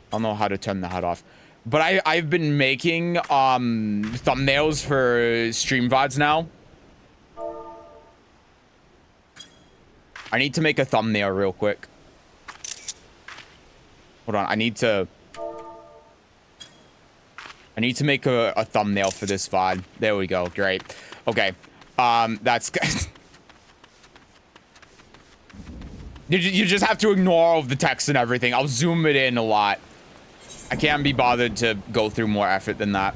Speaker 1: don't know how to turn the HUD off. But I've been making thumbnails for stream VODs now. I need to make a thumbnail real quick. Hold on, I need to make a thumbnail for this VOD. There we go, great. Okay, that's good. You just have to ignore all of the text and everything. I'll zoom it in a lot. I can't be bothered to go through more effort than that.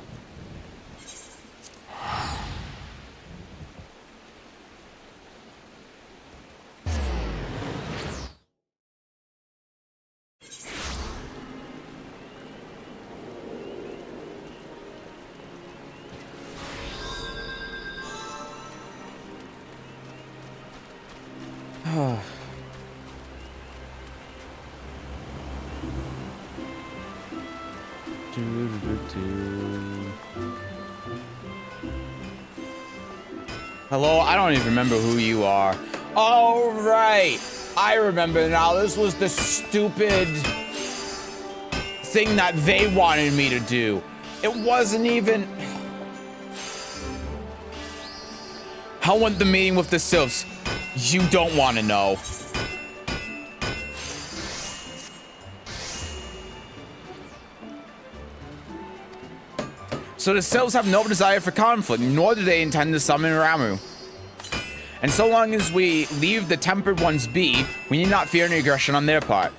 Speaker 1: Hello, I don't even remember who you are. All right, I remember now. This was the stupid thing that they wanted me to do. It wasn't even... How went the meeting with the sylphs? You don't want to know. So the sylphs have no desire for conflict, nor do they intend to summon Ramuh. And so long as we leave the tempered ones be, we need not fear any aggression on their part.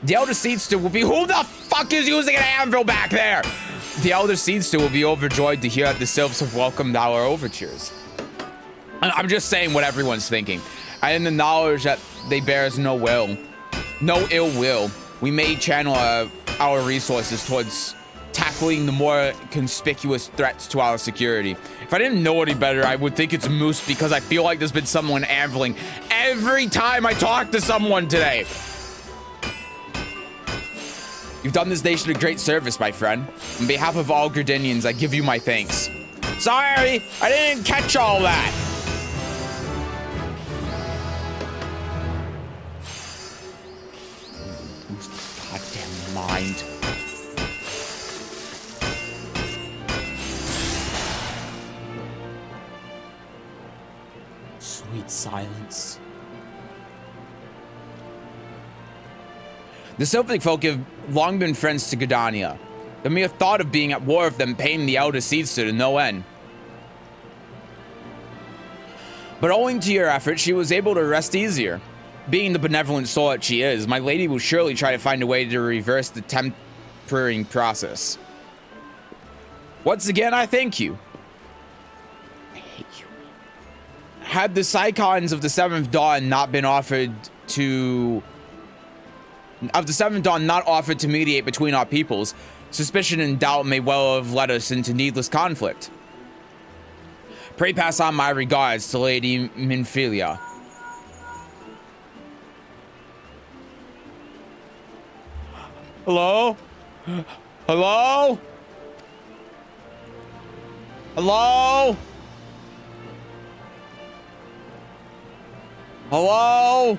Speaker 1: The Elder Seedster will be— Who the fuck is using an anvil back there? The Elder Seedster will be overjoyed to hear that the sylphs have welcomed our overtures. I'm just saying what everyone's thinking. And in the knowledge that they bears no ill will, we may channel our resources towards tackling the more conspicuous threats to our security. If I didn't know any better, I would think it's Moose because I feel like there's been someone ambling every time I talk to someone today. You've done this nation a great service, my friend. On behalf of all Gridinians, I give you my thanks. Sorry, I didn't catch all that. Goddamn mind. Sweet silence. The Sylphic folk have long been friends to Gridania. The mere thought of being at war with them pained the elder Seedster to no end. But owing to your efforts, she was able to rest easier. Being the benevolent soul that she is, my lady will surely try to find a way to reverse the tempering process. Once again, I thank you. I hate you. Had the Psychons of the Seventh Dawn not been offered to... Of the Seventh Dawn not offered to mediate between our peoples, suspicion and doubt may well have led us into needless conflict. Pray pass on my regards to Lady Minfilia. Hello? Hello? Hello? Hello?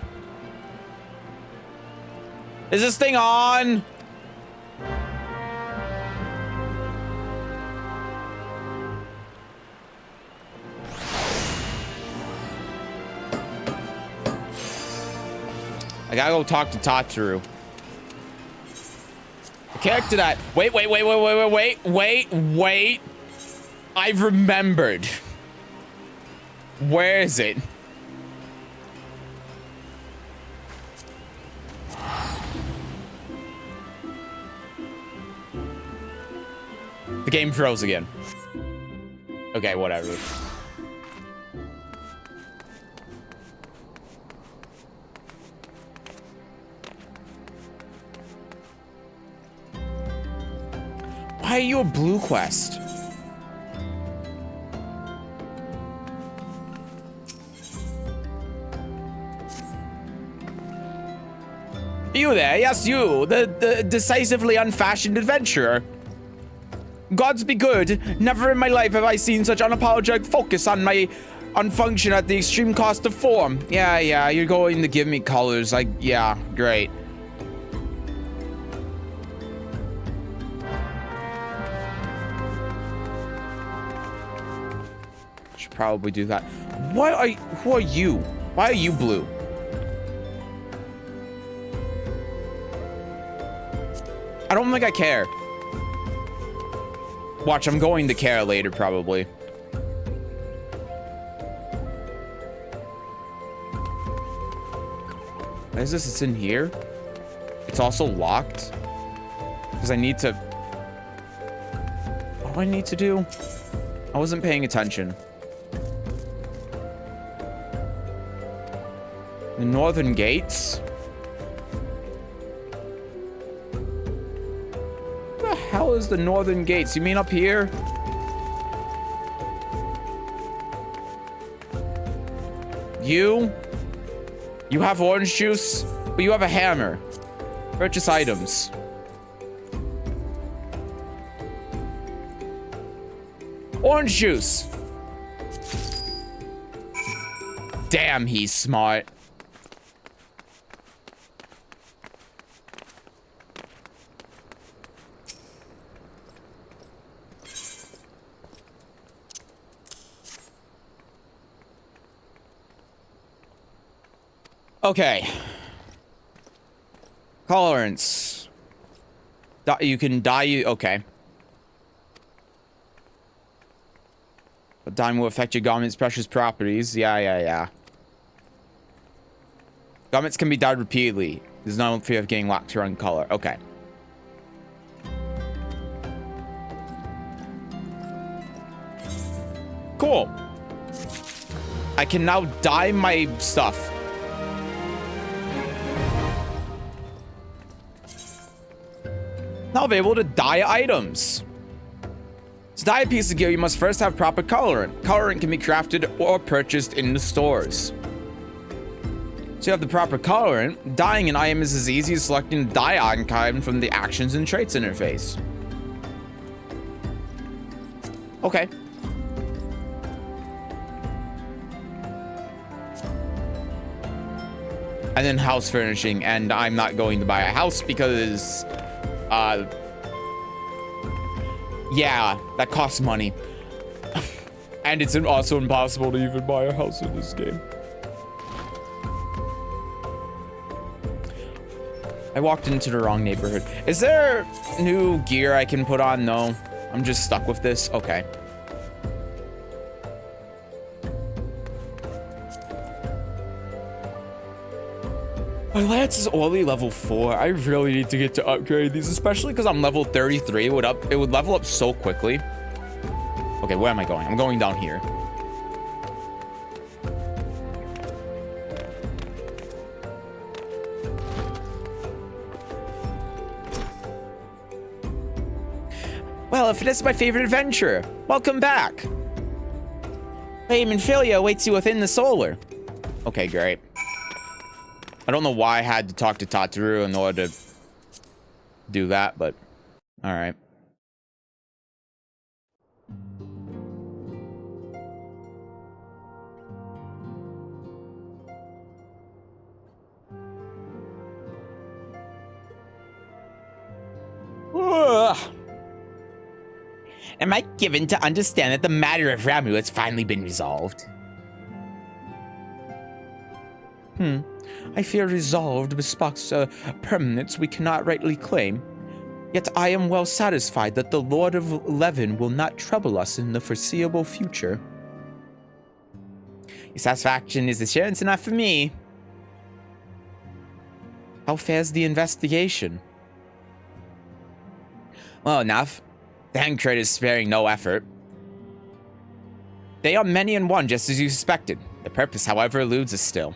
Speaker 1: Is this thing on? I gotta go talk to Tataru. The character that... Wait. I've remembered. Where is it? The game froze again. Okay, whatever. Why are you a blue quest? You there, yes you, the decisively unfashioned adventurer. Gods be good, never in my life have I seen such unapologetic focus on function at the extreme cost of form. Yeah, you're going to give me colors, yeah, great. Should probably do that. Who are you? Why are you blue? I don't think I care. Watch, I'm going to care later, probably. What is this? It's in here? It's also locked? Because I need to... What do I need to do? I wasn't paying attention. The northern gates? What the hell is the northern gates? You mean up here? You have orange juice, but you have a hammer. Purchase items. Orange juice. Damn, he's smart. Okay. Tolerance. You can die. Okay. But dying will affect your garment's precious properties. Yeah. Garments can be dyed repeatedly. There's no fear of getting locked to run color. Okay. Cool. I can now dye my stuff. Now available to dye items. To dye a piece of gear, you must first have proper colorant. Colorant can be crafted or purchased in the stores. So you have the proper colorant. Dyeing an item is as easy as selecting the dye icon from the actions and traits interface. Okay. And then house furnishing, and I'm not going to buy a house because, yeah, that costs money. And it's also impossible to even buy a house in this game. I walked into the wrong neighborhood. Is there new gear I can put on? No, I'm just stuck with this. Okay. My lance is only level 4. I really need to get to upgrade these, especially because I'm level 33. It would level up so quickly. Okay, where am I going? I'm going down here. Well, if it is my favorite adventure, welcome back. Fame and failure awaits you within the solar. Okay, great. I don't know why I had to talk to Tataru in order to do that, but all right. Ugh.
Speaker 2: Am I given to understand that the matter of Ramuh has finally been resolved?
Speaker 1: I fear resolved bespots permanence we cannot rightly claim. Yet I am well satisfied that the Lord of Levin will not trouble us in the foreseeable future.
Speaker 2: Your satisfaction is assurance enough for me.
Speaker 1: How fares the investigation?
Speaker 2: Well enough. The Hencred is sparing no effort.
Speaker 1: They are many in one, just as you suspected.
Speaker 2: The purpose, however, eludes us still.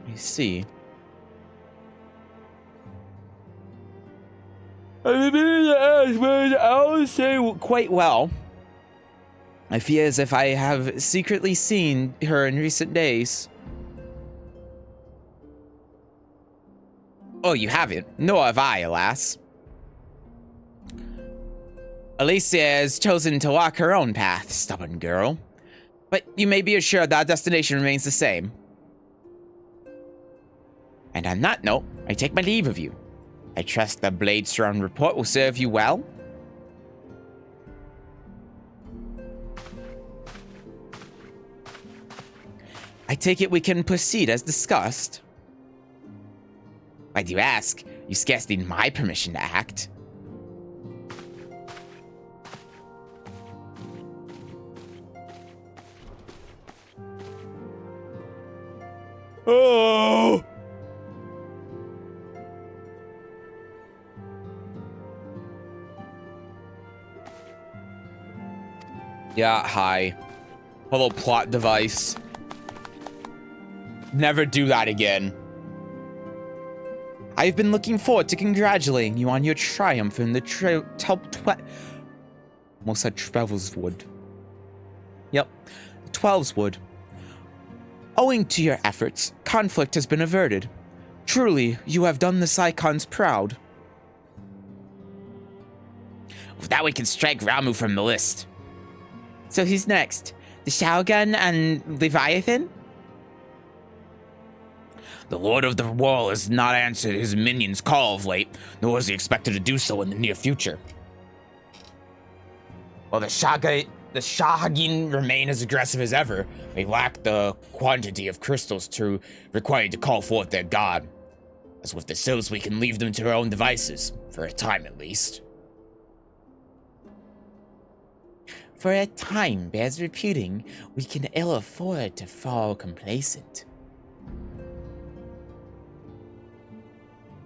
Speaker 1: I see. I'll say quite well. I feel as if I have secretly seen her in recent days.
Speaker 2: Oh, you haven't? Nor have I, alas. Alicia has chosen to walk her own path, stubborn girl. But you may be assured that our destination remains the same. And on that note, I take my leave of you. I trust the Bladestone report will serve you well.
Speaker 1: I take it we can proceed as discussed.
Speaker 2: Why do you ask? You scarcely need my permission to act.
Speaker 1: Oh! Yeah, hi. Hello, plot device. Never do that again. I've been looking forward to congratulating you on your triumph in the almost said Trevelswood. Yep, Twelveswood. Owing to your efforts, conflict has been averted. Truly, you have done the Psychons proud.
Speaker 2: With that, we can strike Ramuh from the list. So who's next? The Shogun and Leviathan?
Speaker 5: The Lord of the Wall has not answered his minions' call of late, nor is he expected to do so in the near future. While the Shahagin remain as aggressive as ever, they lack the quantity of crystals required to call forth their god. As with the Sylphs, we can leave them to their own devices, for a time at least.
Speaker 2: For a time bears reputing, we can ill afford to fall complacent.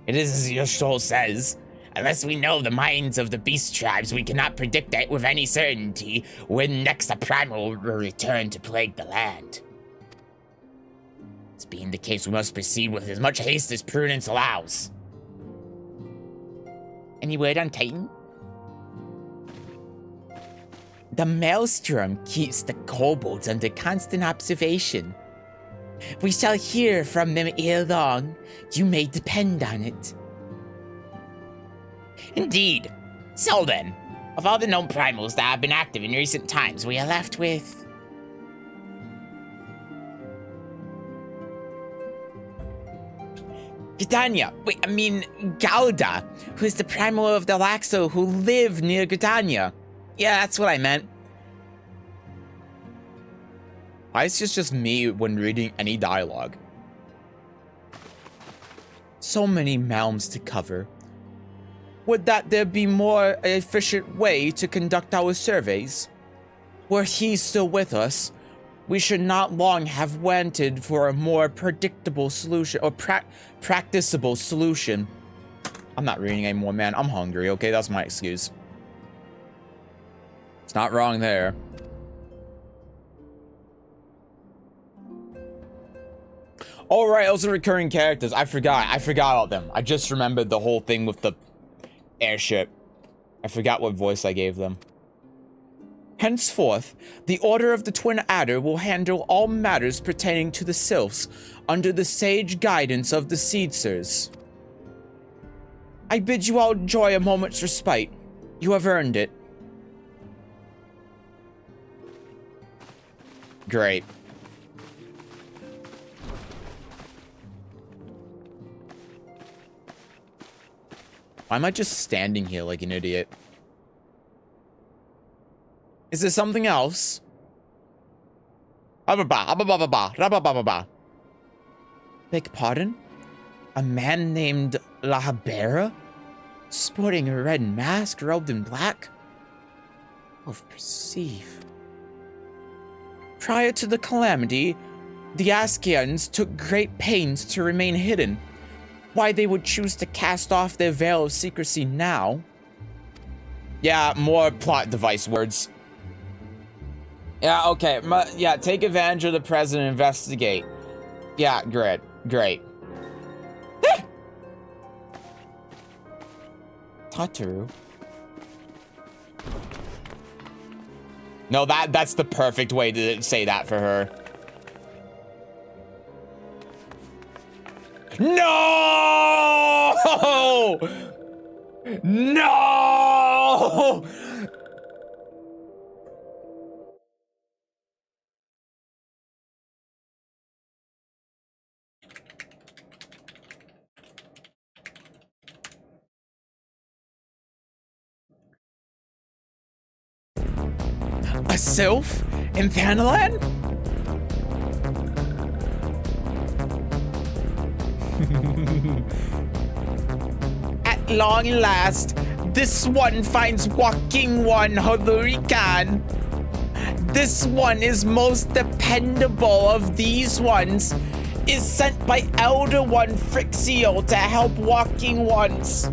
Speaker 5: It is as your soul says. Unless we know the minds of the beast tribes, we cannot predict it with any certainty when next a primal will return to plague the land. This being the case, we must proceed with as much haste as prudence allows.
Speaker 2: Any word on Titan? The Maelstrom keeps the kobolds under constant observation. We shall hear from them ere long. You may depend on it. Indeed. So then, of all the known primals that have been active in recent times, we are left with... Gridania. Wait, I mean, Gauda, who's the primal of the Laxo who live near Gridania. Yeah, that's what I meant.
Speaker 1: Why is this just me when reading any dialogue? So many realms to cover. Would that there be more efficient way to conduct our surveys? Were he still with us, we should not long have waited for a more predictable solution or practicable solution. I'm not reading anymore, man. I'm hungry, okay? That's my excuse. It's not wrong there. All right, those are recurring characters. I forgot about them. I just remembered the whole thing with the airship. I forgot what voice I gave them. Henceforth, the Order of the Twin Adder will handle all matters pertaining to the Sylphs under the sage guidance of the Seedsers. I bid you all enjoy a moment's respite. You have earned it. Great. Why am I just standing here like an idiot? Is there something else? Beg pardon? A man named La Habera? Sporting a red mask, robed in black? Oh, perceive. Prior to the calamity, the Askians took great pains to remain hidden. Why they would choose to cast off their veil of secrecy now? Yeah, more plot device words. Yeah, okay. Yeah, take advantage of the present and investigate. Yeah, great. Great. Tataru. No, that's the perfect way to say that for her. No! No! A sylph in Thanalan? At long last, this one finds walking one Hodorikan. This one is most dependable of these ones, is sent by Elder One Frixio to help walking ones.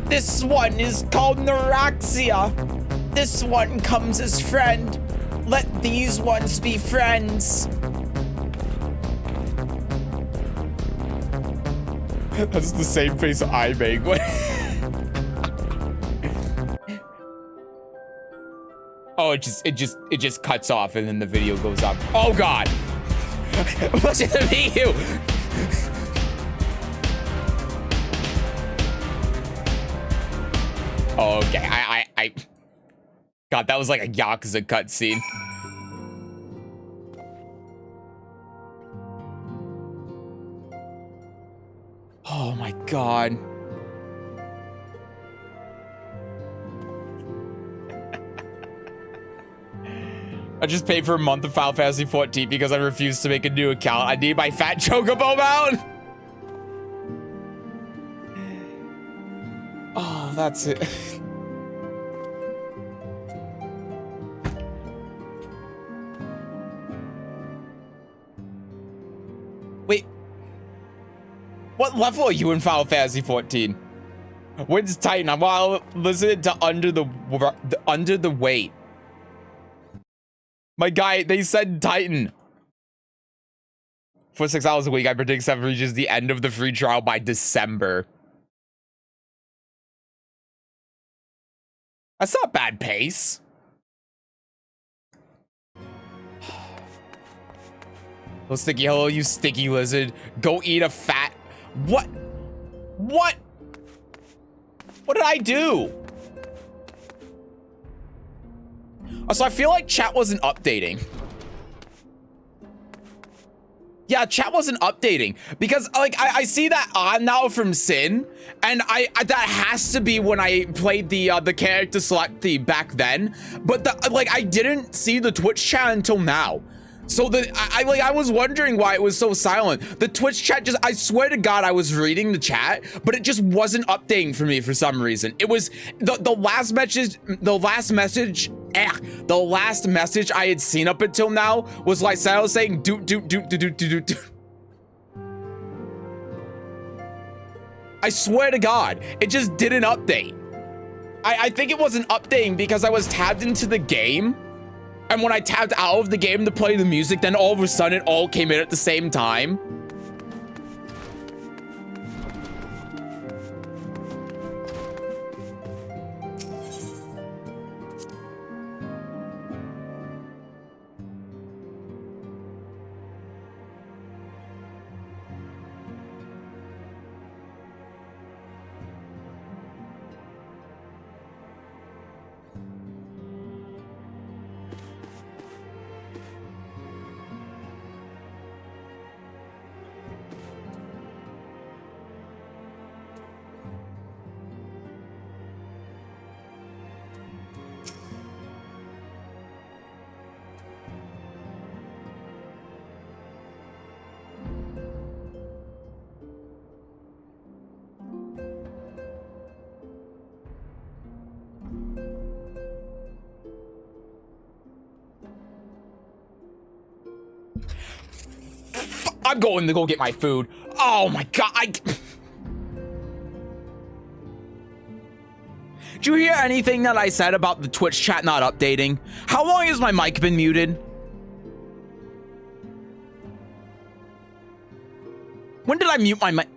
Speaker 1: This one is called Neuraxia. This one comes as friend. Let these ones be friends. That's the same face I make. Oh, it just cuts off and then the video goes up. Oh God! What's it to be you? Oh, okay, I God, that was like a Yakuza cutscene. Oh my God. I just paid for a month of Final Fantasy 14 because I refused to make a new account. I need my fat chocobo mount. Oh, that's it. Wait. What level are you in Final Fantasy 14? When's Titan? I'm while listening to Under the Weight. My guy, they said Titan. For 6 hours a week, I predict 7 reaches the end of the free trial by December. That's not bad pace. Oh, Sticky, hello, you sticky lizard. Go eat a fat... What? What? What did I do? So I feel like chat wasn't updating. Yeah, chat wasn't updating because like I see that on now from Sin, and I that has to be when I played the character select the back then, but like I didn't see the Twitch chat until now. So I was wondering why it was so silent. The Twitch chat just, I swear to God, I was reading the chat, but it just wasn't updating for me for some reason. It was the last message I had seen up until now was like Silo saying do. I swear to God, it just didn't update. I think it wasn't updating because I was tabbed into the game. And when I tapped out of the game to play the music, then all of a sudden it all came in at the same time. I'm going to go get my food. Oh my God. Did you hear anything that I said about the Twitch chat not updating? How long has my mic been muted? When did I mute my mic?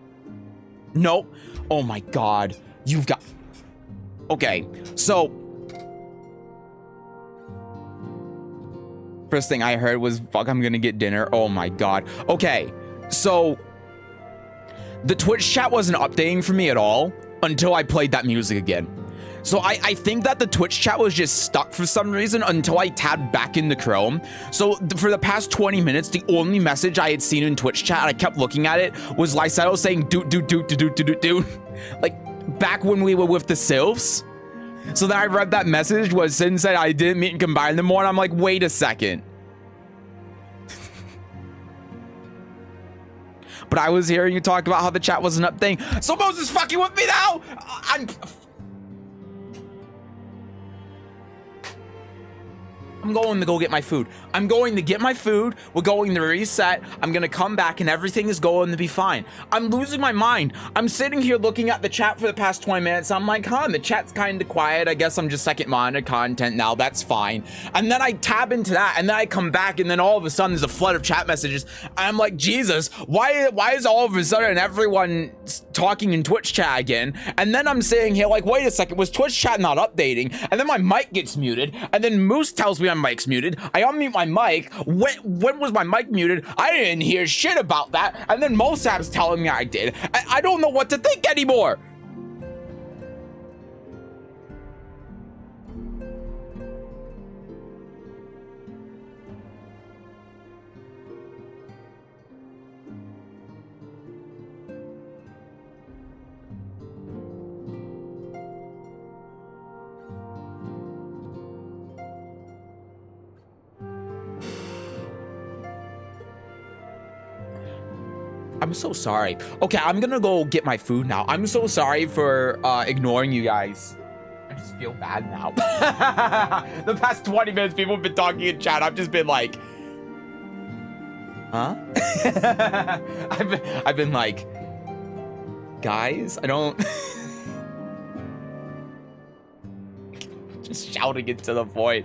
Speaker 1: No. Oh my God. You've got... Okay, so... First thing I heard was, fuck, I'm gonna get dinner. Oh my God. Okay, so... The Twitch chat wasn't updating for me at all until I played that music again. So I think that the Twitch chat was just stuck for some reason until I tabbed back into Chrome. So for the past 20 minutes, the only message I had seen in Twitch chat, I kept looking at it, was Lysato saying do. Like back when we were with the Sylphs. So then I read that message was Sin said I didn't meet and combine them more, and I'm like, wait a second. But I was hearing you talk about how the chat wasn't updating. So Moses fucking with me now. I'm going to go get my food. I'm going to get my food. We're going to reset. I'm going to come back and everything is going to be fine. I'm losing my mind. I'm sitting here looking at the chat for the past 20 minutes. I'm like, huh, the chat's kind of quiet. I guess I'm just second monitor content now. That's fine. And then I tab into that and then I come back and then all of a sudden there's a flood of chat messages. I'm like, Jesus, why is all of a sudden everyone talking in Twitch chat again? And then I'm sitting here like, wait a second, was Twitch chat not updating? And then my mic gets muted. And then Moose tells me my mic's muted. I unmute my mic. When was my mic muted? I didn't hear shit about that. And then Mosab's telling me I did. I don't know what to think anymore. I'm so sorry. Okay, I'm gonna go get my food now. I'm so sorry for ignoring you guys. I just feel bad now. The past 20 minutes, people have been talking in chat. I've just been like, huh? I've been like, guys, I don't. Just shouting it to the void.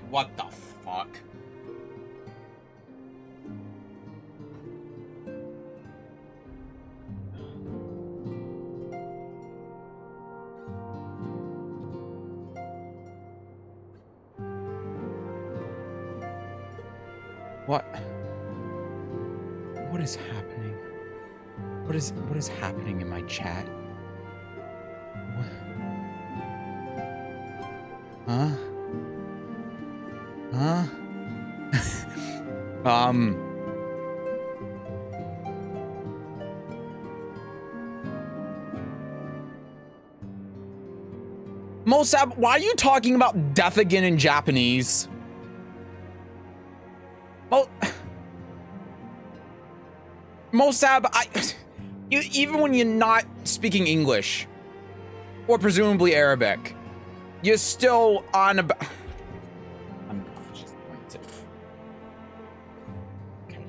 Speaker 1: What the fuck? What is happening? What is happening in my chat? Huh? Huh? Mosab, why are you talking about death again in Japanese? Mosab, even when you're not speaking English, or presumably Arabic, you're still on about. I'm just going to. Okay.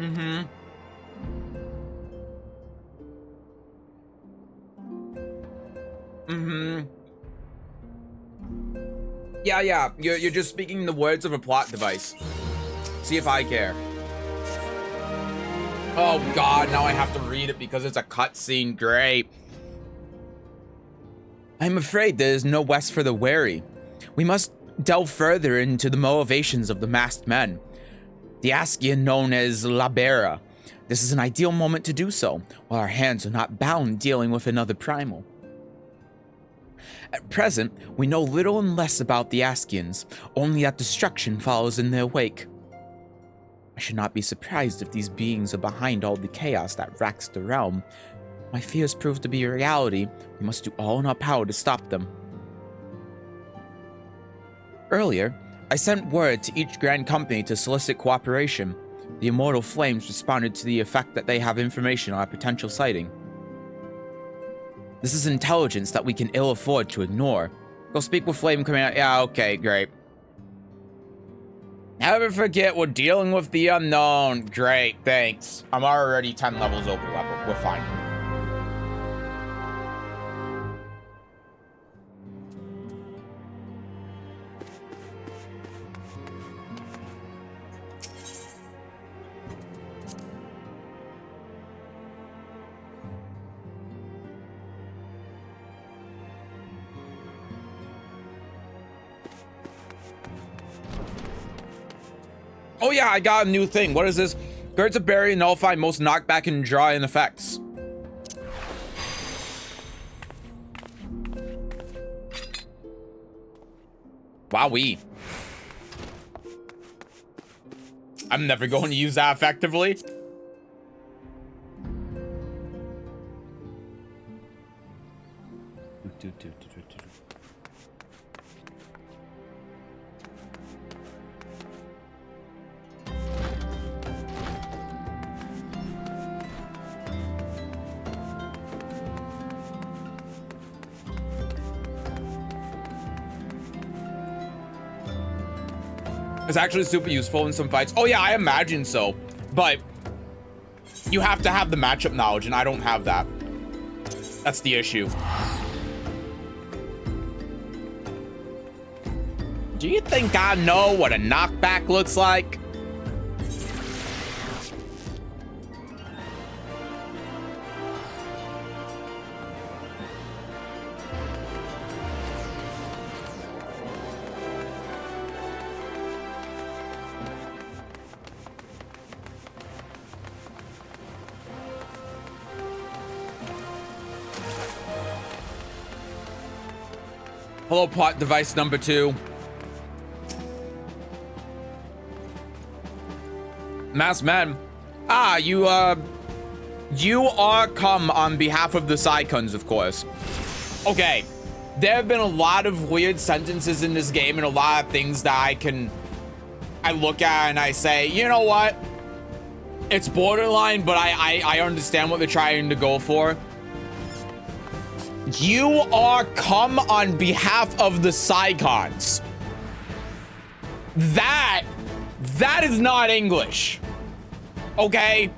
Speaker 1: Mm-hmm. Mm-hmm. Yeah. You're just speaking the words of a plot device. See if I care. Oh god, now I have to read it because it's a cutscene. Great. I'm afraid there is no rest for the weary. We must delve further into the motivations of the masked men. The Askian known as Labera. This is an ideal moment to do so, while our hands are not bound dealing with another primal. At present, we know little and less about the Askians, only that destruction follows in their wake. I should not be surprised if these beings are behind all the chaos that racks the realm. My fears prove to be a reality. We must do all in our power to stop them. Earlier, I sent word to each Grand Company to solicit cooperation. The Immortal Flames responded to the effect that they have information on a potential sighting. This is intelligence that we can ill afford to ignore. Go speak with Flame Commander. Yeah, okay, great. Never forget, we're dealing with the unknown. Great, thanks. I'm already 10 levels over level. We're fine. Oh yeah, I got a new thing. What is this? Girds of Berry nullify most knockback and draw-in effects. Wowee. I'm never going to use that effectively. It's actually super useful in some fights. Oh yeah, I imagine so. But you have to have the matchup knowledge, and I don't have that. That's the issue. Do you think I know what a knockback looks like? Hello, plot device number 2. Masked men. Ah, you are come on behalf of the Saikons, of course. Okay, there have been a lot of weird sentences in this game and a lot of things that I look at and I say, you know what? It's borderline, but I understand what they're trying to go for. You are come on behalf of the Saikons. That is not English. Okay?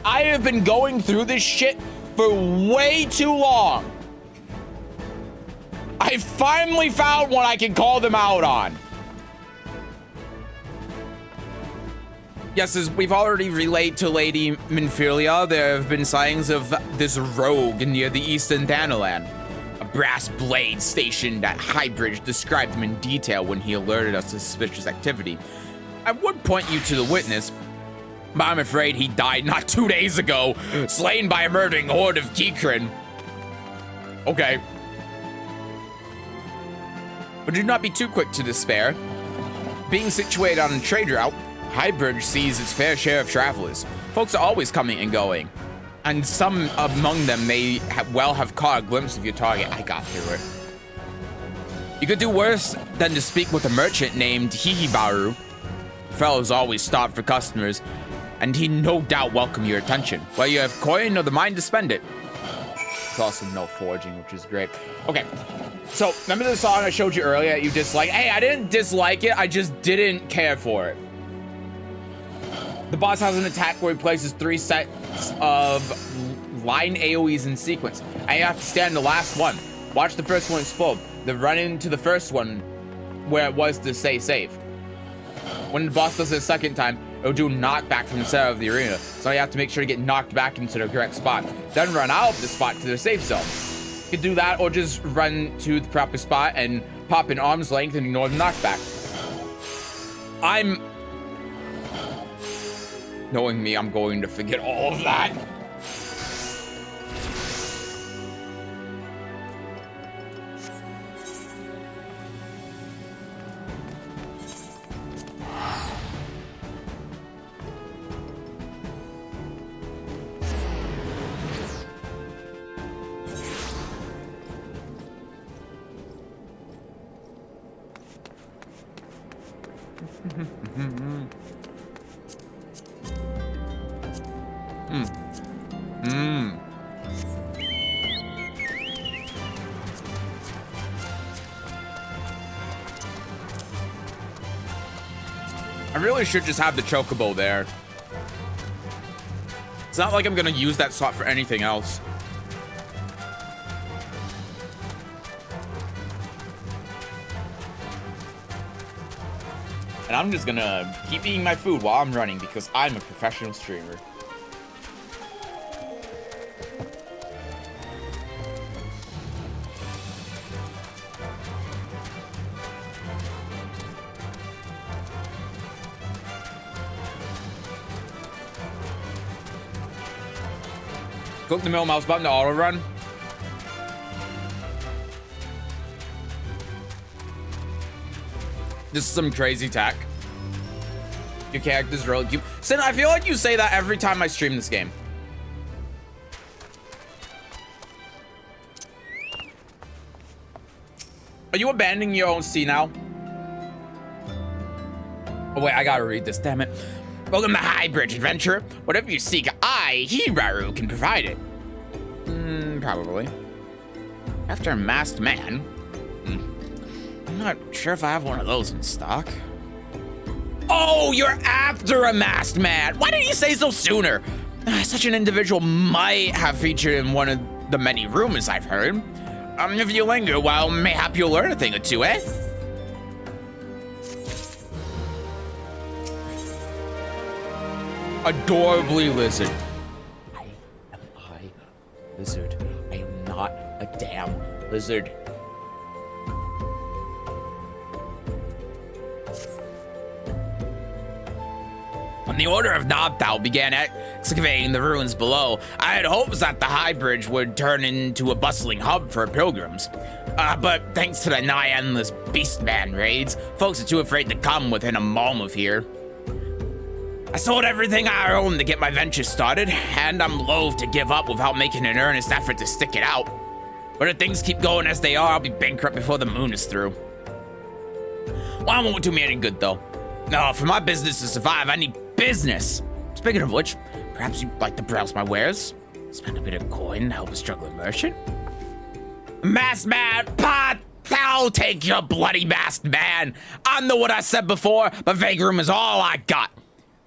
Speaker 1: I have been going through this shit for way too long. I finally found one I can call them out on. Yes, as we've already relayed to Lady Minfilia, there have been sightings of this rogue near the eastern Thanalan. A brass blade stationed at Highbridge described him in detail when he alerted us to suspicious activity. I would point you to the witness, but I'm afraid he died not 2 days ago, slain by a murdering horde of Kikrin. Okay. But do not be too quick to despair. Being situated on a trade route, Highbridge sees its fair share of travelers. Folks are always coming and going, and some among them may well have caught a glimpse of your target. I got through it. You could do worse than to speak with a merchant named Hihibaru. The fellow's always stopped for customers, and he no doubt welcome your attention, whether you have coin or the mind to spend it. There's also no forging, which is great. Okay, so remember the song I showed you earlier that you disliked? Hey, I didn't dislike it, I just didn't care for it. The boss has an attack where he places 3 sets of line AoEs in sequence, and you have to stand the last one. Watch the first one explode, then run into the first one where it was to stay safe. When the boss does it a second time, it'll do knockback from the center of the arena, so you have to make sure to get knocked back into the correct spot. Then run out of the spot to the safe zone. You can do that, or just run to the proper spot and pop in arm's length and ignore the knockback. Knowing me, I'm going to forget all of that. I really should just have the chocobo there. It's not like I'm gonna use that slot for anything else. And I'm just gonna keep eating my food while I'm running because I'm a professional streamer. Click the middle mouse button to auto run. This is some crazy tech. Your character's really cute. Sin, I feel like you say that every time I stream this game. Are you abandoning your own sea now? Oh wait, I gotta read this, damn it. Welcome to Highbridge, adventurer. Whatever you seek, I, Hihibaru, can provide it. Probably. After a masked man? I'm not sure if I have one of those in stock. Oh, you're after a masked man! Why didn't you say so sooner? Such an individual might have featured in one of the many rumors I've heard. If you linger, well, mayhap you'll learn a thing or two, eh? Adorably lizard. I am a lizard. I am not a damn lizard. When the Order of Nobthal began excavating the ruins below, I had hopes that the Highbridge would turn into a bustling hub for pilgrims. But thanks to the nigh-endless Beastman raids, folks are too afraid to come within a mile of here. I sold everything I owned to get my venture started, and I'm loath to give up without making an earnest effort to stick it out. But if things keep going as they are, I'll be bankrupt before the moon is through. Well, it won't do me any good, though. No, for my business to survive, I need business. Speaking of which, perhaps you'd like to browse my wares? Spend a bit of coin to help a struggling merchant? Masked man, pot! I'll take your bloody masked man! I know what I said before, but Vagrum is all I got.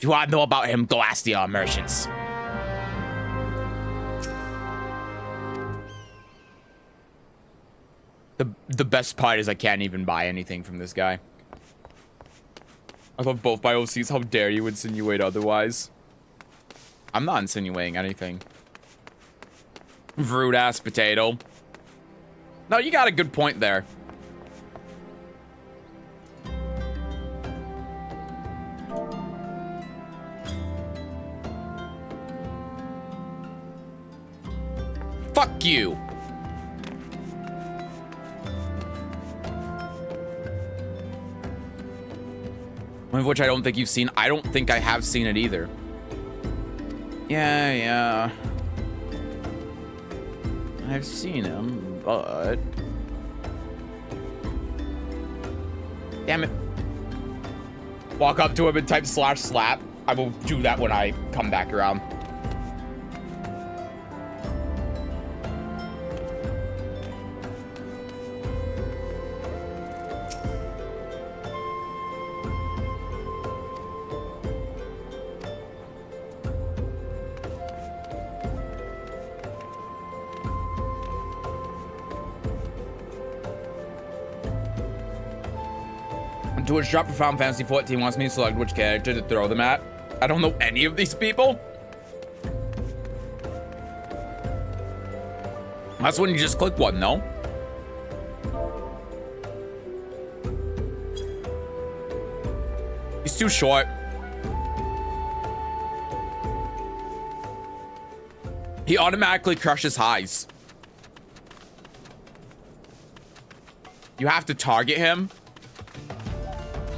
Speaker 2: If you want to know about him, go ask the merchants.
Speaker 1: The best part is I can't even buy anything from this guy. I love both my OCs. How dare you insinuate otherwise? I'm not insinuating anything. Rude ass potato. No, you got a good point there. Fuck you. One of which I don't think you've seen. I don't think I have seen it either. Yeah. I've seen him, but... Damn it. Walk up to him and type /slap. I will do that when I come back around. Twitch drop for Final Fantasy 14 wants me to select which character to throw them at. I don't know any of these people. That's when you just click one, no? He's too short. He automatically crushes highs. You have to target him.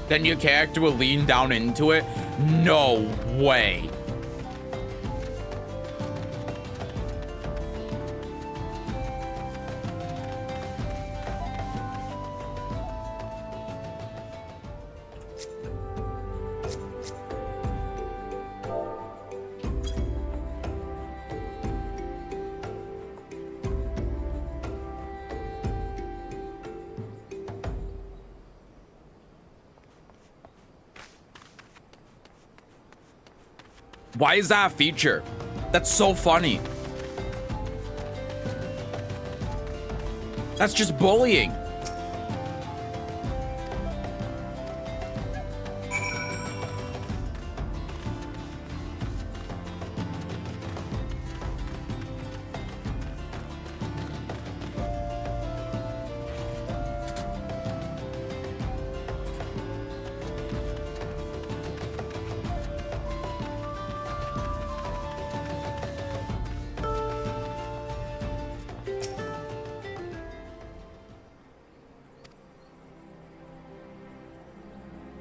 Speaker 1: Then your character will lean down into it? No way. Why is that a feature? That's so funny. That's just bullying.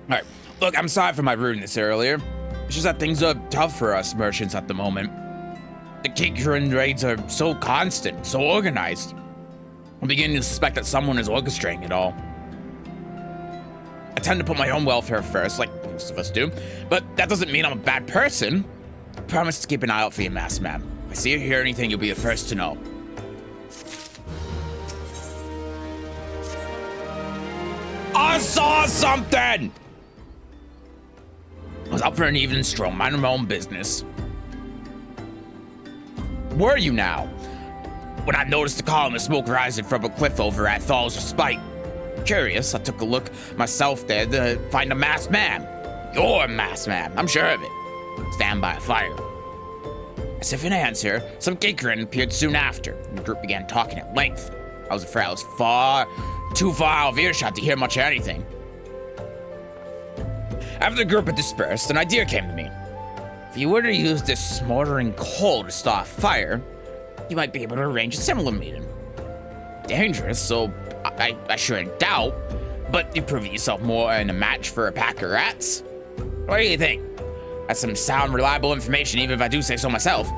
Speaker 1: Alright, look, I'm sorry for my rudeness earlier. It's just that things are tough for us merchants at the moment. The Kikrin raids are so constant, so organized. I'm beginning to suspect that someone is orchestrating it all. I tend to put my own welfare first, like most of us do, but that doesn't mean I'm a bad person. I promise to keep an eye out for you, Masked Man. If I see or hear anything, you'll be the first to know. I saw something! I was out for an evening stroll, minding my own business. Were you now? When I noticed the column of smoke rising from a cliff over at Thal's Respite. Curious, I took a look myself there to find a masked man. You're a masked man, I'm sure of it. Stand by a fire. As if in answer, some Kikrin appeared soon after, and the group began talking at length. I was afraid I was too far out of earshot to hear much of anything. After the group had dispersed, an idea came to me. If you were to use this smoldering coal to start a fire, you might be able to arrange a similar meeting. Dangerous, so I shouldn't doubt, but you've proven yourself more in a match for a pack of rats. What do you think? That's some sound, reliable information, even if I do say so myself.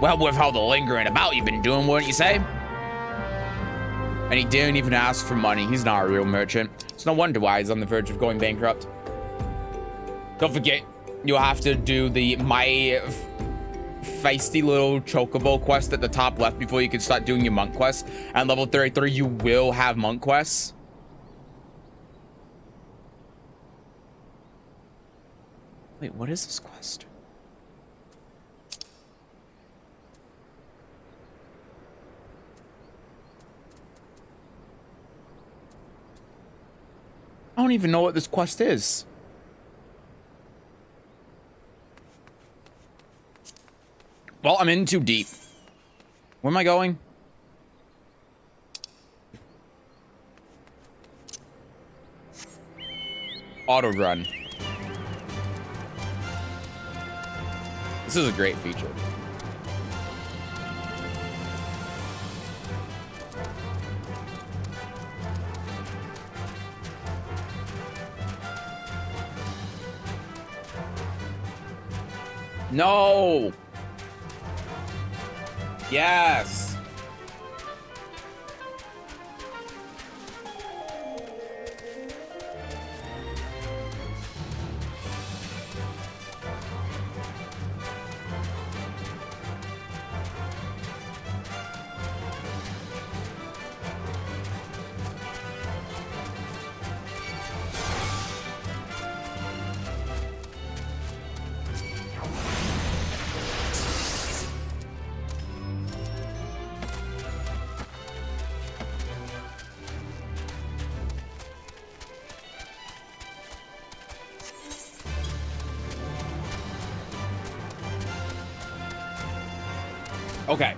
Speaker 1: Well worth all the lingering about you've been doing, wouldn't you say? And he didn't even ask for money. He's not a real merchant. It's no wonder why he's on the verge of going bankrupt. Don't forget, you'll have to do the my feisty little chocobo quest at the top left before you can start doing your monk quest. At level 33, you will have monk quests. Wait, what is this quest? I don't even know what this quest is. Well, I'm in too deep. Where am I going? Auto run. This is a great feature. No. Yes. Okay.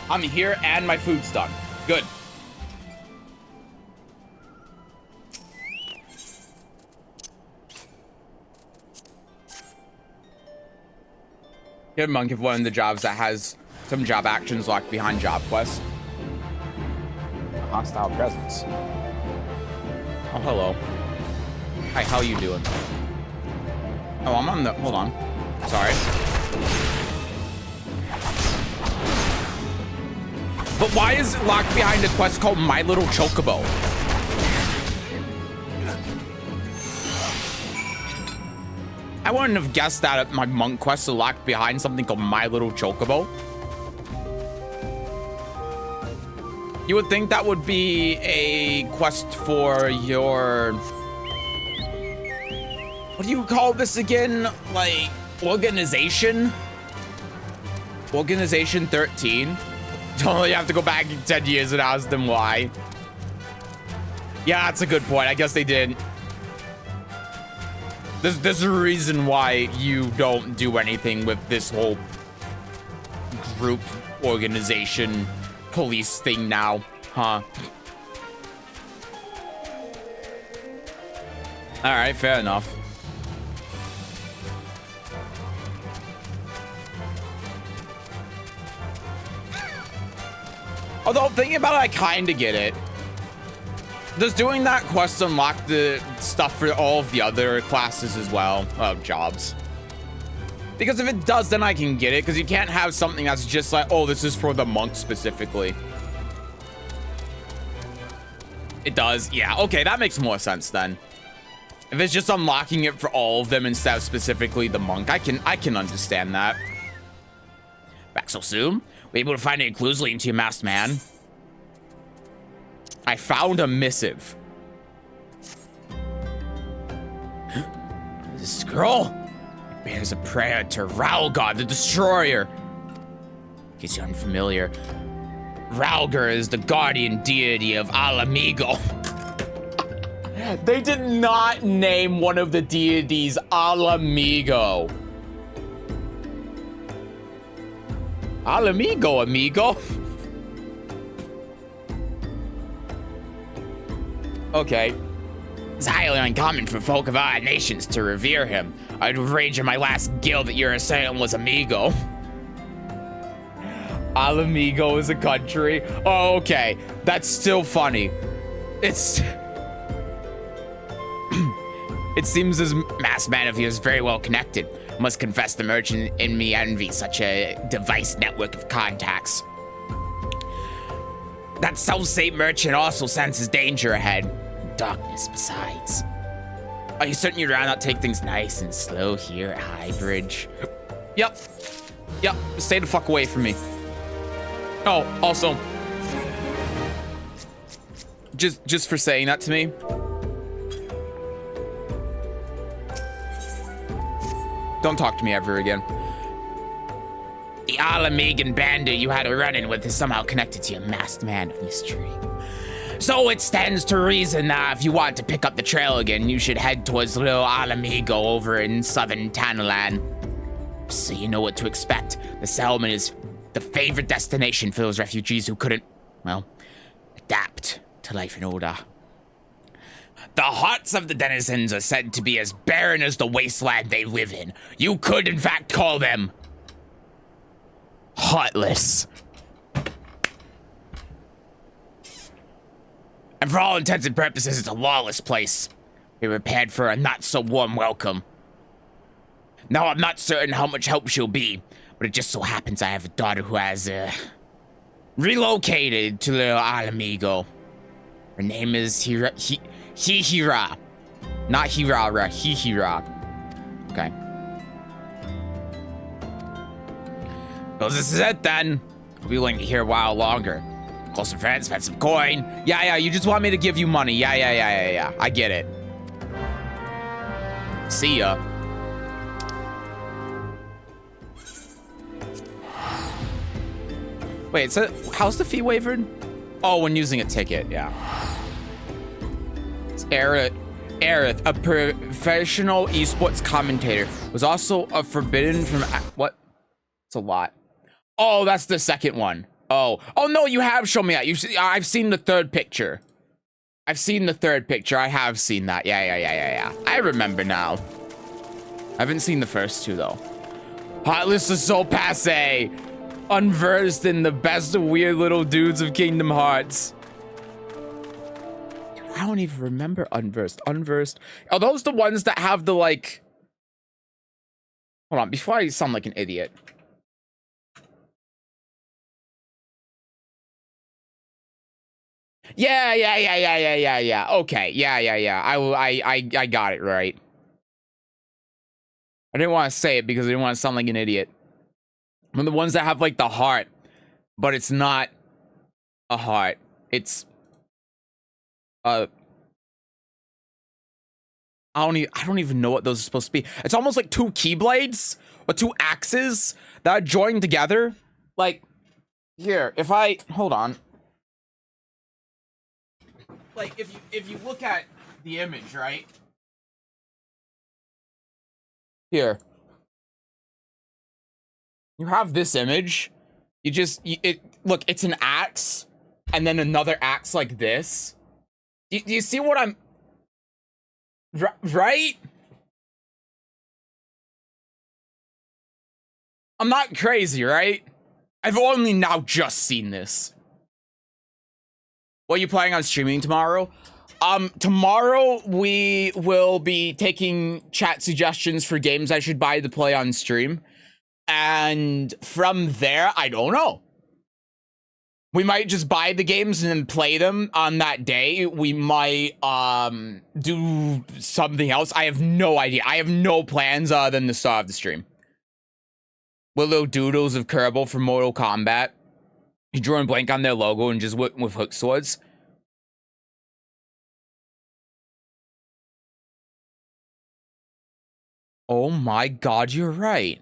Speaker 1: I'm here and my food's done. Good. Good monk if one of the jobs that has some job actions locked behind job quests. Hostile presence. Oh, hello. Hi, how you doing? Oh, I'm on the... Hold on. Sorry. But why is it locked behind a quest called My Little Chocobo? I wouldn't have guessed that my monk quest is locked behind something called My Little Chocobo. You would think that would be a quest for your... What do you call this again? Like, organization? Organization 13? Totally have to go back in 10 years and ask them why. Yeah, that's a good point. I guess they did. There's a reason why you don't do anything with this whole group organization police thing now, huh? All right, fair enough. Although, thinking about it, I kind of get it. Does doing that quest unlock the stuff for all of the other classes as well? Jobs. Because if it does, then I can get it. Because you can't have something that's just like, oh, this is for the monk specifically. It does. Yeah, okay, that makes more sense then. If it's just unlocking it for all of them instead of specifically the monk, I can understand that. Back so soon? Were you able to find any clues leading to your masked man? I found a missive. The scroll? It bears a prayer to Ralgar, the Destroyer. In case you're unfamiliar, Ralgar is the guardian deity of Alamigo. They did not name one of the deities Alamigo. Alamigo, amigo. Okay. It's highly uncommon for folk of our nations to revere him. I'd rage in my last guild that your assailant was amigo. Alamigo is a country. Oh, okay. That's still funny. It's... It seems this masked man of yours is very well connected. Must confess the merchant in me envy such a device network of contacts. That self-same merchant also senses danger ahead. Darkness besides. Are you certain you'd rather not take things nice and slow here at Highbridge? Yep. Yep. Stay the fuck away from me. Oh, also. Just for saying that to me. Don't talk to me ever again.
Speaker 2: The Alamegan bandit you had a run-in with is somehow connected to your masked man of mystery. So it stands to reason that if you want to pick up the trail again, you should head towards Little Alamigo over in southern Tanalan. So you know what to expect. The settlement is the favorite destination for those refugees who couldn't, well, adapt to life in order. The hearts of the denizens are said to be as barren as the wasteland they live in. You could, in fact, call them heartless. And for all intents and purposes, it's a lawless place. Be prepared for a not-so-warm welcome. Now, I'm not certain how much help she'll be, but it just so happens I have a daughter who has, relocated to Little Alamigo. Her name is Hihira. Not Hirara, Hihira. Okay. Well, this is it then. We'll be willing to hear a while longer. Call some friends, spend some coin.
Speaker 1: Yeah, you just want me to give you money. Yeah. I get it. See ya. Wait, so how's the fee wavered? Oh, when using a ticket, yeah. It's Aerith, a professional esports commentator, was also a forbidden from what? It's a lot. Oh, that's the second one. Oh no, you have shown me that. I've seen the third picture. I have seen that. Yeah. I remember now. I haven't seen the first two though. Heartless is so passe. Unversed in the best of weird little dudes of Kingdom Hearts. Dude, I don't even remember Unversed. Are those the ones that have the like... Hold on, before I sound like an idiot. Yeah. Okay, yeah. I got it right. I didn't want to say it because I didn't want to sound like an idiot. One of the ones that have like the heart, but it's not a heart. It's I don't even know what those are supposed to be. It's almost like two keyblades or two axes that are joined together. Like here, if I hold on. Like if you look at the image, right? Here. You have this image. Look, it's an axe and then another axe like this. Do you see what I'm right? I'm not crazy, right? I've only now just seen this. What are you planning on streaming tomorrow? Tomorrow we will be taking chat suggestions for games I should buy to play on stream. And from there, I don't know. We might just buy the games and then play them on that day. We might do something else. I have no idea. I have no plans other than the start of the stream. With little doodles of Kerbal from Mortal Kombat. You drew and blank on their logo and just went with hook swords. Oh my god, you're right.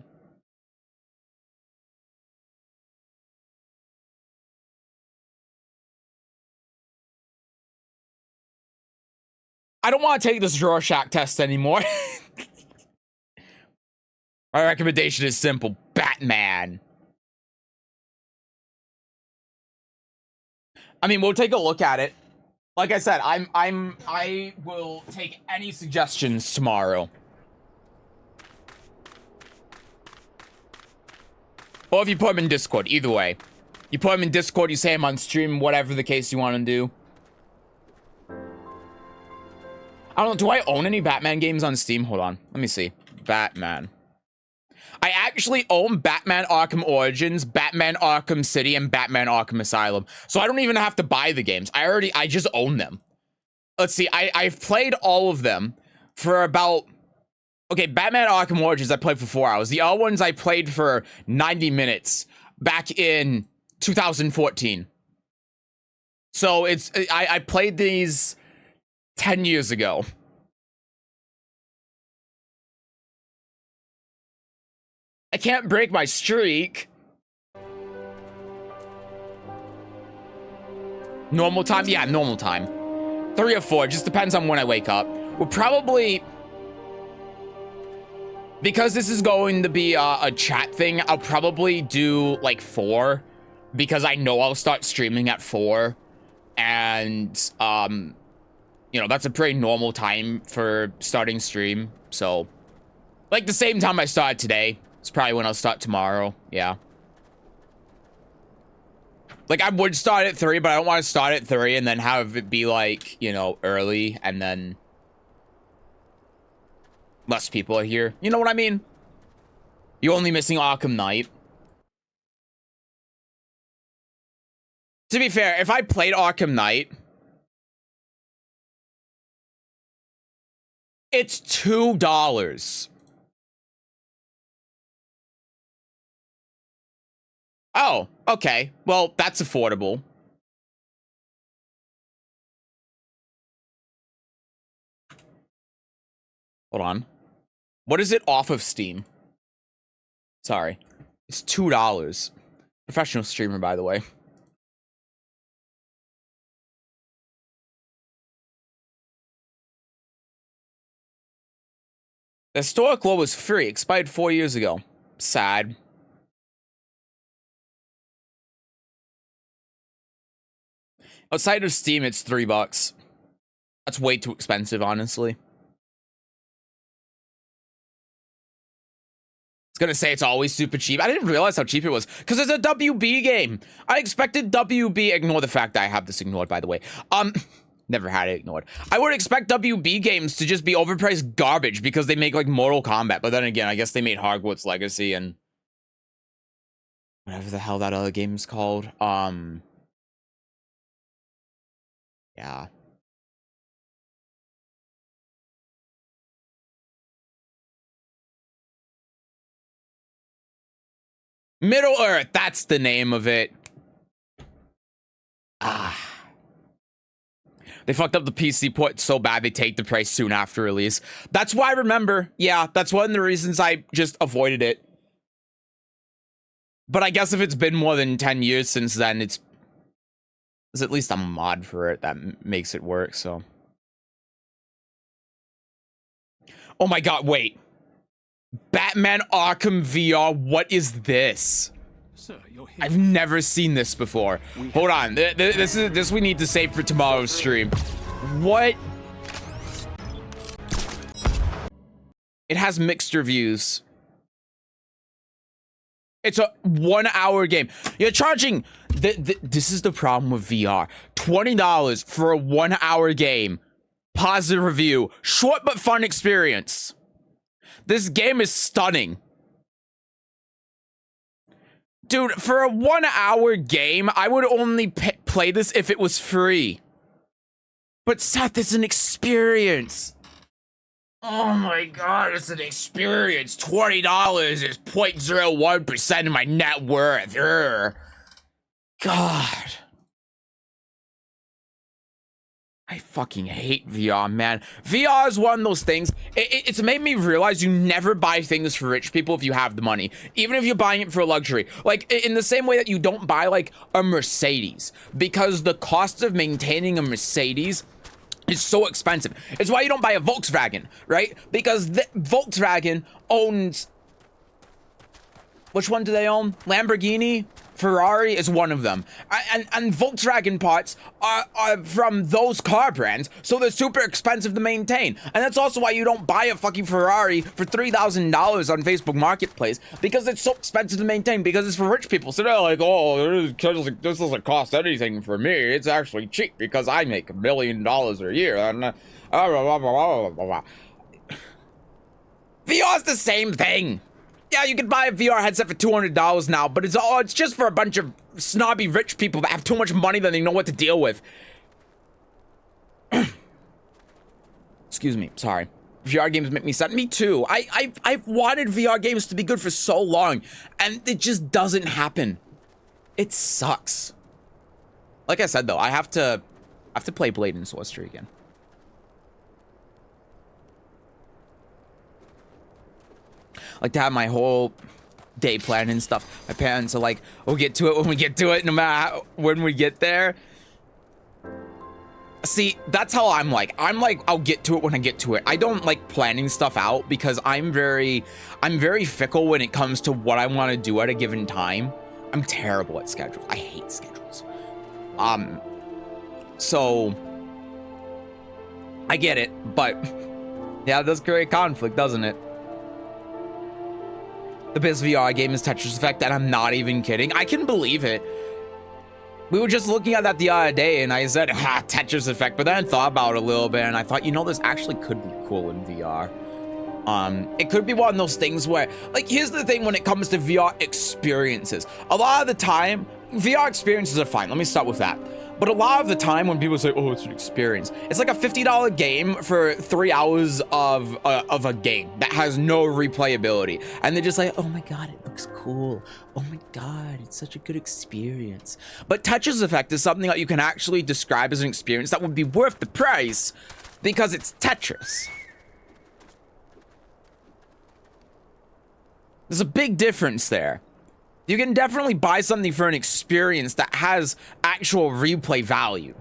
Speaker 1: I don't want to take this Rorschach test anymore. My recommendation is simple. Batman. I mean, we'll take a look at it. Like I said, I will take any suggestions tomorrow. Or if you put them in Discord, either way. You put them in Discord, you say them on stream, whatever the case you want to do. I don't know, do I own any Batman games on Steam? Hold on, let me see. Batman. I actually own Batman Arkham Origins, Batman Arkham City, and Batman Arkham Asylum. So I don't even have to buy the games. I just own them. Let's see, I've played all of them for about... Okay, Batman Arkham Origins I played for 4 hours. The other ones I played for 90 minutes back in 2014. So it's... I played these 10 years ago. I can't break my streak. Normal time? Yeah, normal time. 3 or 4, just depends on when I wake up. We'll probably... Because this is going to be a chat thing, I'll probably do like 4. Because I know I'll start streaming at 4. And, you know, that's a pretty normal time for starting stream. So, like the same time I started today. It's probably when I'll start tomorrow. Yeah. Like, I would start at 3, but I don't want to start at 3 and then have it be, like, you know, early and then less people are here. You know what I mean? You're only missing Arkham Knight. To be fair, if I played Arkham Knight, it's $2. Oh, okay. Well, that's affordable. Hold on. What is it off of Steam? Sorry. It's $2. Professional streamer, by the way. The Historic Law was free. Expired 4 years ago. Sad. Outside of Steam, it's $3. That's way too expensive, honestly. I was gonna say it's always super cheap. I didn't realize how cheap it was because it's a WB game. I expected WB. Ignore the fact that I have this ignored, by the way. Never had it ignored. I would expect WB games to just be overpriced garbage because they make like Mortal Kombat. But then again, I guess they made Hogwarts Legacy and whatever the hell that other game is called. Yeah. Middle Earth, that's the name of it. They fucked up the PC port so bad they take the price soon after release. That's why I remember. Yeah, that's one of the reasons I just avoided it. But I guess if it's been more than 10 years since then, there's at least a mod for it that makes it work, so. Oh my god, wait. Batman Arkham VR, what is this?
Speaker 6: Sir, you're here.
Speaker 1: I've never seen this before. Hold on, this we need to save for tomorrow's stream. What? It has mixed reviews. It's a 1 hour game. You're charging, this is the problem with VR. $20 for a 1 hour game. Positive review. Short but fun experience. This game is stunning. Dude, for a 1 hour game, I would only play this if it was free. But Seth, it's an experience. Oh my god, it's an experience. $20 is 0.01% of my net worth. Urgh. God. I fucking hate VR, man. VR is one of those things. It's made me realize you never buy things for rich people if you have the money. Even if you're buying it for luxury. Like, in the same way that you don't buy, like, a Mercedes. Because the cost of maintaining a Mercedes is so expensive. It's why you don't buy a Volkswagen, right? Because Volkswagen owns... Which one do they own? Lamborghini? Ferrari is one of them. And Volkswagen parts are from those car brands, so they're super expensive to maintain. And that's also why you don't buy a fucking Ferrari for $3,000 on Facebook Marketplace, because it's so expensive to maintain, because it's for rich people. So they're like, oh, this doesn't cost anything for me. It's actually cheap because I make $1 million a year. And VR's the same thing. Yeah, you can buy a VR headset for $200 now, but it's just for a bunch of snobby rich people that have too much money that they know what to deal with. Excuse me, sorry. VR games make me sad. Me too. I've wanted VR games to be good for so long, and it just doesn't happen. It sucks. Like I said though, I have to play Blade and Sorcery again. Like to have my whole day plan and stuff. My parents are like, we'll get to it when we get to it, no matter when we get there. See, that's how I'm like. I'm like, I'll get to it when I get to it. I don't like planning stuff out because I'm very fickle when it comes to what I want to do at a given time. I'm terrible at schedules. I hate schedules. So I get it, but yeah, it does create conflict, doesn't it? The best VR game is Tetris Effect, and I'm not even kidding. I can believe it. We were just looking at that the other day, and I said, Tetris Effect, but then I thought about it a little bit, and I thought, you know, this actually could be cool in VR. It could be one of those things where, like, here's the thing when it comes to VR experiences. A lot of the time, VR experiences are fine. Let me start with that. But a lot of the time when people say, oh, it's an experience, it's like a $50 game for 3 hours of a game that has no replayability. And they're just like, oh my God, it looks cool. Oh my God, it's such a good experience. But Tetris Effect is something that you can actually describe as an experience that would be worth the price because it's Tetris. There's a big difference there. You can definitely buy something for an experience that has actual replay value.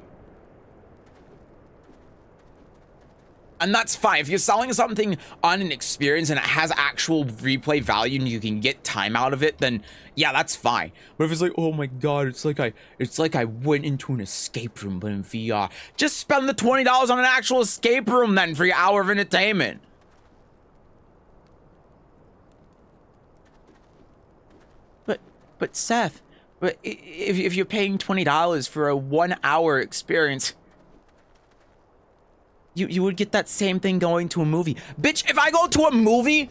Speaker 1: And that's fine. If you're selling something on an experience and it has actual replay value and you can get time out of it, then yeah, that's fine. But if it's like, oh my God, it's like I went into an escape room, but in VR, just spend the $20 on an actual escape room then for your hour of entertainment. But Seth, but if you're paying $20 for a 1 hour experience, you would get that same thing going to a movie. Bitch, if I go to a movie,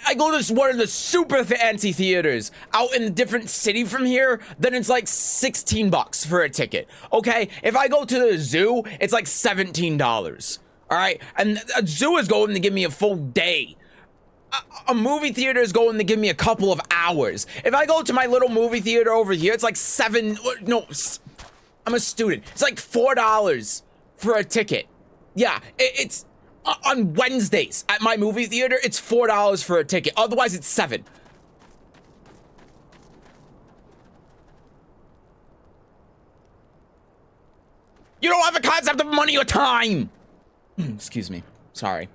Speaker 1: I go to one of the super fancy theaters out in a different city from here, then it's like $16 for a ticket. Okay, if I go to the zoo, it's like $17. All right, and a zoo is going to give me a full day. A movie theater is going to give me a couple of hours. If I go to my little movie theater over here, it's like I'm a student. It's like $4 for a ticket. Yeah, it's on Wednesdays at my movie theater, it's $4 for a ticket. Otherwise, it's $7. You don't have a concept of money or time. Excuse me. Sorry.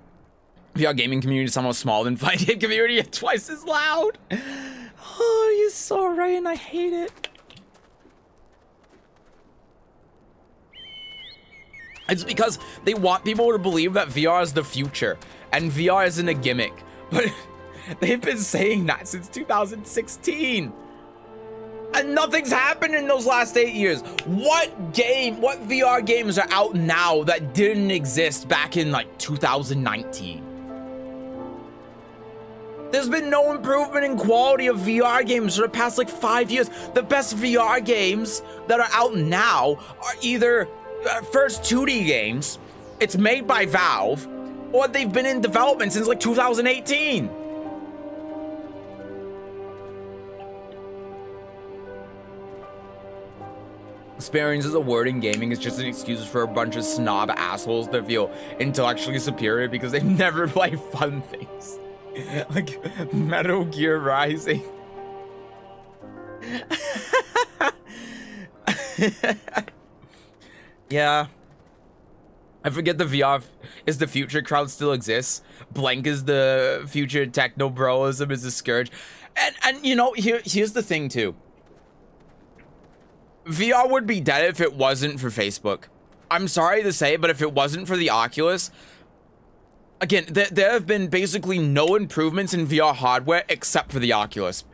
Speaker 1: VR gaming community is almost smaller than fighting game community and twice as loud. Oh, you're so right, and I hate it. It's because they want people to believe that VR is the future, and VR isn't a gimmick. But they've been saying that since 2016. And nothing's happened in those last 8 years. What VR games are out now that didn't exist back in like 2019? There's been no improvement in quality of VR games for the past like 5 years. The best VR games that are out now are either first 2D games, it's made by Valve, or they've been in development since like 2018. Experience is a word in gaming. It's just an excuse for a bunch of snob assholes to feel intellectually superior because they've never played fun things. Like Metal Gear Rising. Yeah. I forget the VR is the future crowd still exists. Blank is the future, techno-broism is the scourge. And you know, here's the thing too. VR would be dead if it wasn't for Facebook. I'm sorry to say, but if it wasn't for the Oculus, again, there have been basically no improvements in VR hardware except for the Oculus.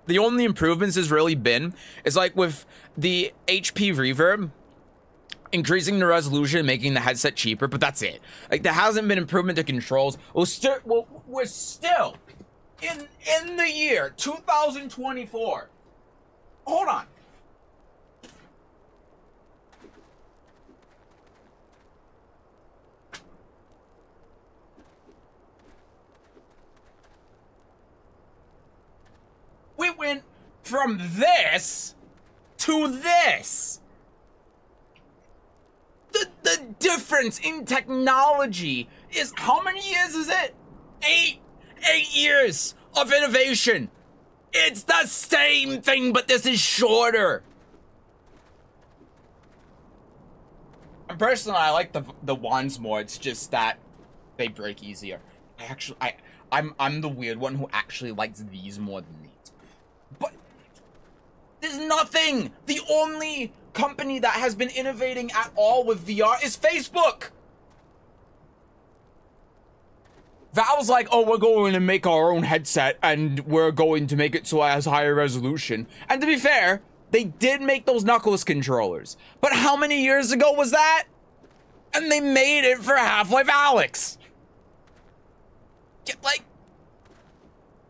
Speaker 1: The only improvements has really been is like with the HP Reverb, increasing the resolution, making the headset cheaper, but that's it. Like there hasn't been improvement to controls. We're still in the year 2024. Hold on. We went from this to this. The difference in technology is, how many years is it? 8 years of innovation. It's the same thing, but this is shorter. And personally, I like the wands more. It's just that they break easier. I'm the weird one who actually likes these more than these. But there's nothing. The only company that has been innovating at all with VR is Facebook. Valve's like, oh, we're going to make our own headset and we're going to make it so it has higher resolution. And to be fair, they did make those Knuckles controllers. But how many years ago was that? And they made it for Half-Life Alyx. Like,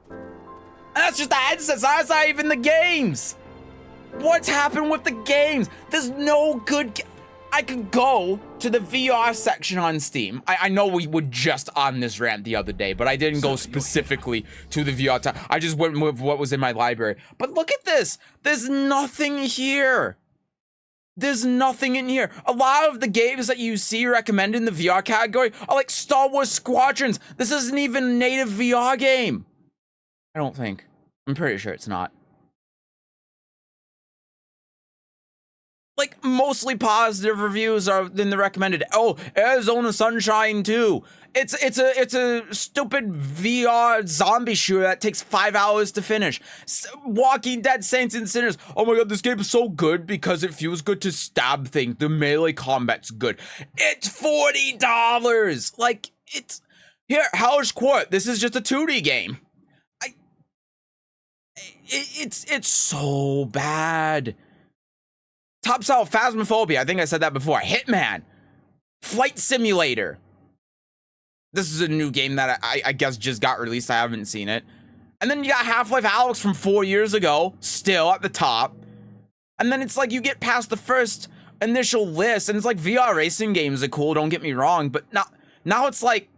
Speaker 1: and that's just the headsets. That's not even the games. What's happened with the games? There's no good. I could go to the VR section on Steam. I know we were just on this rant the other day, but I didn't go specifically to the VR. I just went with what was in my library. But look at this. There's nothing here. There's nothing in here. A lot of the games that you see recommended in the VR category are like Star Wars Squadrons. This isn't even a native VR game. I don't think. I'm pretty sure it's not. Like, mostly positive reviews are in the recommended. Oh, Arizona Sunshine 2. It's a stupid VR zombie shooter that takes 5 hours to finish. Walking Dead Saints and Sinners. Oh my god, this game is so good because it feels good to stab things. The melee combat's good. It's $40. Like, it's here. Hellish Quart. This is just a 2D game. It's so bad. Top Cell, Phasmophobia. I think I said that before. Hitman. Flight Simulator. This is a new game that I guess just got released. I haven't seen it. And then you got Half-Life Alyx from 4 years ago. Still at the top. And then it's like you get past the first initial list. And it's like VR racing games are cool. Don't get me wrong. But now it's like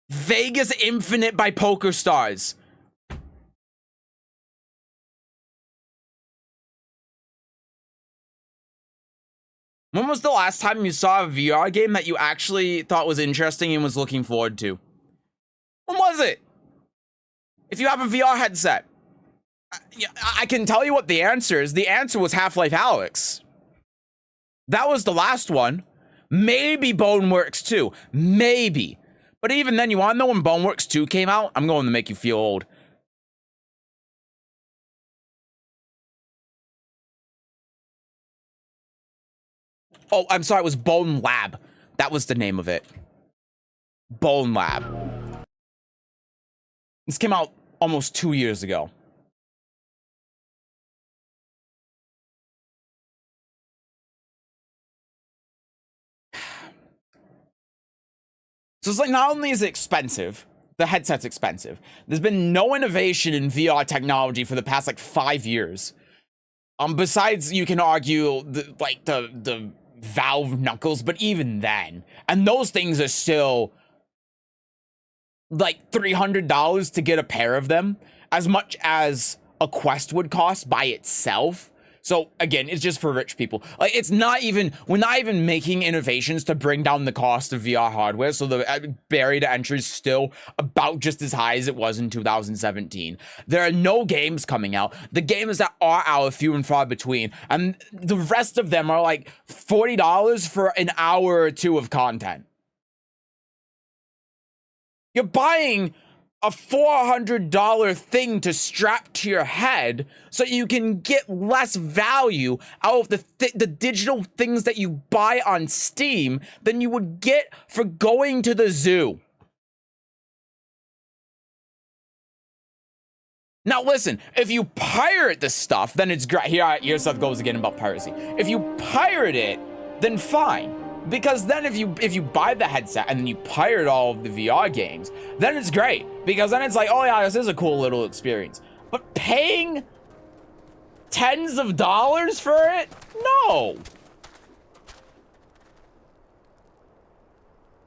Speaker 1: Vegas Infinite by PokerStars. When was the last time you saw a VR game that you actually thought was interesting and was looking forward to? When was it? If you have a VR headset. I can tell you what the answer is. The answer was Half-Life Alyx. That was the last one. Maybe Boneworks 2. Maybe. But even then, you want to know when Boneworks 2 came out? I'm going to make you feel old. Oh, I'm sorry, it was Bone Lab. That was the name of it. Bone Lab. This came out almost 2 years ago. So it's like, not only is it expensive, the headset's expensive. There's been no innovation in VR technology for the past like 5 years. Besides, you can argue the Valve Knuckles, but even then, and those things are still like $300 to get a pair of them, as much as a Quest would cost by itself. So again, it's just for rich people. Like, it's not even, we're not even making innovations to bring down the cost of VR hardware. So the barrier to entry is still about just as high as it was in 2017. There are no games coming out. The games that are out are few and far between. And the rest of them are like $40 for an hour or two of content. You're buying a $400 thing to strap to your head so you can get less value out of the digital things that you buy on Steam than you would get for going to the zoo. Now listen, if you pirate this stuff, then it's great. Here stuff goes again about piracy. If you pirate it, then fine. Because then if you buy the headset and then you pirate all of the VR games, then it's great. Because then it's like, oh yeah, this is a cool little experience. But paying tens of dollars for it? No.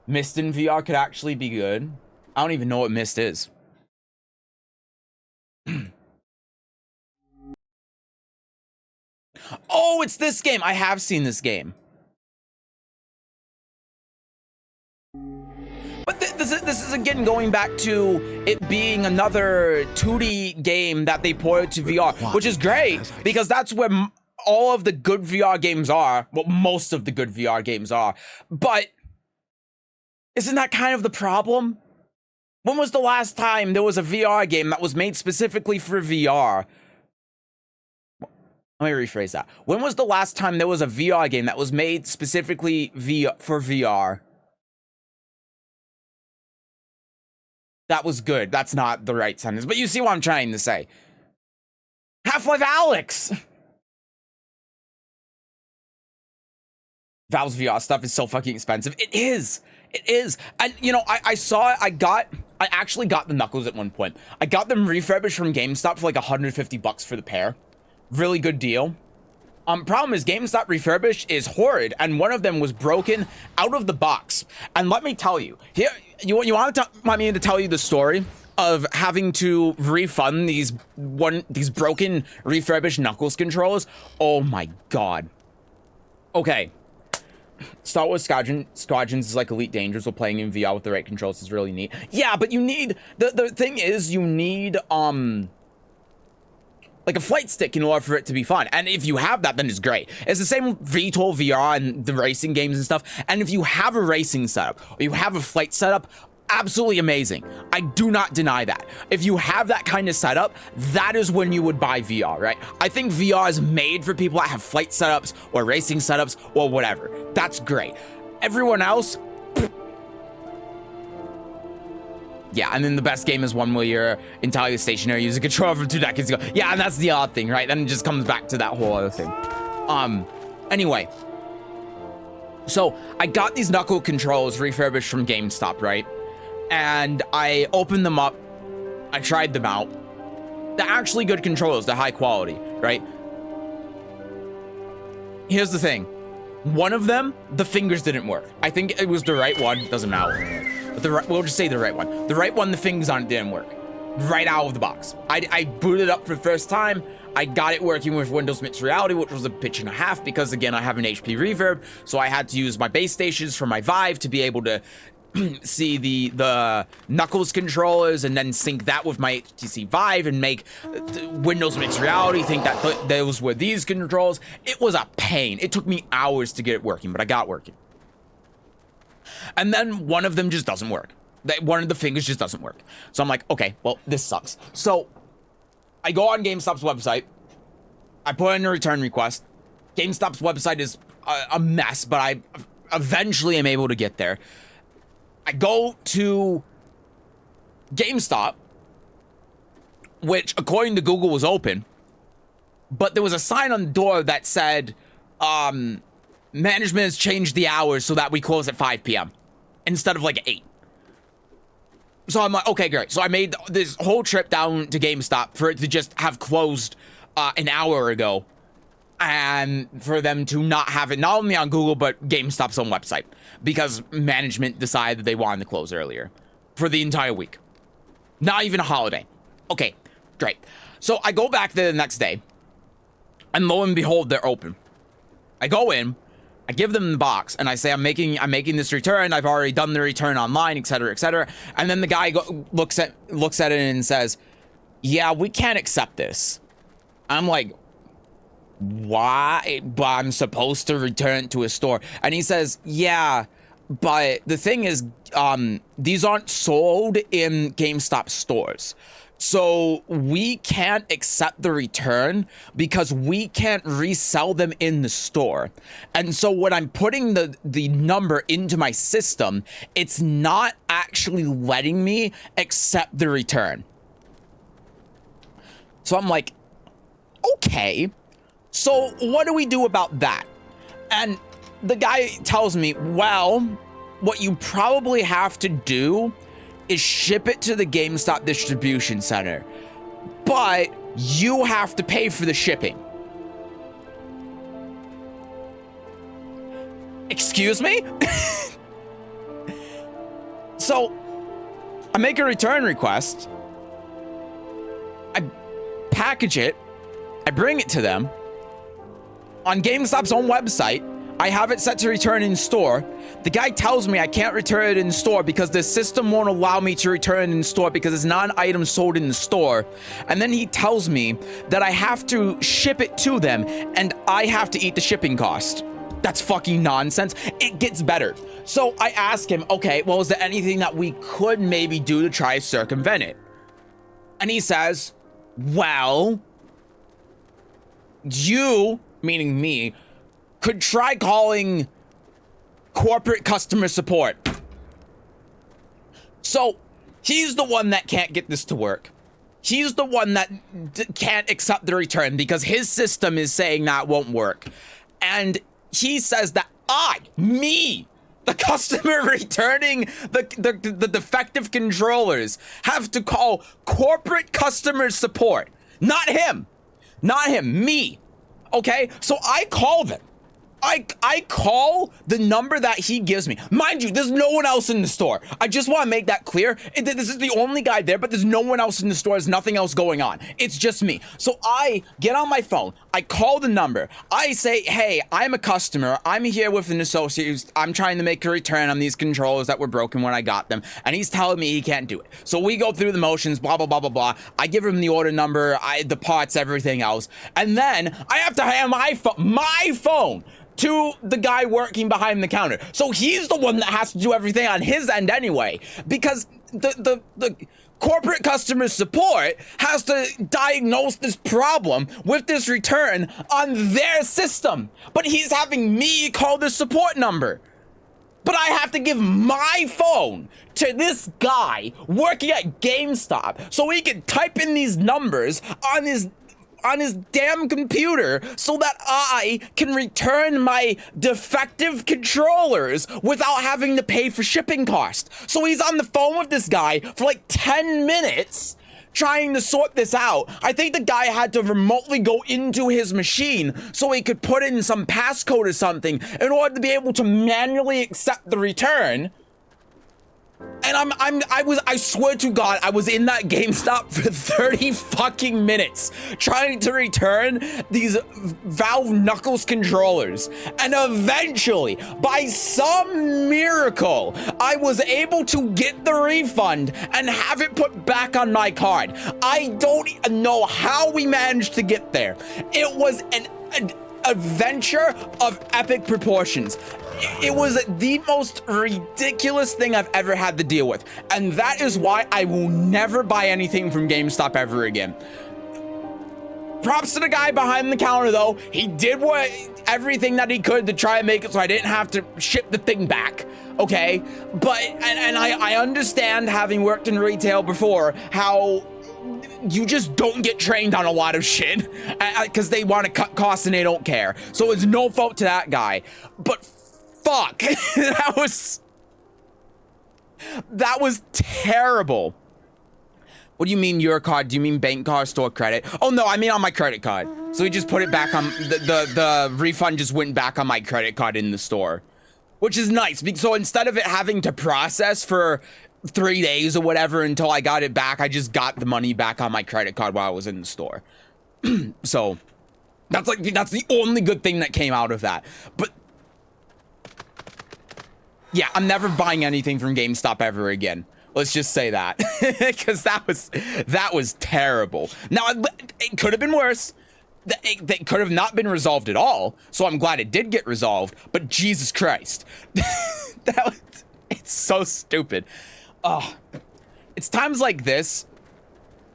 Speaker 1: Myst in VR could actually be good. I don't even know what Myst is. Oh, it's this game. I have seen this game. this is again going back to it being another 2D game that they ported to VR, which is great because that's where all of the good VR games are. Well, most of the good VR games are. But isn't that kind of the problem? When was the last time there was a VR game that was made specifically for VR? Let me rephrase that. When was the last time there was a VR game that was made specifically for VR? That was good. That's not the right sentence, but you see what I'm trying to say. Half-Life Alyx! Valve's VR stuff is so fucking expensive. It is. It is. And, you know, I saw it. I actually got the Knuckles at one point. I got them refurbished from GameStop for like $150 for the pair. Really good deal. Problem is GameStop refurbished is horrid, and one of them was broken out of the box. And let me tell you, here, you want me to tell you the story of having to refund these broken refurbished Knuckles controllers? Oh my god. Okay. Star Wars Squadrons is like Elite Dangerous, while playing in VR with the right controls is really neat. Yeah, but you need, the thing is, you need, like a flight stick in order for it to be fun. And if you have that, then it's great. It's the same with VTOL VR and the racing games and stuff. And if you have a racing setup, or you have a flight setup, absolutely amazing. I do not deny that. If you have that kind of setup, that is when you would buy VR, right? I think VR is made for people that have flight setups or racing setups or whatever. That's great. Everyone else, yeah, and then the best game is one where you're entirely stationary, using a controller from 2 decades ago. Yeah, and that's the odd thing, right? Then it just comes back to that whole other thing. Anyway. So, I got these Knuckle controls refurbished from GameStop, right? And I opened them up. I tried them out. They're actually good controllers. They're high quality, right? Here's the thing. One of them, the fingers didn't work. I think it was the right one. Doesn't matter. But we'll just say the right one. The right one, the fingers on it didn't work. Right out of the box. I booted it up for the first time. I got it working with Windows Mixed Reality, which was a pitch and a half because, again, I have an HP Reverb, so I had to use my base stations for my Vive to be able to see the Knuckles controllers and then sync that with my HTC Vive and make Windows Mixed Reality think that those were these controls. It was a pain. It took me hours to get it working, but I got it working. And then one of them just doesn't work. One of the fingers just doesn't work. So I'm like, okay, well, this sucks. So I go on GameStop's website. I put in a return request. GameStop's website is a mess, but I eventually am able to get there. I go to GameStop, which according to Google was open, but there was a sign on the door that said, management has changed the hours so that we close at 5 p.m. instead of like 8. So I'm like, okay, great. So I made this whole trip down to GameStop for it to just have closed an hour ago, and for them to not have it not only on Google but GameStop's own website because management decided that they wanted to close earlier for the entire week. Not even a holiday. Okay, great. So I go back there the next day, and lo and behold, they're open. I go in, I give them the box, and I say, I'm making this return. I've already done the return online, etc., etc. And then the guy looks at it and says, yeah, we can't accept this. I'm like, why? But I'm supposed to return it to a store. And he says, yeah, but the thing is, these aren't sold in GameStop stores. So we can't accept the return because we can't resell them in the store. And so when I'm putting the number into my system, it's not actually letting me accept the return. So I'm like, okay, so what do we do about that? And the guy tells me, well, what you probably have to do is ship it to the GameStop distribution center, but you have to pay for the shipping. Excuse me? So I make a return request, I package it, I bring it to them on GameStop's own website. I have it set to return in store. The guy tells me I can't return it in store because the system won't allow me to return it in store because it's not an item sold in the store. And then he tells me that I have to ship it to them and I have to eat the shipping cost. That's fucking nonsense. It gets better. So I ask him, okay, well, is there anything that we could maybe do to try to circumvent it? And he says, well, you, meaning me, could try calling corporate customer support. So he's the one that can't get this to work. He's the one that can't accept the return because his system is saying that won't work. And he says that me, the customer returning the defective controllers, have to call corporate customer support. Not him. Not him. Me. Okay? So I call them. I call the number that he gives me. Mind you, there's no one else in the store. I just want to make that clear. This is the only guy there, but there's no one else in the store. There's nothing else going on. It's just me. So I get on my phone. I call the number. I say, hey, I'm a customer. I'm here with an associate. I'm trying to make a return on these controllers that were broken when I got them. And he's telling me he can't do it. So we go through the motions, blah, blah, blah, blah, blah. I give him the order number, the parts, everything else. And then I have to hand my phone to the guy working behind the counter. So he's the one that has to do everything on his end anyway, because the corporate customer support has to diagnose this problem with this return on their system. But he's having me call the support number. But I have to give my phone to this guy working at GameStop so he can type in these numbers on his damn computer so that I can return my defective controllers without having to pay for shipping costs. So he's on the phone with this guy for like 10 minutes trying to sort this out. I think the guy had to remotely go into his machine so he could put in some passcode or something in order to be able to manually accept the return. And I swear to God, I was in that GameStop for 30 fucking minutes trying to return these Valve Knuckles controllers. And eventually, by some miracle, I was able to get the refund and have it put back on my card. I don't know how we managed to get there. It was an adventure of epic proportions. It was the most ridiculous thing I've ever had to deal with. And that is why I will never buy anything from GameStop ever again. Props to the guy behind the counter, though. He did everything that he could to try and make it so I didn't have to ship the thing back. Okay? But, and I understand, having worked in retail before, how you just don't get trained on a lot of shit because they want to cut costs and they don't care. So it's no fault to that guy. But fuck, that was terrible. What do you mean your card? Do you mean bank card, store credit? Oh no, I mean on my credit card. So he just put it back on, the refund just went back on my credit card in the store, which is nice. So instead of it having to process for 3 days or whatever until I got it back, I just got the money back on my credit card while I was in the store. So that's the only good thing that came out of that. But yeah, I'm never buying anything from GameStop ever again. Let's just say that, because that was terrible. Now it could have been worse. It could have not been resolved at all. So I'm glad it did get resolved. But Jesus Christ, it's so stupid. It's times like this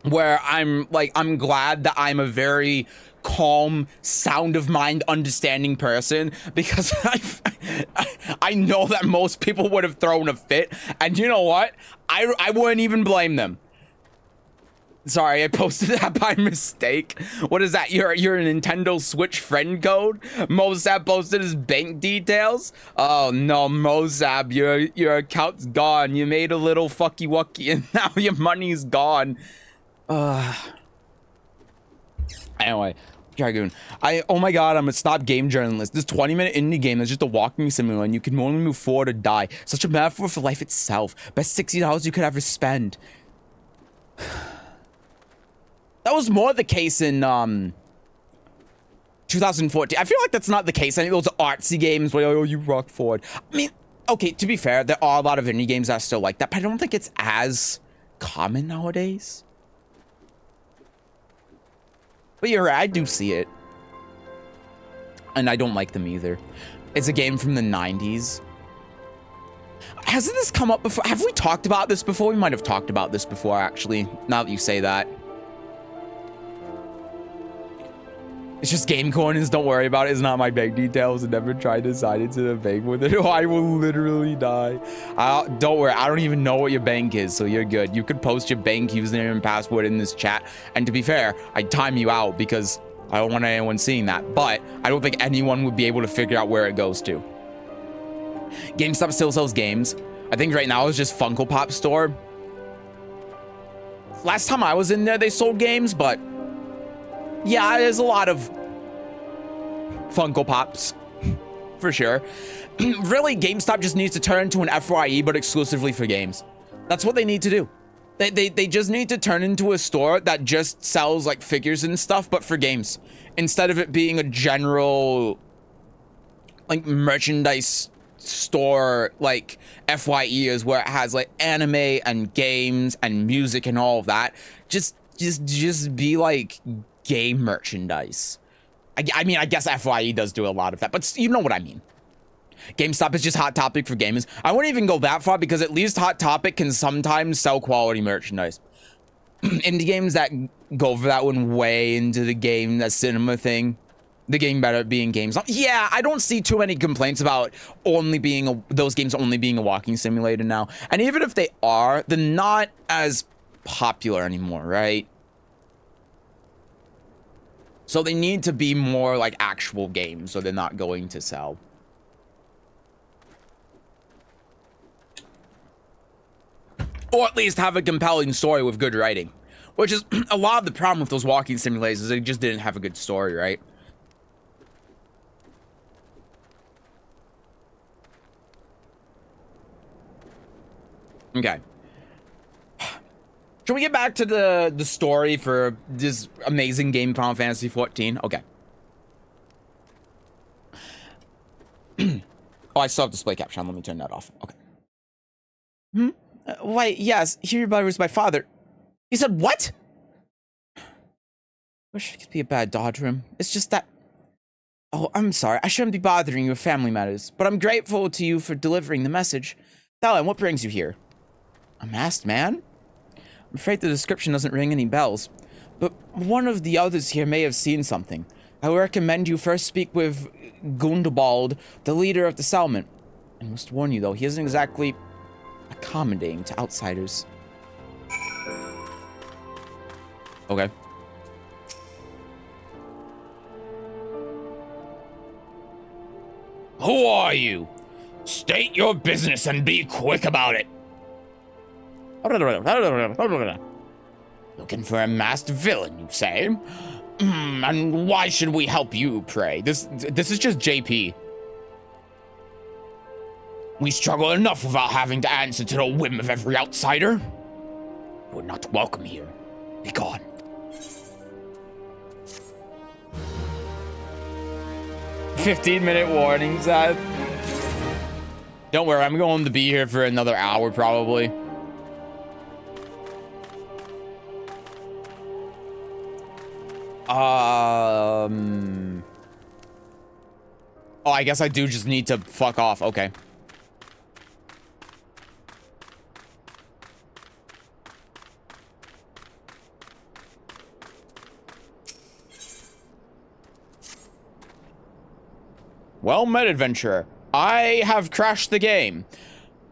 Speaker 1: where I'm glad that I'm a very calm, sound of mind, understanding person, because I know that most people would have thrown a fit, and you know what? I wouldn't even blame them. Sorry, I posted that by mistake. What is that? Your Nintendo Switch friend code? Mozab posted his bank details. Oh no, Mozab, your account's gone. You made a little fucky wucky, and now your money's gone. Anyway, Dragoon. Oh my god, I'm a stop game journalist. This 20-minute indie game is just a walking simulator, and you can only move forward or die. Such a metaphor for life itself. Best $60 you could ever spend. That was more the case in 2014. I feel like that's not the case. I think those are artsy games where, oh, you rock forward. I mean, okay, to be fair, there are a lot of indie games that are still like that, but I don't think it's as common nowadays. But you're right, I do see it. And I don't like them either. It's a game from the 90s. Hasn't this come up before? Have we talked about this before? We might have talked about this before, actually, now that you say that. It's just game corners, don't worry about it. It's not my bank details. And never try to sign into the bank with it. I will literally die. Don't worry, I don't even know what your bank is, so you're good. You could post your bank username and password in this chat. And to be fair, I'd time you out because I don't want anyone seeing that. But I don't think anyone would be able to figure out where it goes to. GameStop still sells games. I think right now it's just Funko Pop store. Last time I was in there, they sold games, but yeah, there's a lot of Funko Pops, for sure. Really, GameStop just needs to turn into an FYE, but exclusively for games. That's what they need to do. They just need to turn into a store that just sells like figures and stuff, but for games. Instead of it being a general like merchandise store like FYE is where it has like anime and games and music and all of that. Just be like game merchandise. I mean, I guess FYE does do a lot of that, but you know what I mean. GameStop is just Hot Topic for gamers. I wouldn't even go that far because at least Hot Topic can sometimes sell quality merchandise. Indie games that go for that one way into the game, that cinema thing, the game better being games. Yeah, I don't see too many complaints about those games only being a walking simulator now. And even if they are, they're not as popular anymore, right? So they need to be more like actual games, so they're not going to sell. Or at least have a compelling story with good writing. Which is a lot of the problem with those walking simulators, is they just didn't have a good story, right? Okay. Should we get back to the story for this amazing game, Final Fantasy XIV? Okay. Oh, I still have display caption. Let me turn that off. Okay. Why, yes, Hirobari was my father. He said, what? Wish I could be a bad daughter to him. It's just that... Oh, I'm sorry. I shouldn't be bothering you with family matters, but I'm grateful to you for delivering the message. Thalion, what brings you here? A masked man? I'm afraid the description doesn't ring any bells, but one of the others here may have seen something. I would recommend you first speak with Gundobald, the leader of the settlement. I must warn you, though, he isn't exactly accommodating to outsiders. Okay.
Speaker 5: Who are you? State your business and be quick about it. Looking for a masked villain, you say? And why should we help you, pray?
Speaker 1: This is just JP.
Speaker 5: We struggle enough without having to answer to the whim of every outsider. You're not welcome here. Be gone.
Speaker 1: "15-minute warning, Seth." Don't worry, I'm going to be here for another hour, probably. Oh, I guess I do just need to fuck off. Okay. Well met, adventurer. I have crashed the game.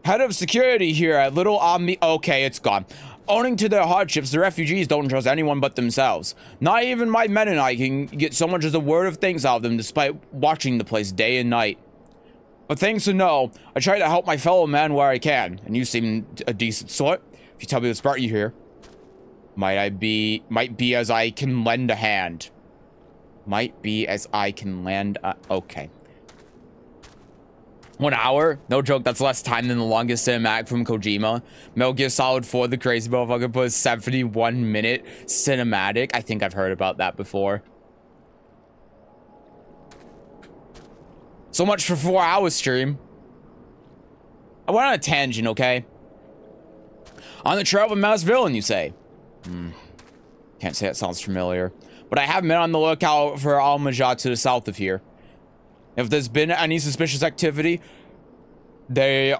Speaker 1: Head of security here at Little Omni... Okay, it's gone. Owing to their hardships, the refugees don't trust anyone but themselves. Not even my men and I can get so much as a word of thanks out of them despite watching the place day and night. But things to know, I try to help my fellow man where I can, and you seem a decent sort. If you tell me what's brought you here, might be as I can lend a hand. Might be as I can lend a... Okay. 1 hour? No joke, that's less time than the longest cinematic from Kojima. Metal Gear Solid 4, the crazy motherfucker, put a 71-minute cinematic. I think I've heard about that before. So much for 4-hour stream. I went on a tangent, okay? On the trail of Mouse Villain, you say? Can't say that sounds familiar. But I have been on the lookout for Al-Majah to the south of here. If there's been any suspicious activity, they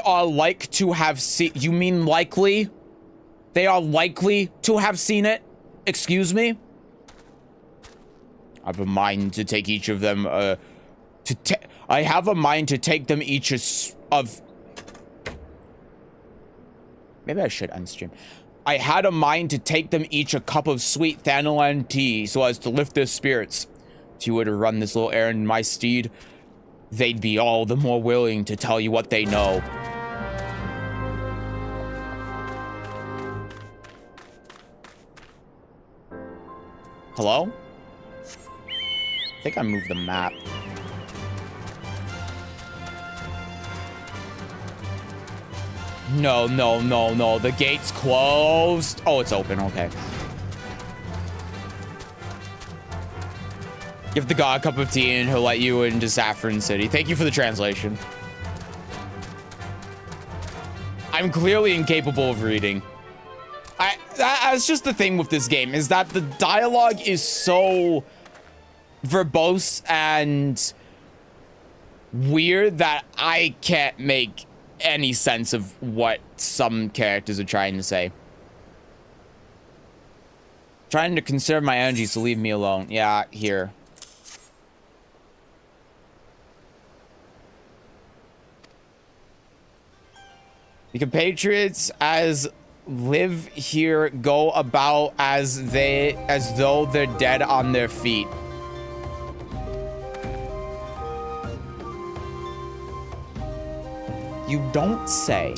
Speaker 1: are like to have seen... You mean likely? They are likely to have seen it? Excuse me? I have a mind to take each of them, I have a mind to take them each of... Maybe I should unstream. I had a mind to take them each a cup of sweet Thanalan tea so as to lift their spirits. If you were to run this little errand in my steed, they'd be all the more willing to tell you what they know. Hello? I think I moved the map. No, no, no, no. The gate's closed. Oh, it's open. Okay. Give the god a cup of tea and he'll let you into Saffron City. Thank you for the translation. I'm clearly incapable of reading. That's just the thing with this game, is that the dialogue is so verbose and weird that I can't make any sense of what some characters are trying to say. Trying to conserve my energy, so leave me alone. Yeah, here. The compatriots as live here go about as though they're dead on their feet. You don't say.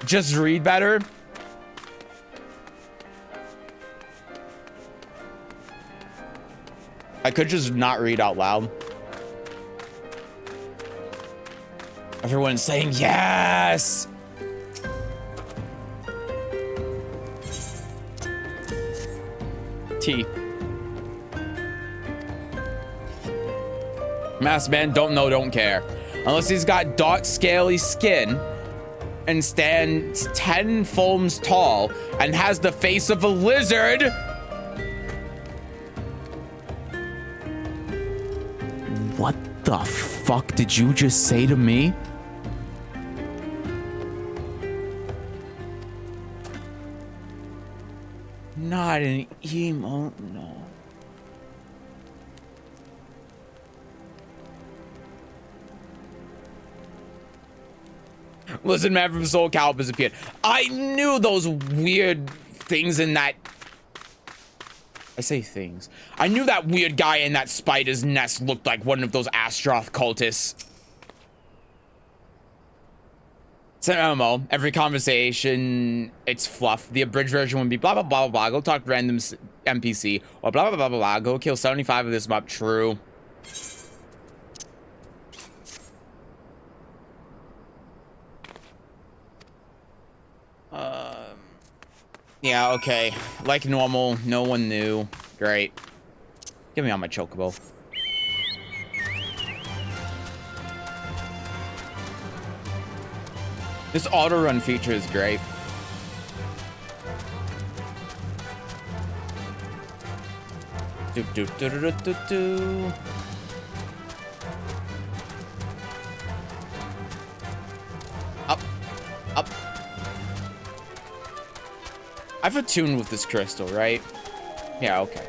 Speaker 1: Just read better. I could just not read out loud. Everyone's saying yes. T. Masked man, don't know, don't care. Unless he's got dark, scaly skin and stands 10 foams tall and has the face of a lizard. What the fuck did you just say to me? Not an emote, no. Listen, man from Soul Calibur appeared. I knew those weird things in that... I say things. I knew that weird guy in that spider's nest looked like one of those Astroth cultists. It's an MMO. Every conversation, it's fluff. The abridged version would be blah, blah, blah, blah, blah. Go talk to random NPC. Or blah, blah, blah, blah, blah. Go kill 75 of this mob. True. Yeah, okay. Like normal, no one knew. Great. Give me on my chocobo. This auto run feature is great. Do do do do do do do. Up, up. I've attuned with this crystal, right? Yeah, okay.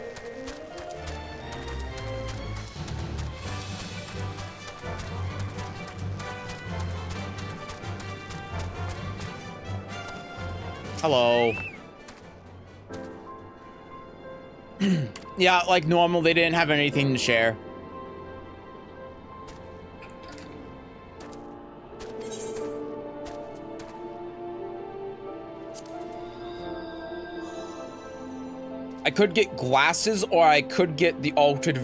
Speaker 1: Hello. Yeah, like normal, they didn't have anything to share. I could get glasses, or I could get the altered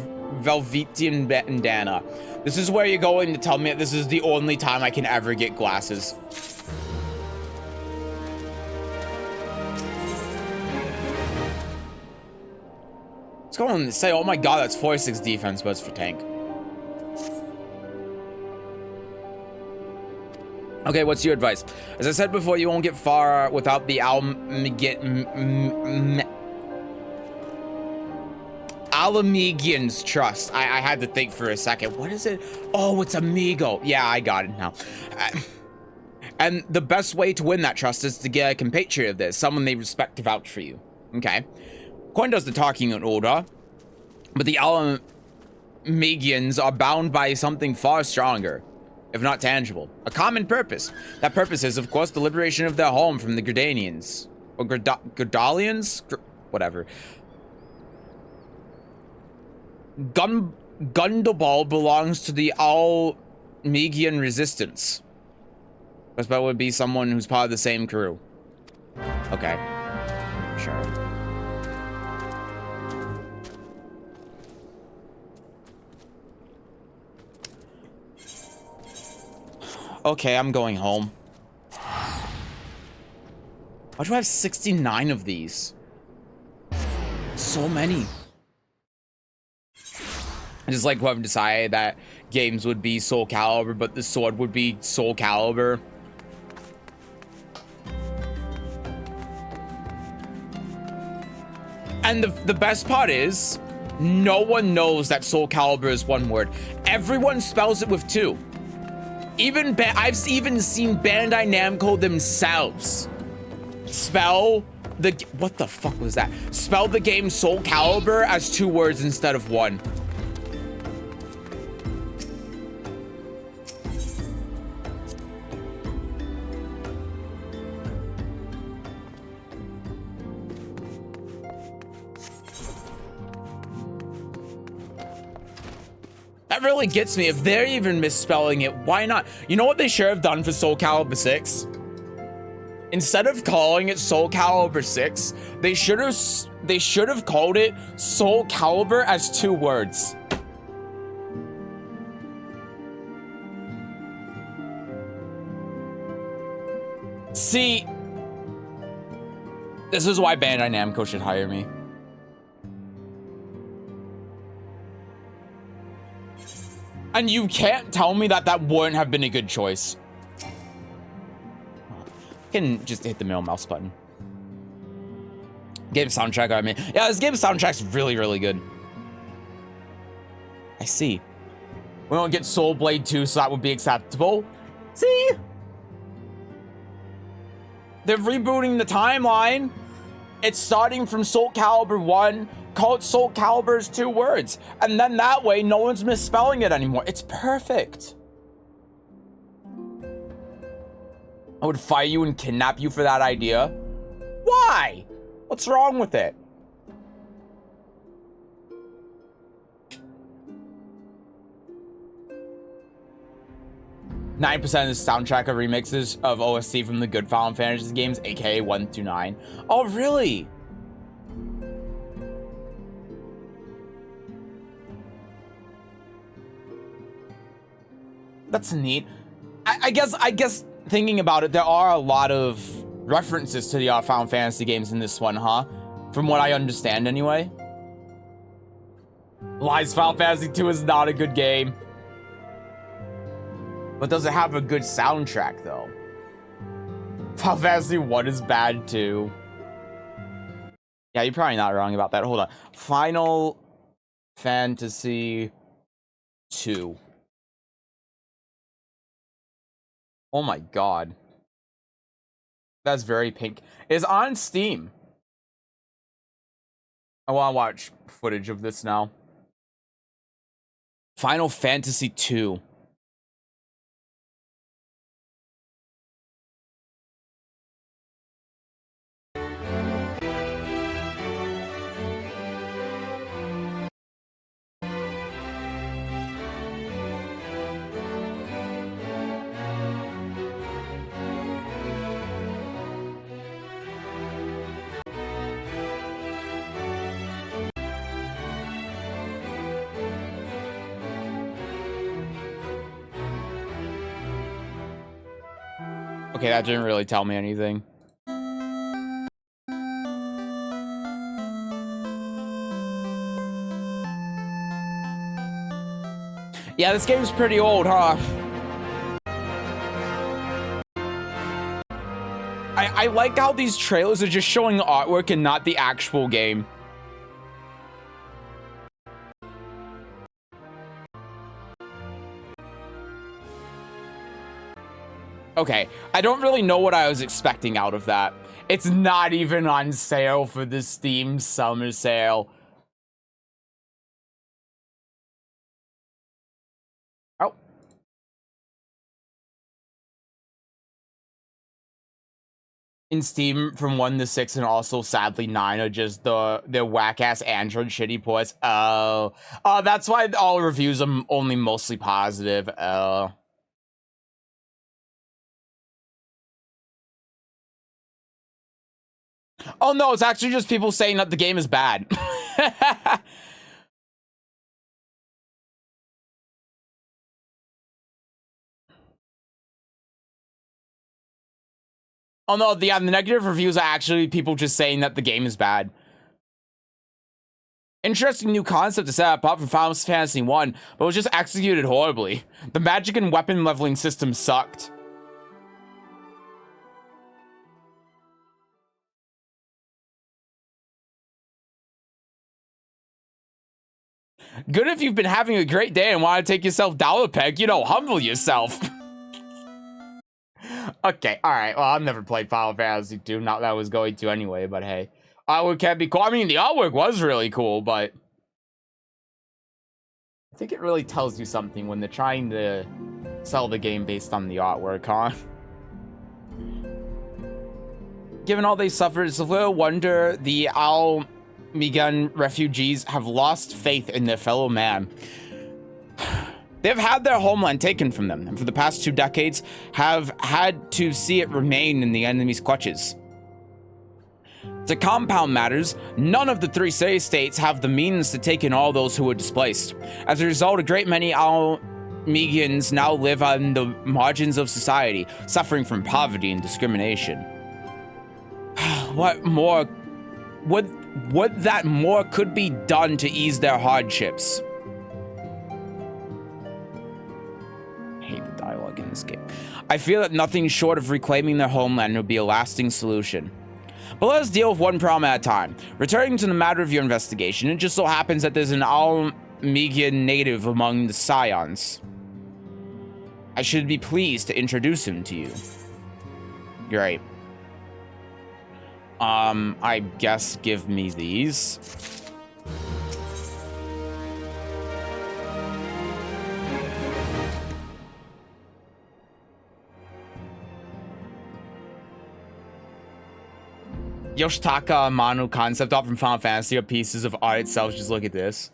Speaker 1: Velvetian bandana. This is where you're going to tell me that this is the only time I can ever get glasses. go and say, oh my god, that's 46 defense, but it's for tank. Okay, what's your advice? As I said before, you won't get far without the Alamegian's trust. I had to think for a second. What is it? Oh, it's Amigo. Yeah, I got it now. And the best way to win that trust is to get a compatriot of theirs, someone they respect to vouch for you. Okay. Coin does the talking in order, but the Alamegians are bound by something far stronger, if not tangible. A common purpose. That purpose is, of course, the liberation of their home from the Gridanians. Or Gridalians? Whatever. Gundobal belongs to the Alamegian resistance. That would be someone who's part of the same crew. Okay. Sure. Okay, I'm going home. Why do I have 69 of these? So many. I just like who have decided that games would be Soul Calibur, but the sword would be Soul Calibur. And the best part is, no one knows that Soul Calibur is one word. Everyone spells it with two. I've even seen Bandai Namco themselves spell the... What the fuck was that? Spell the game Soul Calibur as two words instead of one. That really gets me. If they're even misspelling it, why not? You know what they should have done for Soul Calibur 6? Instead of calling it Soul Calibur 6, they should have called it Soul Calibur as two words. See, this is why Bandai Namco should hire me. And you can't tell me that that wouldn't have been a good choice. I can just hit the middle mouse button. Game soundtrack, I mean. Yeah, this game soundtrack's really, really good. I see. We don't get Soul Blade 2, so that would be acceptable. See? They're rebooting the timeline. It's starting from Soul Calibur 1. Call it Soul Calibur's two words. And then that way, no one's misspelling it anymore. It's perfect. I would fire you and kidnap you for that idea. Why? What's wrong with it? Nine percent of the soundtrack of remixes of OST from the good Final Fantasy games, aka 1 through 9. Oh, really? That's neat. I guess thinking about it, there are a lot of references to the Final Fantasy games in this one, huh? From what I understand, anyway. Lies, Final Fantasy 2 is not a good game. But does it have a good soundtrack, though? Final Fantasy 1 is bad, too. Yeah, you're probably not wrong about that. Hold on. Final Fantasy 2. Oh my god. That's very pink. It's on Steam. I want to watch footage of this now. Final Fantasy 2. Okay, that didn't really tell me anything. Yeah, this game's pretty old, huh? I like how these trailers are just showing artwork and not the actual game. Okay, I don't really know what I was expecting out of that. It's not even on sale for the Steam Summer Sale. Oh. In Steam from 1 to 6 and also sadly 9 are just the whack-ass Android shitty ports. Oh, that's why all reviews are only mostly positive. Oh. Oh no, it's actually just people saying that the game is bad. Oh no, the negative reviews are actually people just saying that the game is bad. Interesting new concept to set up from Final Fantasy 1, but was just executed horribly. The magic and weapon leveling system sucked. Good if you've been having a great day and want to take yourself down a peg, you know, humble yourself. Okay, alright, well, I've never played Final Fantasy 2, not that I was going to anyway, but hey. Artwork can be cool. I mean, the artwork was really cool, but I think it really tells you something when they're trying to sell the game based on the artwork, huh? Given all they suffered, it's a little wonder the Al Migan refugees have lost faith in their fellow man. They've had their homeland taken from them, and for the past 2 decades have had to see it remain in the enemy's clutches. To compound matters, none of the 3 city-states have the means to take in all those who were displaced. As a result, a great many Almegans now live on the margins of society, suffering from poverty and discrimination. What more would that more could be done to ease their hardships? I hate the dialogue in this game. I feel that nothing short of reclaiming their homeland would be a lasting solution. But let us deal with one problem at a time. Returning to the matter of your investigation, it just so happens that there's an Almegian native among the Scions. I should be pleased to introduce him to you. Great. I guess give me these. Yoshitaka Amano concept art from Final Fantasy or pieces of art itself. Just look at this.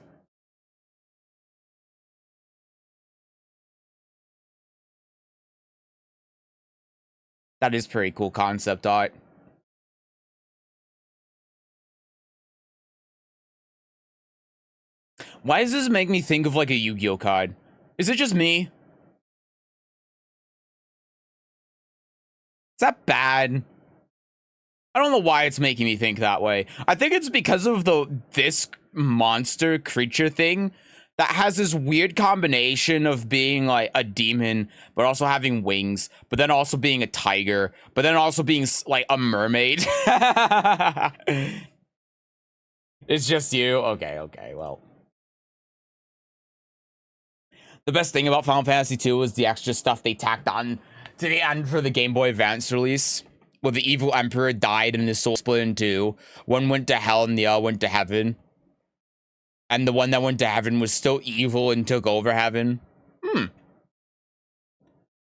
Speaker 1: That is pretty cool concept art. Why does this make me think of like a Yu-Gi-Oh card? Is it just me? Is that bad? I don't know why it's making me think that way. I think it's because of this monster creature thing that has this weird combination of being like a demon, but also having wings, but then also being a tiger, but then also being like a mermaid. It's just you? Okay, well. The best thing about Final Fantasy 2 was the extra stuff they tacked on to the end for the Game Boy Advance release, where the evil emperor died and his soul split in 2. One went to hell and the other went to heaven. And the one that went to heaven was still evil and took over heaven.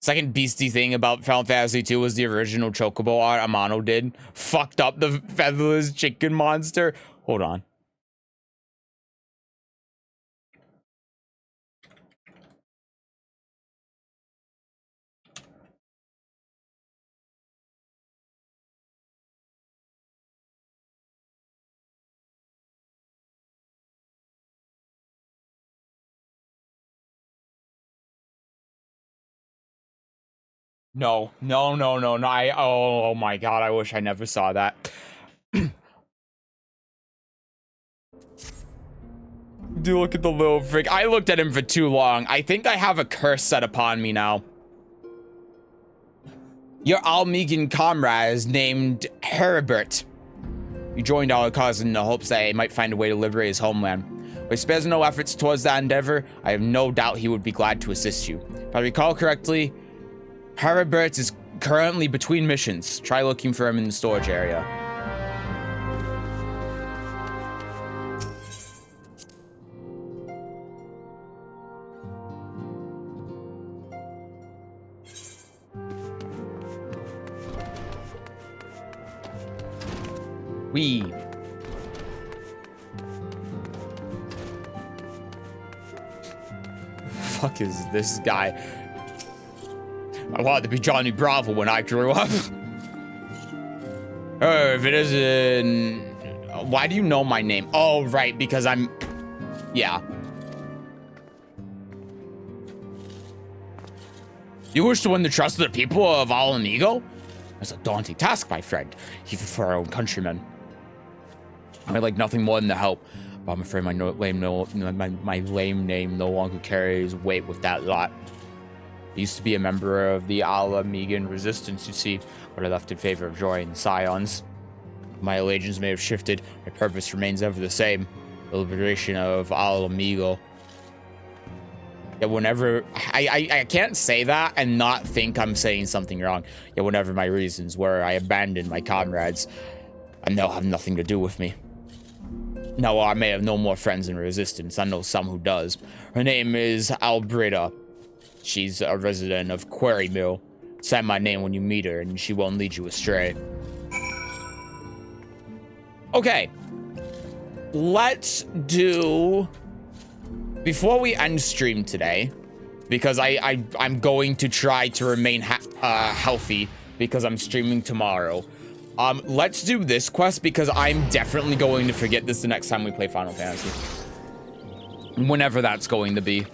Speaker 1: Second beastie thing about Final Fantasy 2 was the original Chocobo art Amano did. Fucked up the featherless chicken monster. Hold on. No. Oh my god, I wish I never saw that. do look at the little freak. I looked at him for too long. I think I have a curse set upon me now. Your Almegan comrade is named Herbert. You joined our cause in the hopes that he might find a way to liberate his homeland. But he spares no efforts towards that endeavor. I have no doubt he would be glad to assist you. If I recall correctly, Herbert is currently between missions. Try looking for him in the storage area. We. Fuck is this guy? I wanted to be Johnny Bravo when I grew up. Oh, if it isn't... Why do you know my name? Oh, right, because I'm... Yeah. You wish to win the trust of the people of Ala Mhigo? That's a daunting task, my friend, even for our own countrymen. I'd like nothing more than to help, but I'm afraid my lame name no longer carries weight with that lot. I used to be a member of the Ala Mhigan resistance, you see, but I left in favor of joining the Scions. My allegiance may have shifted, my purpose remains ever the same, the liberation of Ala Mhigo. Yeah, whenever I can't say that and not think I'm saying something wrong. Yeah, whenever my reasons were, I abandoned my comrades, and they'll have nothing to do with me. Now, I may have no more friends in resistance. I know some who does. Her name is Albreda. She's a resident of Quarry Mill. Say my name when you meet her, and she won't lead you astray. Okay. Let's do... Before we end stream today, because I'm going to try to remain healthy because I'm streaming tomorrow. Let's do this quest because I'm definitely going to forget this the next time we play Final Fantasy. Whenever that's going to be.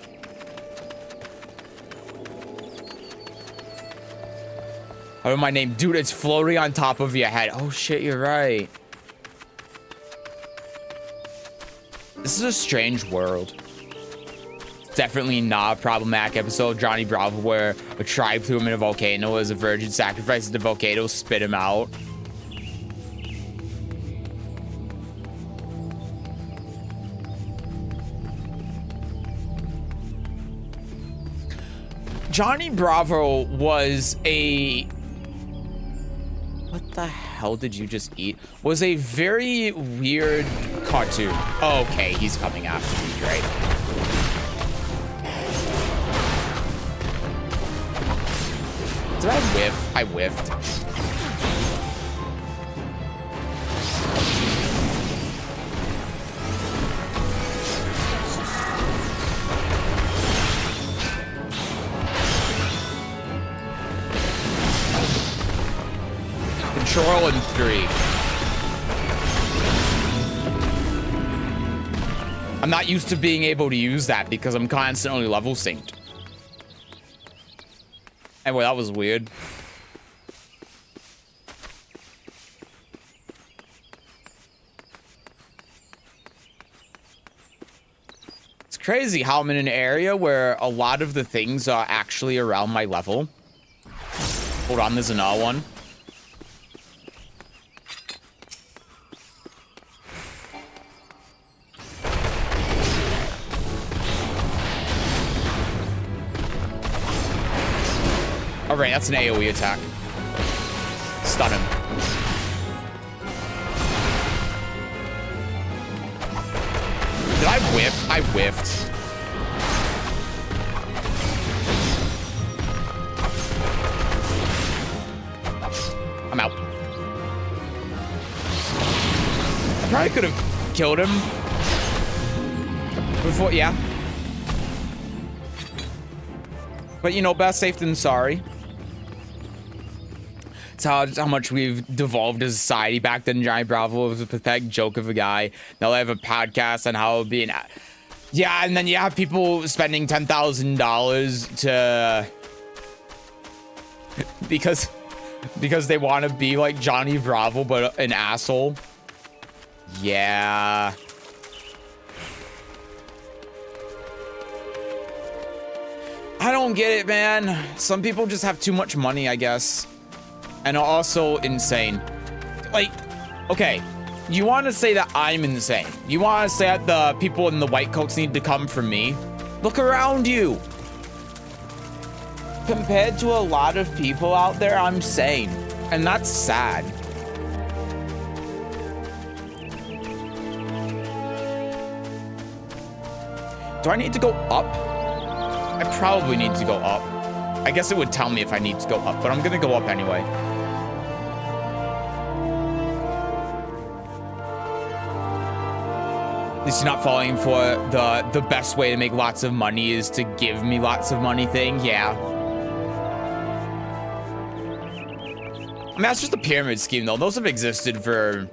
Speaker 1: Oh, my name. Dude, it's floating on top of your head. Oh, shit, you're right. This is a strange world. Definitely not a problematic episode. Johnny Bravo, where a tribe threw him in a volcano as a virgin sacrifices the volcano, spit him out. Johnny Bravo was a... What the hell did you just eat? Was a very weird cartoon. Oh, okay, he's coming after me, right? Did I whiff? I whiffed. Control in 3. I'm not used to being able to use that because I'm constantly level synced. Anyway, that was weird. It's crazy how I'm in an area where a lot of the things are actually around my level. Hold on, there's another one. All right, that's an AoE attack. Stun him. Did I whiff? I whiffed. I'm out. I probably could have killed him before, yeah. But you know, best safe than sorry. It's how much we've devolved as a society. Back then, Johnny Bravo was a pathetic joke of a guy. Now they have a podcast on how being... Yeah, and then you have people spending $10,000 to... because they want to be like Johnny Bravo, but an asshole. Yeah. I don't get it, man. Some people just have too much money, I guess. And are also insane. Like, okay, you want to say that I'm insane. You want to say that the people in the white coats need to come for me. Look around you. Compared to a lot of people out there, I'm sane. And that's sad. Do I need to go up? I probably need to go up. I guess it would tell me if I need to go up, but I'm gonna go up anyway. At least you're not falling for the best way to make lots of money is to give me lots of money thing. Yeah. I mean, that's just a pyramid scheme, though. Those have existed for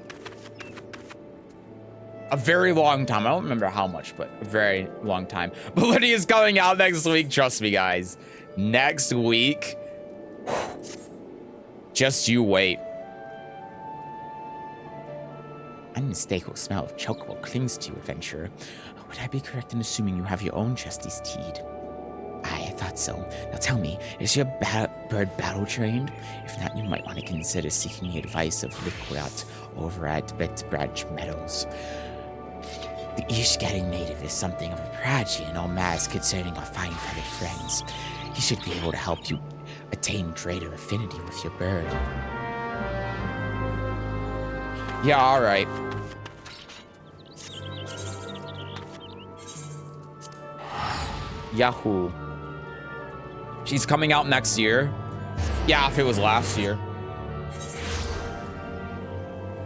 Speaker 1: a very long time. I don't remember how much, but a very long time. But Lydia's coming out next week. Trust me, guys. Next week. Just you wait.
Speaker 2: Unmistakable smell of chocobo clings to you, adventurer. Would I be correct in assuming you have your own Justice Teed? Aye, I thought so. Now tell me, is your bird battle trained? If not, you might want to consider seeking the advice of Liquiat over at Betbranch Meadows. The Ishgari native is something of a prodigy in all matters concerning our fine-feathered friends. He should be able to help you attain greater affinity with your bird.
Speaker 1: Yeah, all right. Yahoo. She's coming out next year. Yeah, if it was last year.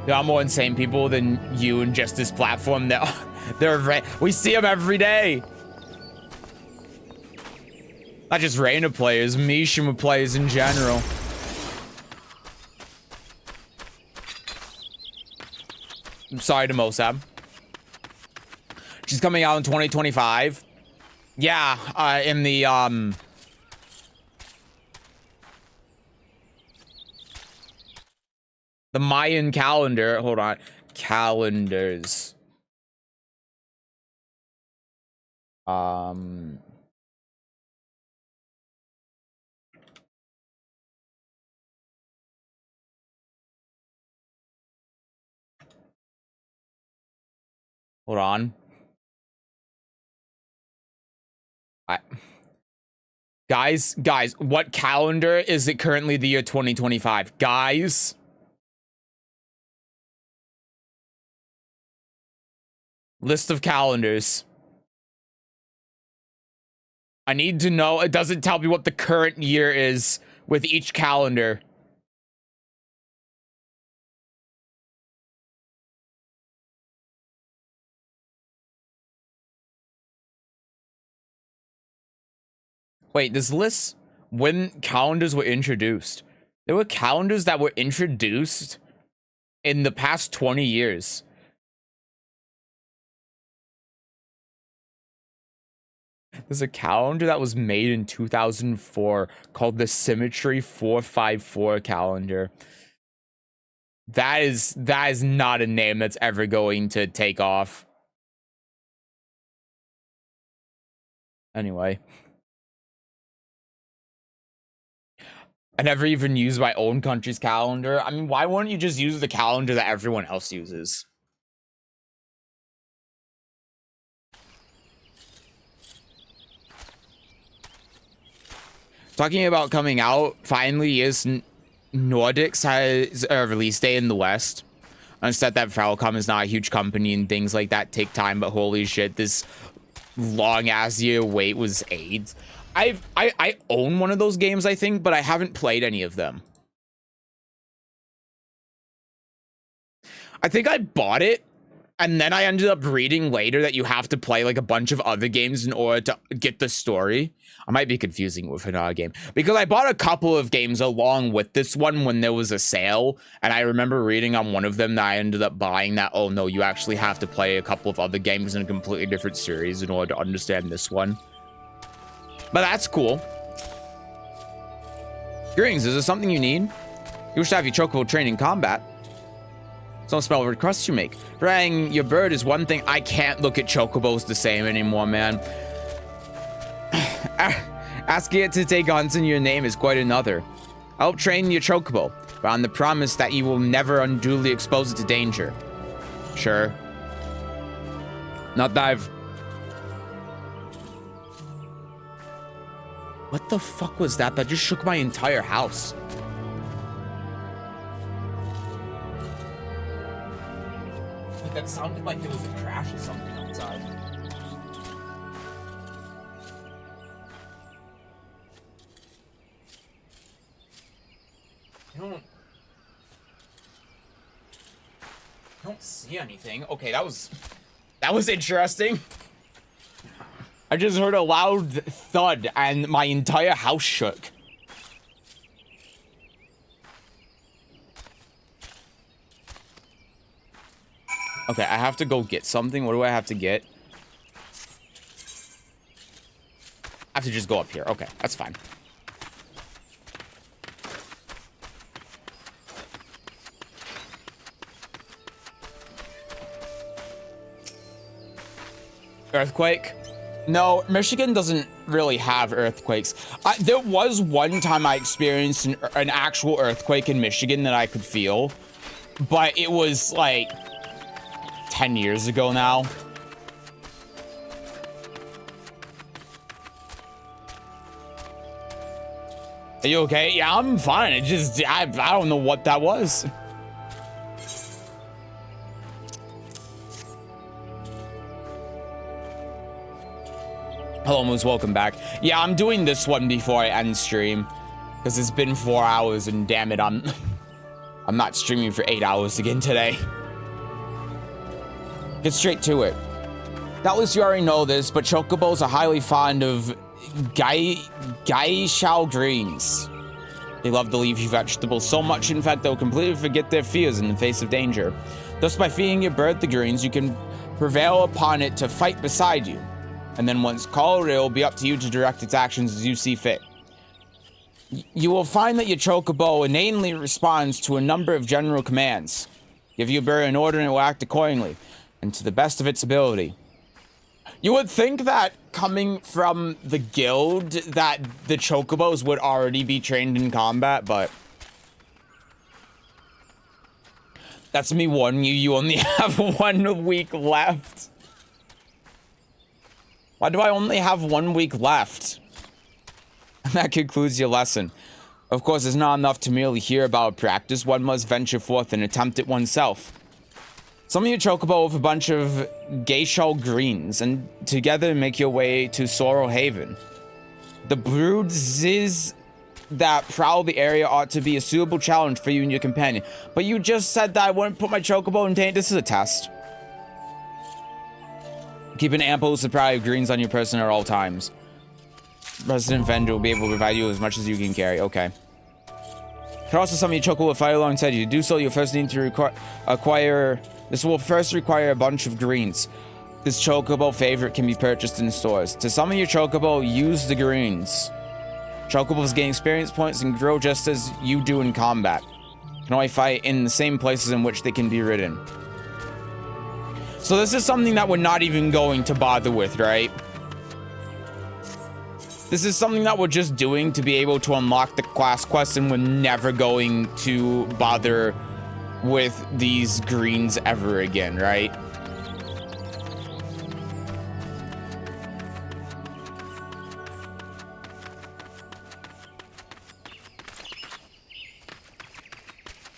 Speaker 1: There are more insane people than you and just this platform. We see them every day. Not just Reina players, Mishima players in general. I'm sorry to Mosab. She's coming out in 2025. Yeah, in the Mayan calendar. Hold on. Calendars. Hold on. Guys, what calendar is it currently the year 2025? Guys? List of calendars. I need to know. It doesn't tell me what the current year is with each calendar. Wait, this list when calendars were introduced. There were calendars that were introduced in the past 20 years. There's a calendar that was made in 2004 called the Symmetry 454 calendar. That is not a name that's ever going to take off. Anyway. I never even used my own country's calendar. I mean, why wouldn't you just use the calendar that everyone else uses? Talking about coming out, finally is Nordics has a release day in the West. I understand that Falcom is not a huge company and things like that take time, but holy shit, this long ass year wait was AIDS. I own one of those games, I think, but I haven't played any of them. I think I bought it, and then I ended up reading later that you have to play like a bunch of other games in order to get the story. I might be confusing with another game because I bought a couple of games along with this one when there was a sale, and I remember reading on one of them that I ended up buying that, oh no, you actually have to play a couple of other games in a completely different series in order to understand this one. But that's cool. Greetings, is there something you need? You wish to have your chocobo trained in combat. Don't smell the requests you make. Frying your bird is one thing. I can't look at chocobos the same anymore, man. Asking it to take hunts in your name is quite another. I'll train your chocobo, but on the promise that you will never unduly expose it to danger. Sure. Not that I've... What the fuck was that? That just shook my entire house. Like, that sounded like there was a crash or something outside. I don't see anything. Okay, that was interesting. I just heard a loud thud and my entire house shook. Okay, I have to go get something. What do I have to get? I have to just go up here. Okay, that's fine. Earthquake? No, Michigan doesn't really have earthquakes. There was one time I experienced an actual earthquake in Michigan that I could feel, but it was like 10 years ago now. Are you okay? Yeah, I'm fine. It just, I don't know what that was. Hello, Moose, welcome back. Yeah, I'm doing this one before I end stream, because it's been 4 hours, and damn it, I'm not streaming for 8 hours again today. Get straight to it. Doubtless you already know this, but chocobos are highly fond of Gaishao greens. They love the leafy vegetables so much, in fact, they'll completely forget their fears in the face of danger. Thus, by feeding your bird the greens, you can prevail upon it to fight beside you. And then once called, it will be up to you to direct its actions as you see fit. You will find that your chocobo inanely responds to a number of general commands. Give your bird an order and it will act accordingly, and to the best of its ability. You would think that coming from the guild that the chocobos would already be trained in combat, but that's me warning you, you only have 1 week left. Why do I only have 1 week left? And that concludes your lesson. Of course, it's not enough to merely hear about practice. One must venture forth and attempt it oneself. Summon your chocobo with a bunch of Geishal greens, and together make your way to Sorrow Haven. The broods that prowl the area ought to be a suitable challenge for you and your companion. But you just said that I wouldn't put my chocobo in danger. This is a test. Keep an ample supply of greens on your person at all times. Resident Vendor will be able to provide you as much as you can carry. Okay. You can also summon your chocobo with fire alongside you. To do so, you'll first need to acquire... This will first require a bunch of greens. This chocobo favorite can be purchased in stores. To summon your chocobo, use the greens. Chocobos gain experience points and grow just as you do in combat. You can only fight in the same places in which they can be ridden. So this is something that we're not even going to bother with, right? This is something that we're just doing to be able to unlock the class quest, and we're never going to bother with these greens ever again, right?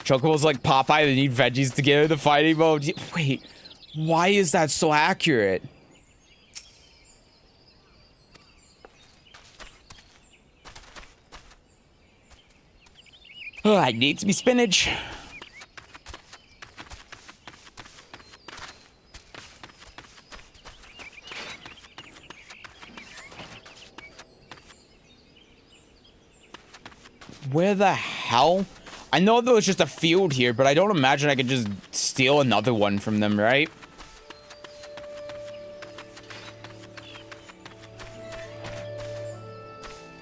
Speaker 1: Chocobos like Popeye, they need veggies to get in the fighting mode. Wait. Why is that so accurate? Oh, I need some spinach. Where the hell? I know there was just a field here, but I don't imagine I could just steal another one from them, right?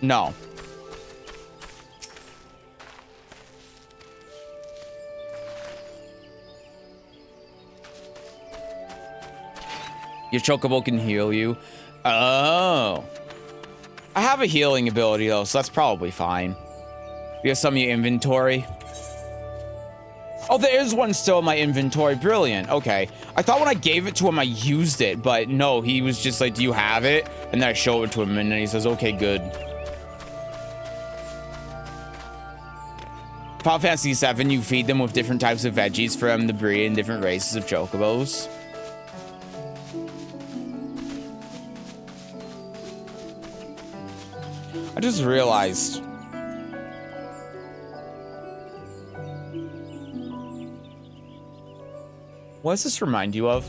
Speaker 1: No. Your chocobo can heal you. Oh. I have a healing ability though, so that's probably fine. You have some of your inventory. Oh, there is one still in my inventory. Brilliant. Okay. I thought when I gave it to him, I used it, but no, he was just like, do you have it? And then I show it to him, and then he says, okay, good. Final Fantasy VII, you feed them with different types of veggies from the breed and different races of chocobos. I just realized. What does this remind you of?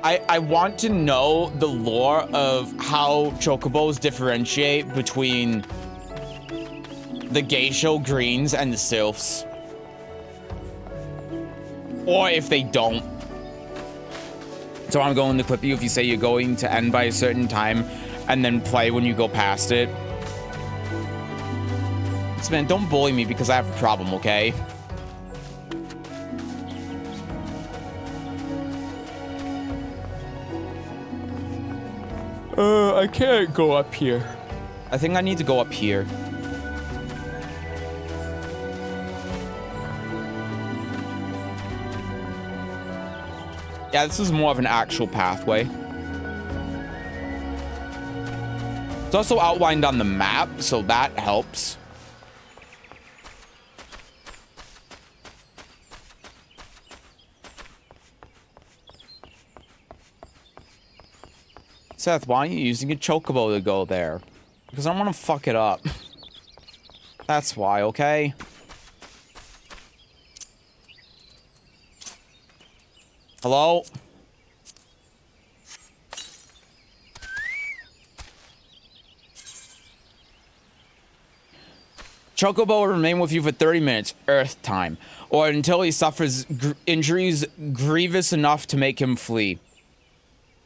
Speaker 1: I want to know the lore of how chocobos differentiate between the Geisho greens and the sylphs. Or if they don't. So I'm going to clip you if you say you're going to end by a certain time and then play when you go past it. So man, don't bully me because I have a problem, okay? I can't go up here. I think I need to go up here. Yeah, this is more of an actual pathway. It's also outlined on the map, so that helps. Seth, why aren't you using a chocobo to go there? Because I don't want to fuck it up. That's why, okay? Hello? Chocobo will remain with you for 30 minutes, Earth time, or until he suffers injuries grievous enough to make him flee.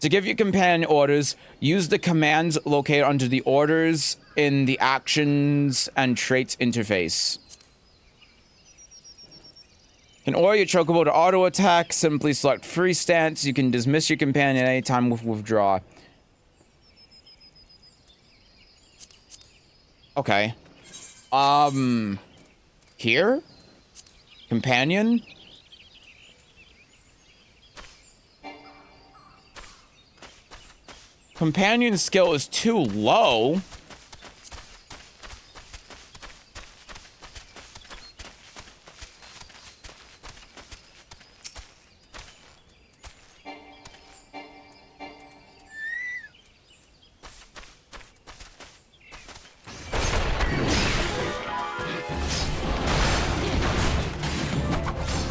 Speaker 1: To give your companion orders, use the commands located under the orders in the actions and traits interface. You can order your chocobo to auto attack. Simply select free stance. You can dismiss your companion at any time with withdraw. Okay. Here? Companion? Companion skill is too low.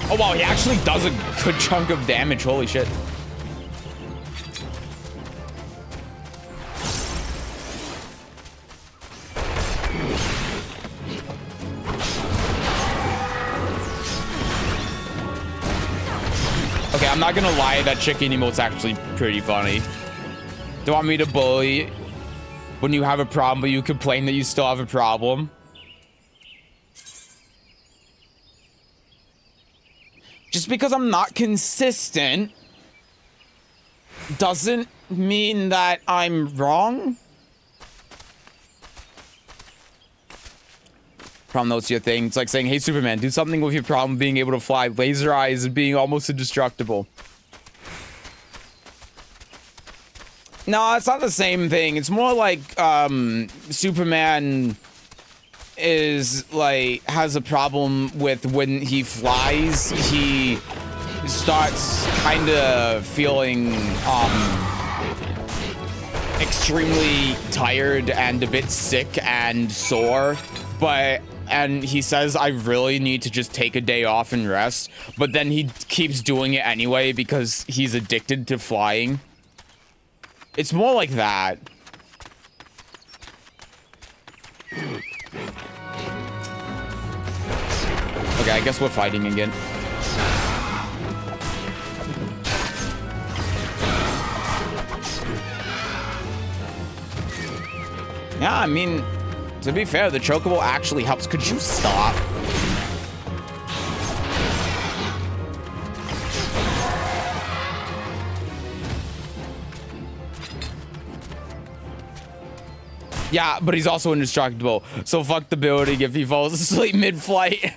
Speaker 1: Oh wow, he actually does a good chunk of damage, holy shit. Okay, I'm not gonna lie, that chicken emote's actually pretty funny. Don't want me to bully when you have a problem, but you complain that you still have a problem. Just because I'm not consistent doesn't mean that I'm wrong. Problem notes your thing. It's like saying, hey, Superman, do something with your problem being able to fly, laser eyes, and being almost indestructible. No, it's not the same thing. It's more like Superman is like has a problem with when he flies, he starts kind of feeling extremely tired and a bit sick and sore, and he says, I really need to just take a day off and rest, but then he keeps doing it anyway because he's addicted to flying. It's more like that. Okay, I guess we're fighting again. Yeah, I mean, to be fair, the chocobo actually helps. Could you stop? Yeah, but he's also indestructible. So fuck the building if he falls asleep mid-flight.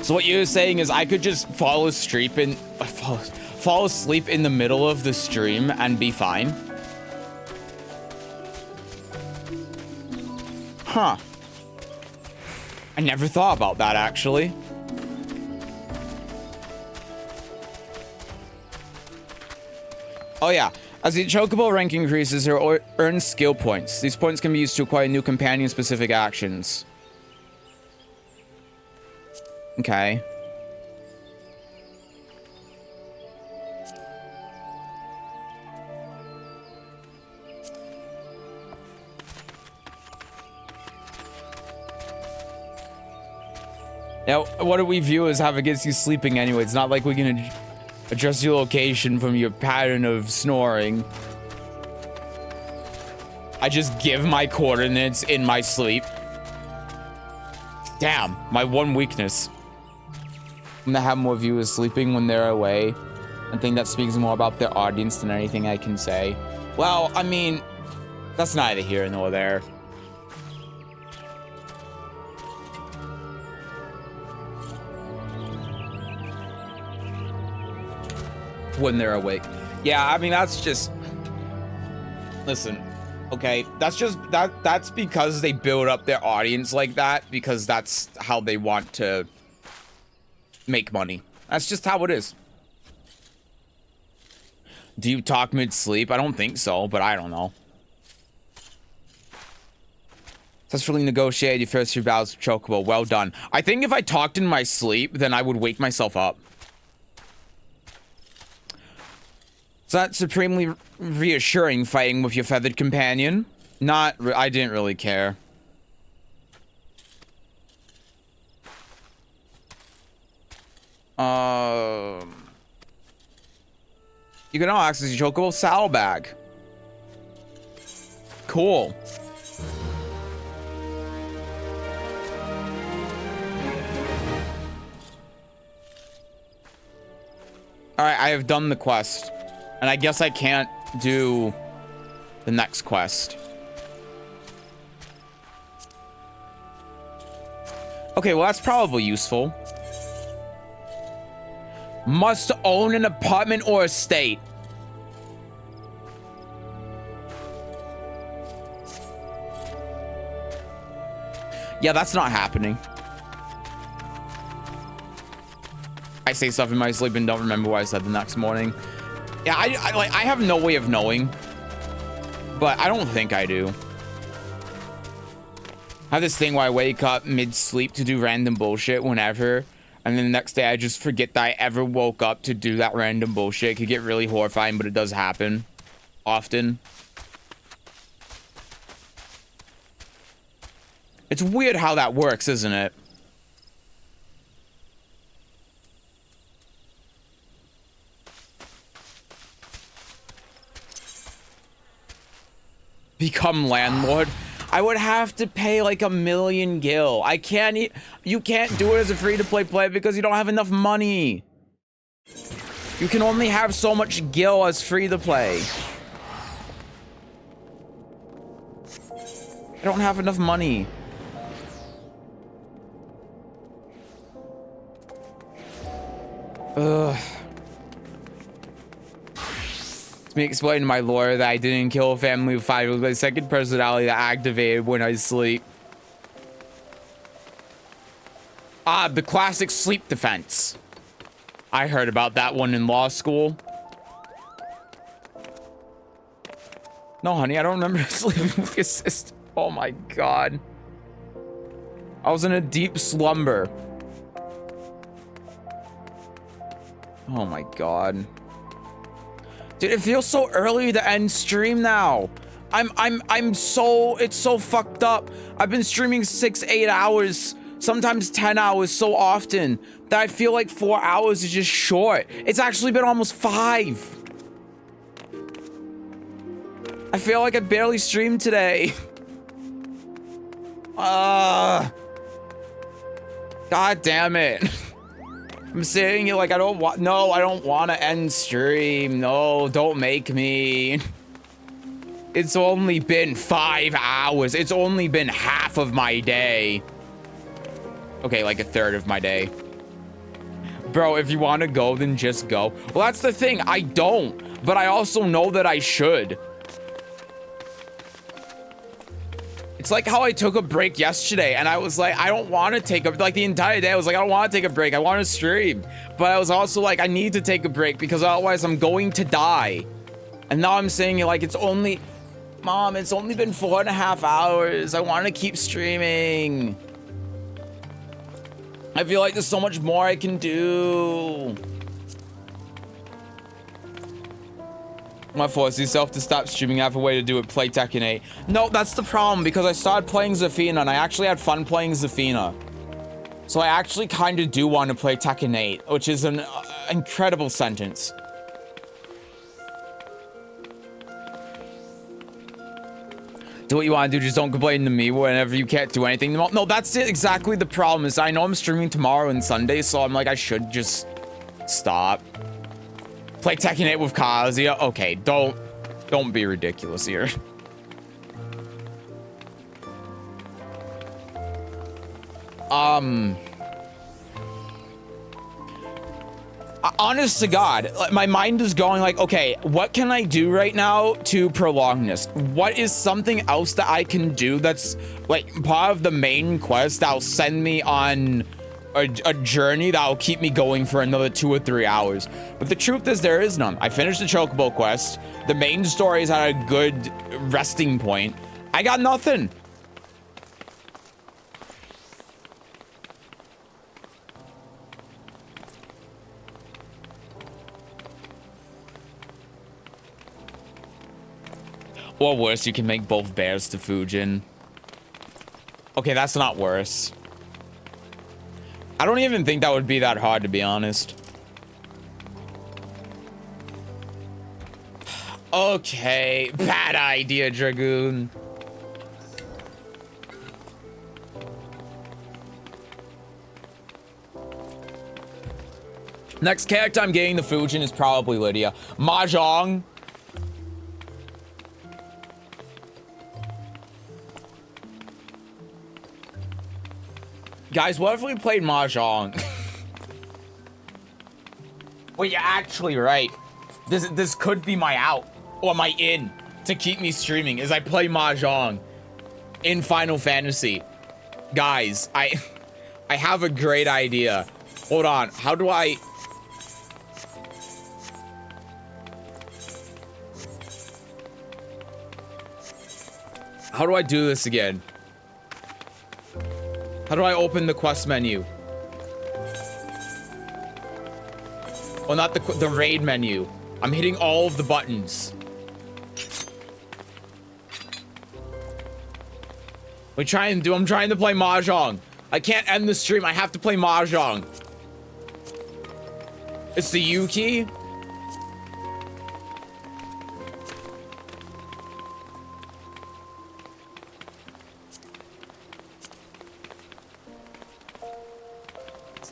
Speaker 1: So what you're saying is I could just fall asleep in the middle of the stream and be fine? Huh. I never thought about that, actually. Oh yeah, as the Chocobo rank increases, it earns skill points. These points can be used to acquire new companion-specific actions. Okay. Now, what do we view as how it gets you sleeping anyway? It's not like we can adjust your location from your pattern of snoring. I just give my coordinates in my sleep. Damn, my one weakness. I'm gonna have more viewers sleeping when they're away. I think that speaks more about their audience than anything I can say. Well, I mean, that's neither here nor there. When they're awake. Yeah, I mean, that's just... Listen, okay, that's because they build up their audience like that, because that's how they want to make money. That's just how it is. Do you talk mid-sleep? I don't think so, but I don't know. Successfully negotiated your first 3 battles with Chocobo. Well done. I think if I talked in my sleep, then I would wake myself up. Is that supremely reassuring fighting with your feathered companion? I didn't really care. You can now access your Chocobo saddlebag. Cool. Alright, I have done the quest. And I guess I can't do the next quest. Okay, well, that's probably useful. Must own an apartment or estate. Yeah, that's not happening. I say stuff in my sleep and don't remember what I said the next morning. Yeah, I have no way of knowing, but I don't think I do. I have this thing where I wake up mid-sleep to do random bullshit whenever, and then the next day I just forget that I ever woke up to do that random bullshit. It could get really horrifying, but it does happen often. It's weird how that works, isn't it? Become landlord. I would have to pay like 1,000,000 gil. I can't you can't do it as a free-to-play player because you don't have enough money. You can only have so much gil as free-to-play. I don't have enough money. Ugh. Let me explain to my lore that I didn't kill a family of 5. It was my second personality that activated when I sleep. Ah, the classic sleep defense. I heard about that one in law school. No, honey, I don't remember sleeping with your sister. Oh my god. I was in a deep slumber. Oh my god. Dude, it feels so early to end stream now. It's so fucked up. I've been streaming 6-8 hours, sometimes 10 hours so often that I feel like 4 hours is just short. It's actually been almost 5. I feel like I barely streamed today. God damn it. I'm saying it like I don't want. No, I don't want to end stream. No, don't make me. It's only been 5 hours. It's only been half of my day. Okay, like a third of my day. Bro, if you want to go, then just go. Well, that's the thing. I don't. But I also know that I should. It's like how I took a break yesterday and I was like, I don't want to take a, like the entire day I was like, I don't want to take a break. I want to stream. But I was also like, I need to take a break because otherwise I'm going to die. And now I'm saying like, it's only, Mom, it's only been 4.5 hours. I want to keep streaming. I feel like there's so much more I can do. I forced yourself to stop streaming. I have a way to do it. Play Tekken 8. No, that's the problem because I started playing Zafina and I actually had fun playing Zafina. So I actually kind of do want to play Tekken 8, which is an incredible sentence. Do what you want to do, just don't complain to me whenever you can't do anything. No, that's it, exactly the problem is I know I'm streaming tomorrow and Sunday, so I'm like, I should just stop. Play Tekken 8 with Kazuya? Okay, don't be ridiculous here. Honest to God, my mind is going like, okay, what can I do right now to prolong this? What is something else that I can do that's like part of the main quest that'll send me on a journey that'll keep me going for another 2 or 3 hours? But the truth is there is none. I finished the Chocobo quest. The main story is at a good resting point. I got nothing. Or worse, you can make both bears to Fujin. Okay, that's not worse. I don't even think that would be that hard, to be honest. Okay, bad idea, Dragoon. Next character I'm getting the Fujin is probably Lydia. Mahjong. Guys, what if we played Mahjong? Wait, you're actually right. This could be my out or my in to keep me streaming as I play Mahjong in Final Fantasy. Guys, I have a great idea. Hold on. How do I... How do I do this again? How do I open the quest menu? Well, not the raid menu. I'm hitting all of the buttons. I'm trying to play Mahjong. I can't end the stream. I have to play Mahjong. It's the U key.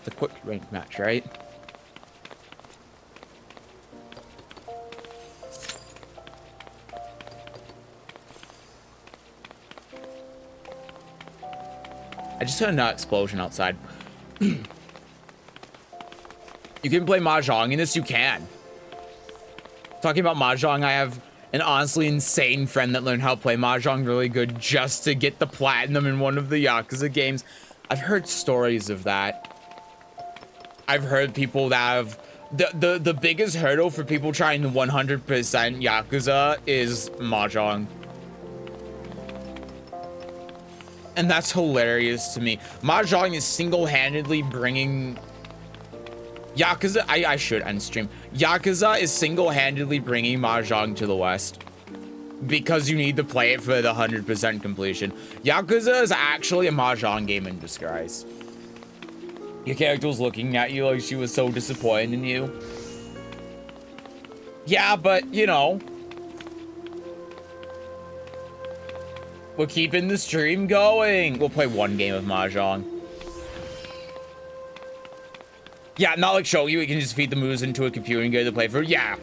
Speaker 1: The quick rank match, right? I just heard an explosion outside. You can play Mahjong in this, you can. Talking about Mahjong, I have an honestly insane friend that learned how to play Mahjong really good just to get the platinum in one of the Yakuza games. I've heard stories of that. I've heard people that have the biggest hurdle for people trying to 100% Yakuza is Mahjong. And that's hilarious to me. Mahjong is single-handedly bringing Yakuza. I should end stream. Yakuza is single-handedly bringing Mahjong to the West because you need to play it for the 100% completion. Yakuza is actually a Mahjong game in disguise. Your character was looking at you like she was so disappointed in you. Yeah, but, you know. We're keeping the stream going. We'll play one game of Mahjong.
Speaker 5: Yeah, not like Shogi, we can just feed the moves into a computer and get the playthrough. Yeah.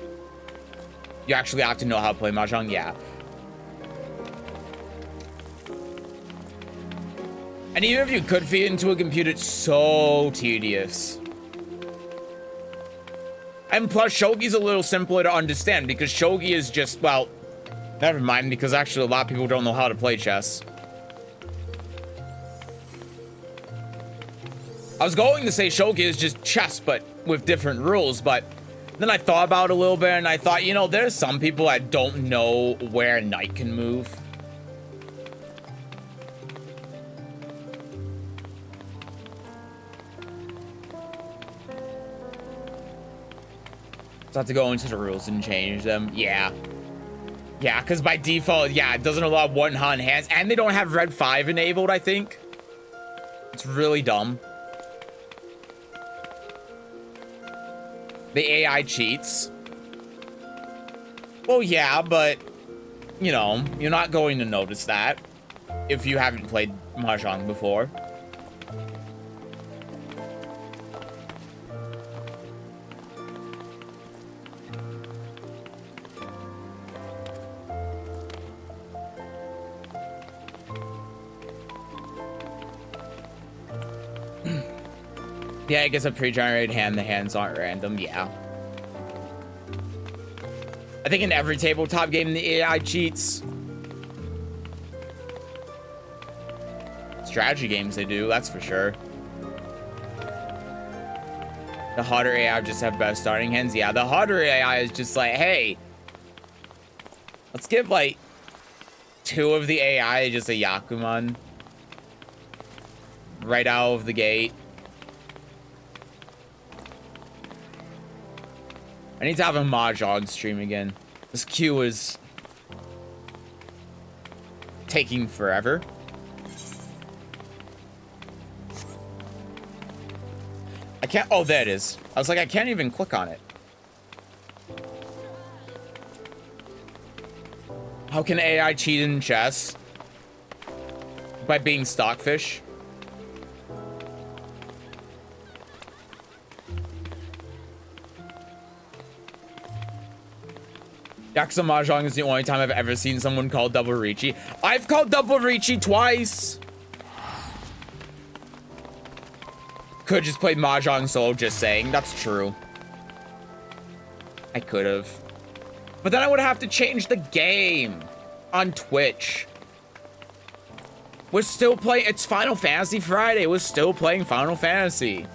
Speaker 5: You actually have to know how to play Mahjong, yeah. And even if you could feed it into a computer, it's so tedious. And plus, Shogi's a little simpler to understand because Shogi is just, well, never mind, because actually a lot of people don't know how to play chess. I was going to say Shogi is just chess, but with different rules, but then I thought about it a little bit and I thought, you know, there's some people that don't know where knight can move. So I have to go into the rules and change them. Yeah. Yeah, because by default, yeah, it doesn't allow one-hand hands. And they don't have red 5 enabled, I think. It's really dumb. The AI cheats. Well, yeah, but, you know, you're not going to notice that if you haven't played Mahjong before. Yeah, I guess a pre-generated hand, the hands aren't random, yeah. I think in every tabletop game, the AI cheats. Strategy games, they do, that's for sure. The harder AI just have better starting hands. Yeah, the harder AI is just like, hey, let's give, like, 2 of the AI just a Yakuman. Right out of the gate. I need to have a Mahjong stream again. This queue is taking forever. I can't, oh, there it is. I was like, I can't even click on it. How can AI cheat in chess? By being stockfish? Yakuza Mahjong is the only time I've ever seen someone call double Riichi. I've called double Riichi twice. Could just play Mahjong solo, just saying. That's true. I could have. But then I would have to change the game on Twitch. We're still playing, it's Final Fantasy Friday. We're still playing Final Fantasy.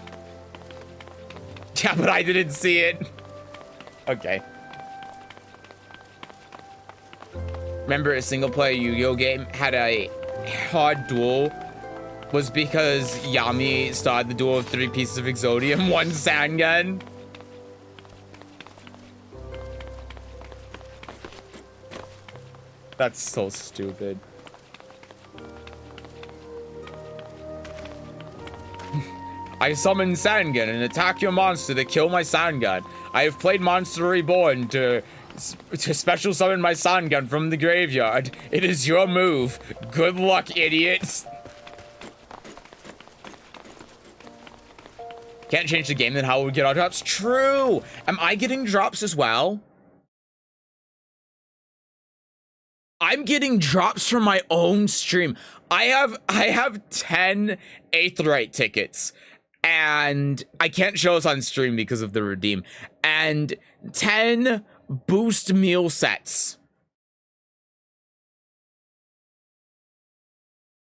Speaker 5: Yeah, but I didn't see it. Okay. Remember a single player Yu-Gi-Oh game had a hard duel was because Yami started the duel with 3 pieces of Exodium, 1 Sangan. That's so stupid. I summon Sangan and attack your monster to kill my Sangan. I have played Monster Reborn to special summon my Sangan from the graveyard. It is your move. Good luck, idiots. Can't change the game, then how would we get our drops? True. Am I getting drops as well? I'm getting drops from my own stream. I have 10 Aetheryte tickets. And I can't show us on stream because of the redeem. And 10 boost meal sets.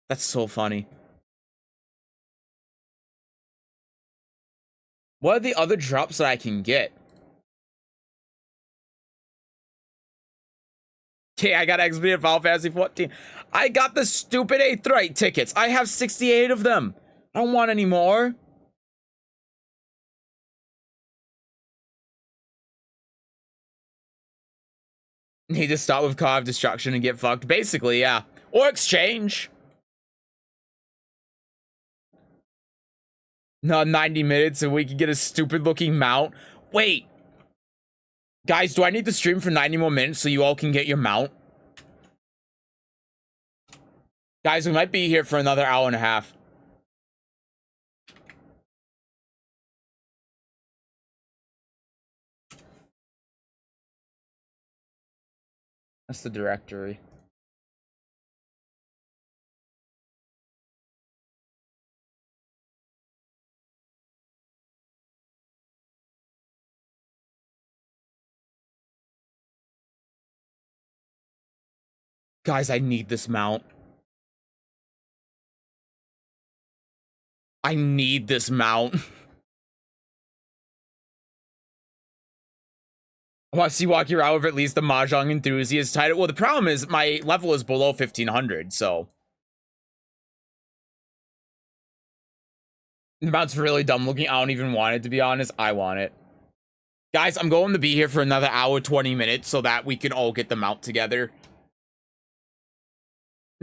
Speaker 5: That's so funny. What are the other drops that I can get? Okay, I got XP at Final Fantasy 14. I got the stupid Aetheryte tickets. I have 68 of them. I don't want any more. Need to start with Carve Destruction and get fucked. Basically, yeah. Or exchange. No, 90 minutes and we can get a stupid looking mount. Wait. Guys, do I need to stream for 90 more minutes so you all can get your mount? Guys, we might be here for another hour and a half.
Speaker 1: That's the directory. Guys, I need this mount. I need this mount. I want to see walk you out with at least the Mahjong enthusiast title. Well, the problem is my level is below 1500, so the mount's really dumb looking. I don't even want it, to be honest. I want it. Guys, I'm going to be here for another hour, 20 minutes so that we can all get the mount together.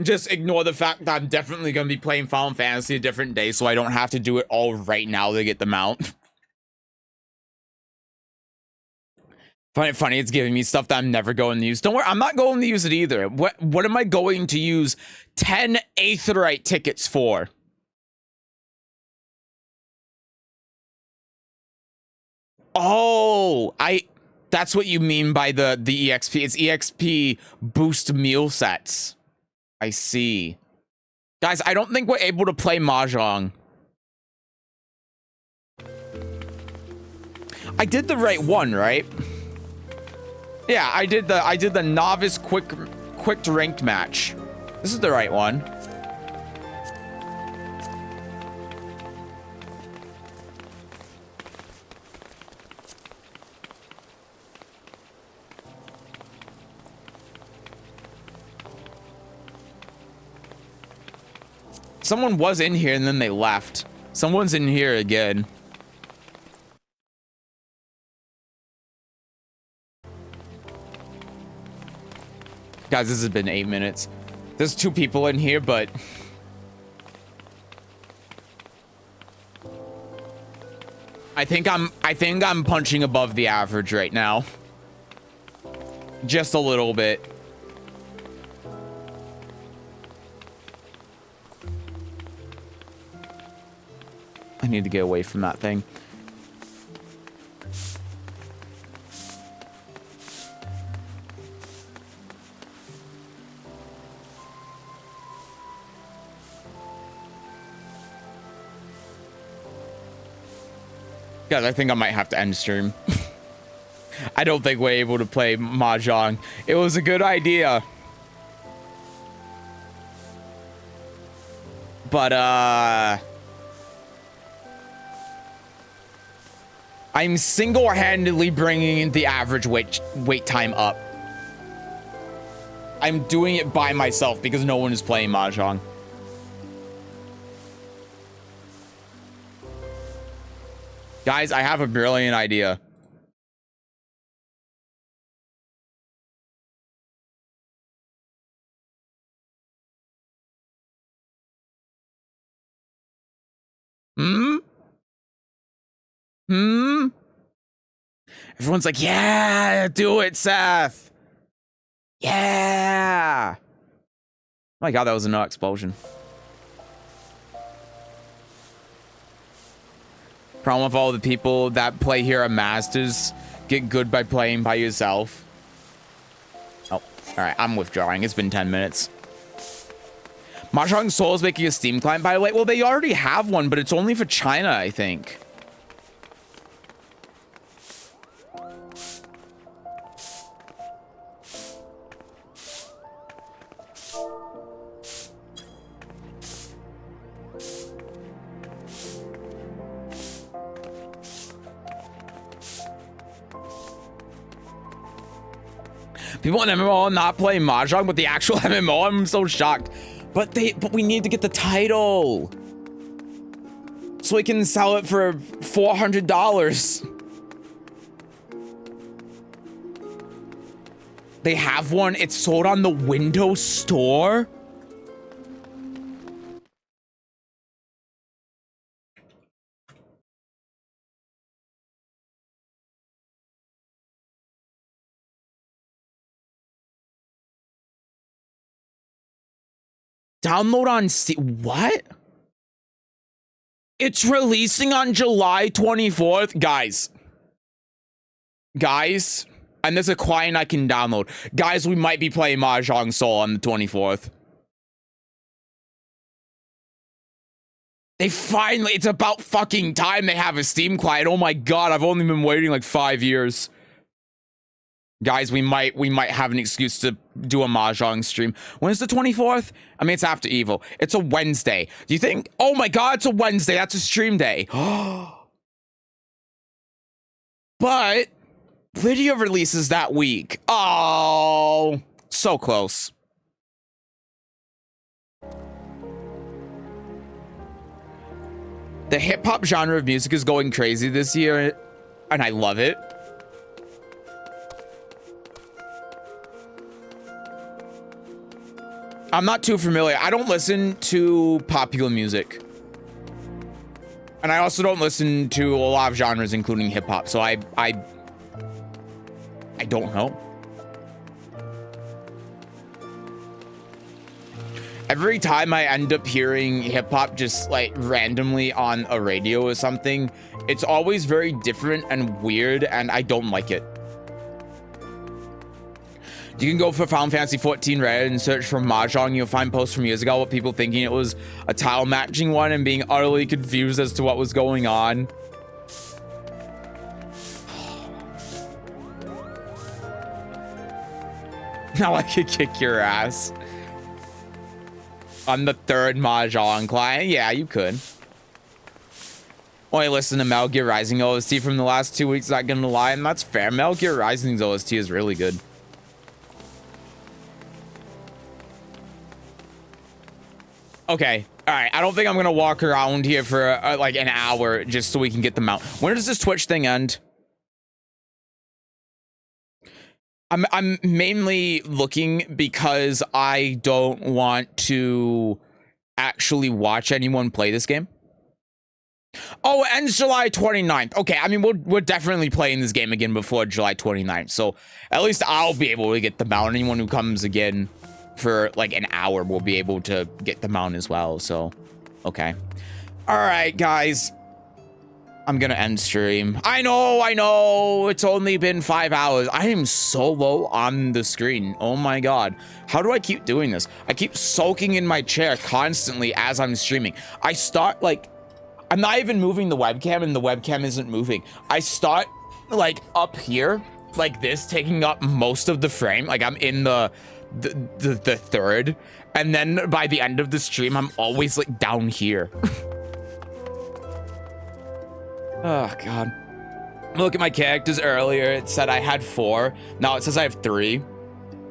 Speaker 1: Just ignore the fact that I'm definitely going to be playing Final Fantasy a different day, so I don't have to do it all right now to get the mount. Find it funny, it's giving me stuff that I'm never going to use. Don't worry, I'm not going to use it either. What am I going to use 10 Aetheryte tickets for? Oh, that's what you mean by the EXP. It's EXP boost meal sets. I see. Guys, I don't think we're able to play Mahjong. I did the right one, right? Yeah, I did the novice quick ranked match. This is the right one. Someone was in here and then they left. Someone's in here again. Guys, this has been 8 minutes. There's 2 people in here, but I think I'm punching above the average right now. Just a little bit. I need to get away from that thing. Guys, I think I might have to end stream. I don't think we're able to play Mahjong. It was a good idea. But, I'm single-handedly bringing the average wait time up. I'm doing it by myself because no one is playing Mahjong. Guys, I have a brilliant idea. Everyone's like, yeah, do it, Seth. Yeah. Oh my god, that was a no explosion. Problem with all the people that play here at Masters, get good by playing by yourself. Oh, all right, I'm withdrawing. It's been 10 minutes. Mahjong Soul is making a Steam client, by the way. Well, they already have one, but it's only for China, I think. People on MMO not playing Mahjong, but the actual MMO, I'm so shocked. But we need to get the title. So we can sell it for $400. They have one. It's sold on the Windows Store. Download on Steam. What? It's releasing on July 24th. Guys, And there's a client I can download. Guys, we might be playing Mahjong Soul on the 24th. They finally, it's about fucking time they have a Steam client. Oh my god, I've only been waiting like 5 years. Guys, we might have an excuse to do a Mahjong stream. When is the 24th? I mean, it's after Evil. It's a Wednesday. Do you think? Oh my god, it's a Wednesday. That's a stream day. But video releases that week. Oh, so close. The hip-hop genre of music is going crazy this year, and I love it. I'm not too familiar. I don't listen to popular music. And I also don't listen to a lot of genres, including hip-hop, so I don't know. Every time I end up hearing hip-hop just like randomly on a radio or something, it's always very different and weird, and I don't like it. You can go for Final Fantasy 14 Reddit and search for Mahjong. You'll find posts from years ago with people thinking it was a tile matching one and being utterly confused as to what was going on. Now I could kick your ass. On the third Mahjong client. Yeah, you could. Only listen to Metal Gear Rising OST from the last 2 weeks, not gonna lie, and that's fair. Metal Gear Rising's OST is really good. Okay, alright, I don't think I'm gonna walk around here for like an hour just so we can get them out. When does this Twitch thing end? I'm mainly looking because I don't want to actually watch anyone play this game. Oh, it ends July 29th. Okay, I mean, we're definitely playing this game again before July 29th, so at least I'll be able to get them out. Anyone who comes again for like an hour will be able to get them out as well, so okay. All right, guys. I'm gonna end stream. I know, it's only been 5 hours. I am so low on the screen. Oh my god. How do I keep doing this? I keep soaking in my chair constantly as I'm streaming. I start like, I'm not even moving the webcam and the webcam isn't moving. I start like up here, like this, taking up most of the frame. Like I'm in the third. And then by the end of the stream, I'm always like down here. Oh, God. Look at my characters earlier. It said I had 4. Now it says I have 3.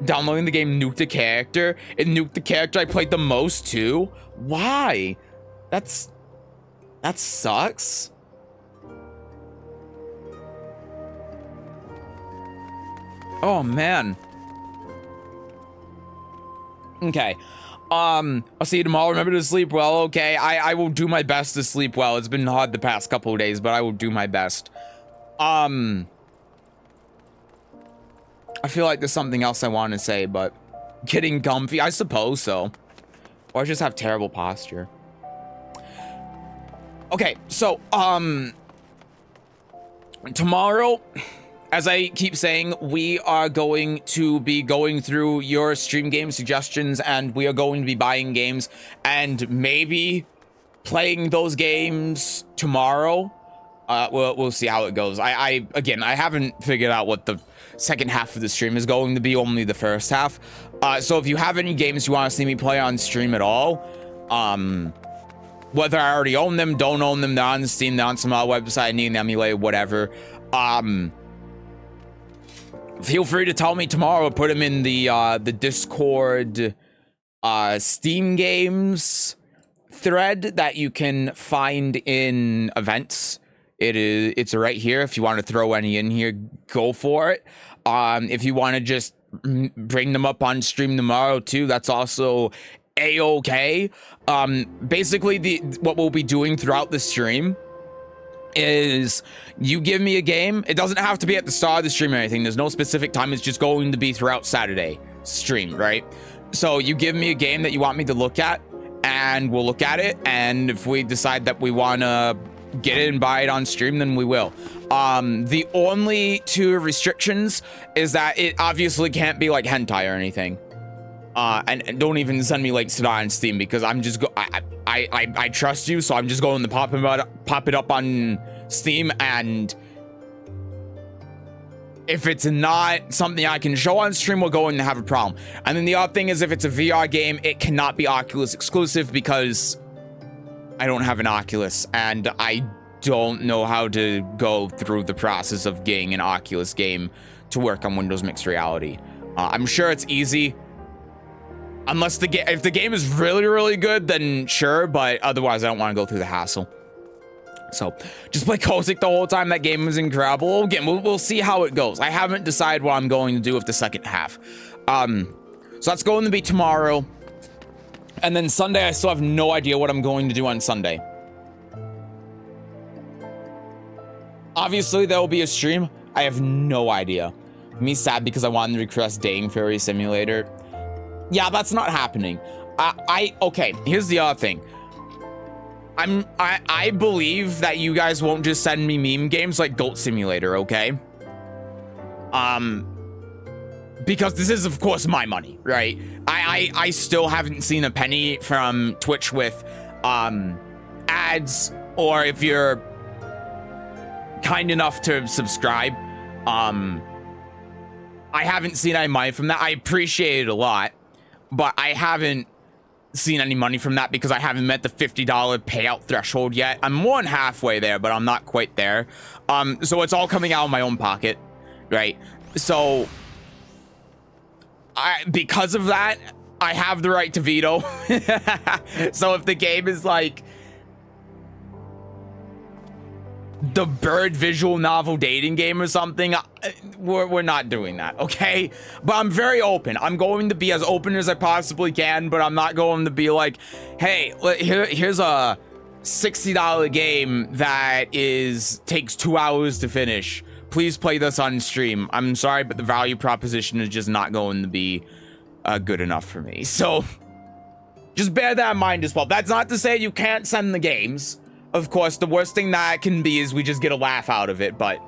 Speaker 1: Downloading the game nuked the character. It nuked the character I played the most, too. Why? That sucks. Oh, man. Okay. I'll see you tomorrow. Remember to sleep well, okay? I will do my best to sleep well. It's been hard the past couple of days, but I will do my best. I feel like there's something else I want to say, but getting comfy, I suppose so. Or I just have terrible posture. Okay, so, tomorrow, as I keep saying, we are going to be going through your stream game suggestions, and we are going to be buying games and maybe playing those games tomorrow. We'll see how it goes. Again, I haven't figured out what the second half of the stream is going to be, only the first half. So if you have any games you want to see me play on stream at all, whether I already own them, don't own them, they're on Steam, they're on some other website, I need an emulator, whatever, feel free to tell me tomorrow. Put them in the Discord Steam Games thread that you can find in events. It's right here. If you want to throw any in here, go for it. If you want to just bring them up on stream tomorrow too, that's also a-okay. Basically what we'll be doing throughout the stream is you give me a game. It doesn't have to be at the start of the stream or anything. There's no specific time. It's just going to be throughout Saturday stream, right? So you give me a game that you want me to look at, and we'll look at it. And if we decide that we want to get it and buy it on stream, then we will. The only two restrictions is that it obviously can't be like hentai or anything. And don't even send me links to that on Steam, because I'm just I trust you, so I'm just going to pop it up on Steam, and if it's not something I can show on stream, we're going to have a problem. And then the other thing is, if it's a VR game, it cannot be Oculus exclusive, because I don't have an Oculus, and I don't know how to go through the process of getting an Oculus game to work on Windows Mixed Reality. I'm sure it's easy. Unless if the game is really, really good, then sure, but otherwise I don't want to go through the hassle. So just play Kotick the whole time. That game is incredible. Again, we'll see how it goes. I haven't decided what I'm going to do with the second half. So that's going to be tomorrow. And then Sunday, I still have no idea what I'm going to do on Sunday. Obviously, there will be a stream. I have no idea. Me sad because I wanted to request Dating Fairy Simulator. Yeah, that's not happening. Okay, here's the other thing. I believe that you guys won't just send me meme games like Goat Simulator, okay? Because this is, of course, my money, right? I still haven't seen a penny from Twitch with ads, or if you're kind enough to subscribe, I haven't seen any money from that. I appreciate it a lot, but I haven't seen any money from that because I haven't met the $50 payout threshold yet. I'm more than halfway there, but I'm not quite there. So it's all coming out of my own pocket, right? So because of that, I have the right to veto. So if the game is like the bird visual novel dating game or something, we're not doing that, okay? But I'm very open. I'm going to be as open as I possibly can, but I'm not going to be like, hey, here's a $60 game that takes 2 hours to finish. Please play this on stream. I'm sorry, but the value proposition is just not going to be good enough for me. So just bear that in mind as well. That's not to say you can't send the games. Of course, the worst thing that can be is we just get a laugh out of it, but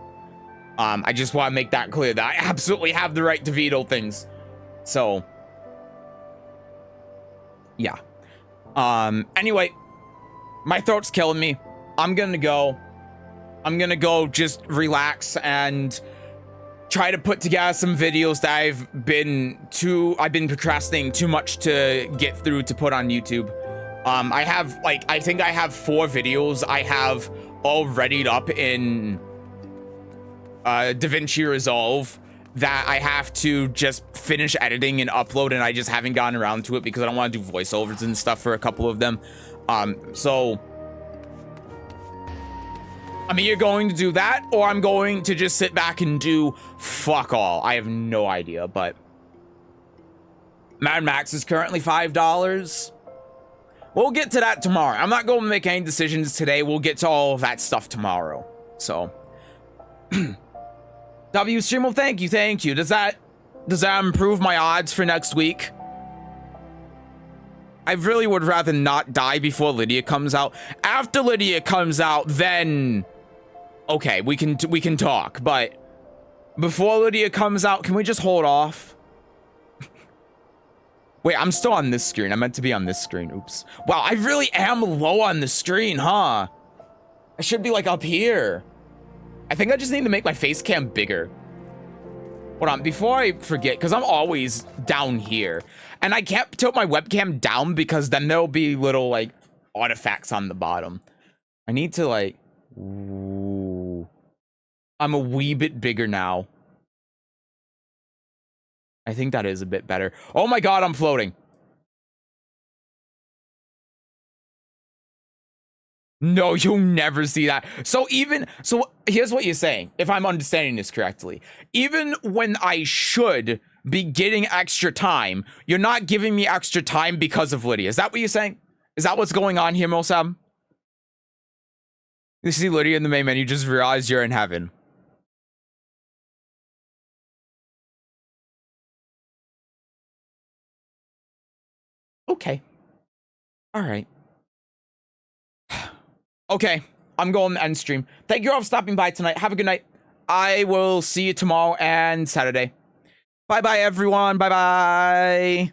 Speaker 1: I just want to make that clear that I absolutely have the right to veto things. So, yeah. Anyway, my throat's killing me. I'm gonna go just relax and try to put together some videos that I've been procrastinating too much to get through to put on YouTube. I think I have 4 videos I have all readied up in DaVinci Resolve that I have to just finish editing and upload, and I just haven't gotten around to it because I don't want to do voiceovers and stuff for a couple of them. So I'm either going to do that, or I'm going to just sit back and do fuck all. I have no idea, but Mad Max is currently $5. We'll get to that tomorrow. I'm not going to make any decisions today. We'll get to all of that stuff tomorrow. So, W Stream, well, thank you. Does that improve my odds for next week? I really would rather not die before Lydia comes out. After Lydia comes out, then okay, we can talk. But before Lydia comes out, can we just hold off? Wait, I'm still on this screen. I meant to be on this screen. Oops. Wow, I really am low on the screen, huh? I should be like up here. I think I just need to make my face cam bigger. Hold on, before I forget, because I'm always down here. And I can't tilt my webcam down because then there'll be little, like, artifacts on the bottom. I need to, like... Ooh. I'm a wee bit bigger now. I think that is a bit better. Oh my god, I'm floating. No, you'll never see that. So here's what you're saying, if I'm understanding this correctly. Even when I should be getting extra time, you're not giving me extra time because of Lydia. Is that what you're saying? Is that what's going on here, Mosam? You see Lydia in the main menu, just realize you're in heaven. Okay. All right. Okay. I'm going to end stream. Thank you all for stopping by tonight. Have a good night. I will see you tomorrow and Saturday. Bye-bye, everyone. Bye-bye.